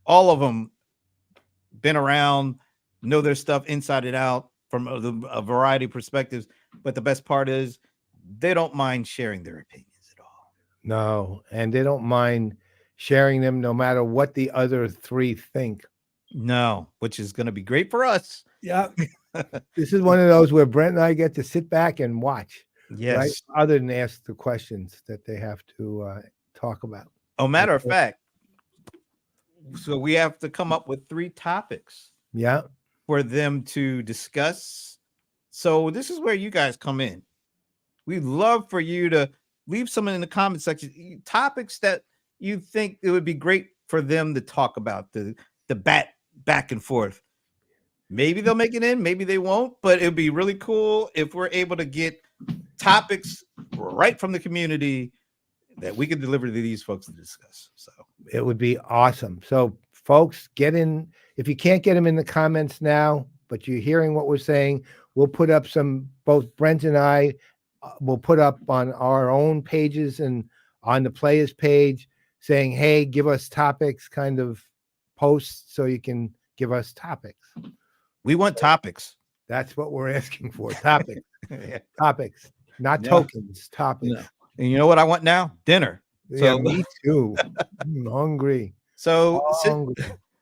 All of them been around, know their stuff inside and out from a variety of perspectives. But the best part is they don't mind sharing their opinions at all. No, and they don't mind sharing them no matter what the other three think. No, which is going to be great for us. Yeah. This is one of those where Brent and I get to sit back and watch. Yes. Right? Other than ask the questions that they have to talk about. Oh, matter of fact, so we have to come up with 3 topics. Yeah. For them to discuss. So this is where you guys come in. We'd love for you to leave some in the comment section, topics that you think it would be great for them to talk about, the back and forth. Maybe they'll make it in, maybe they won't, but it'd be really cool if we're able to get topics right from the community that we can deliver to these folks to discuss. So it would be awesome. So folks, get in. If you can't get them in the comments now, but you're hearing what we're saying, we'll put up both Brent and I will put up on our own pages and on the Playaz page saying, hey, give us topics, kind of posts so you can give us topics. We want topics. That's what we're asking for. Topics. Yeah. Topics, not tokens, topics. No. And you know what I want now? Dinner. Yeah, me too. I'm hungry. So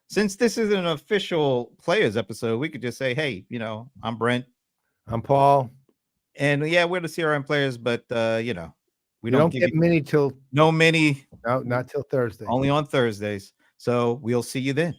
since this is an official Playaz episode, we could just say, hey, I'm Brent. I'm Paul. And yeah, we're the CRM players, but we don't get mini till no mini. No, not till Thursday. Only on Thursdays. So we'll see you then.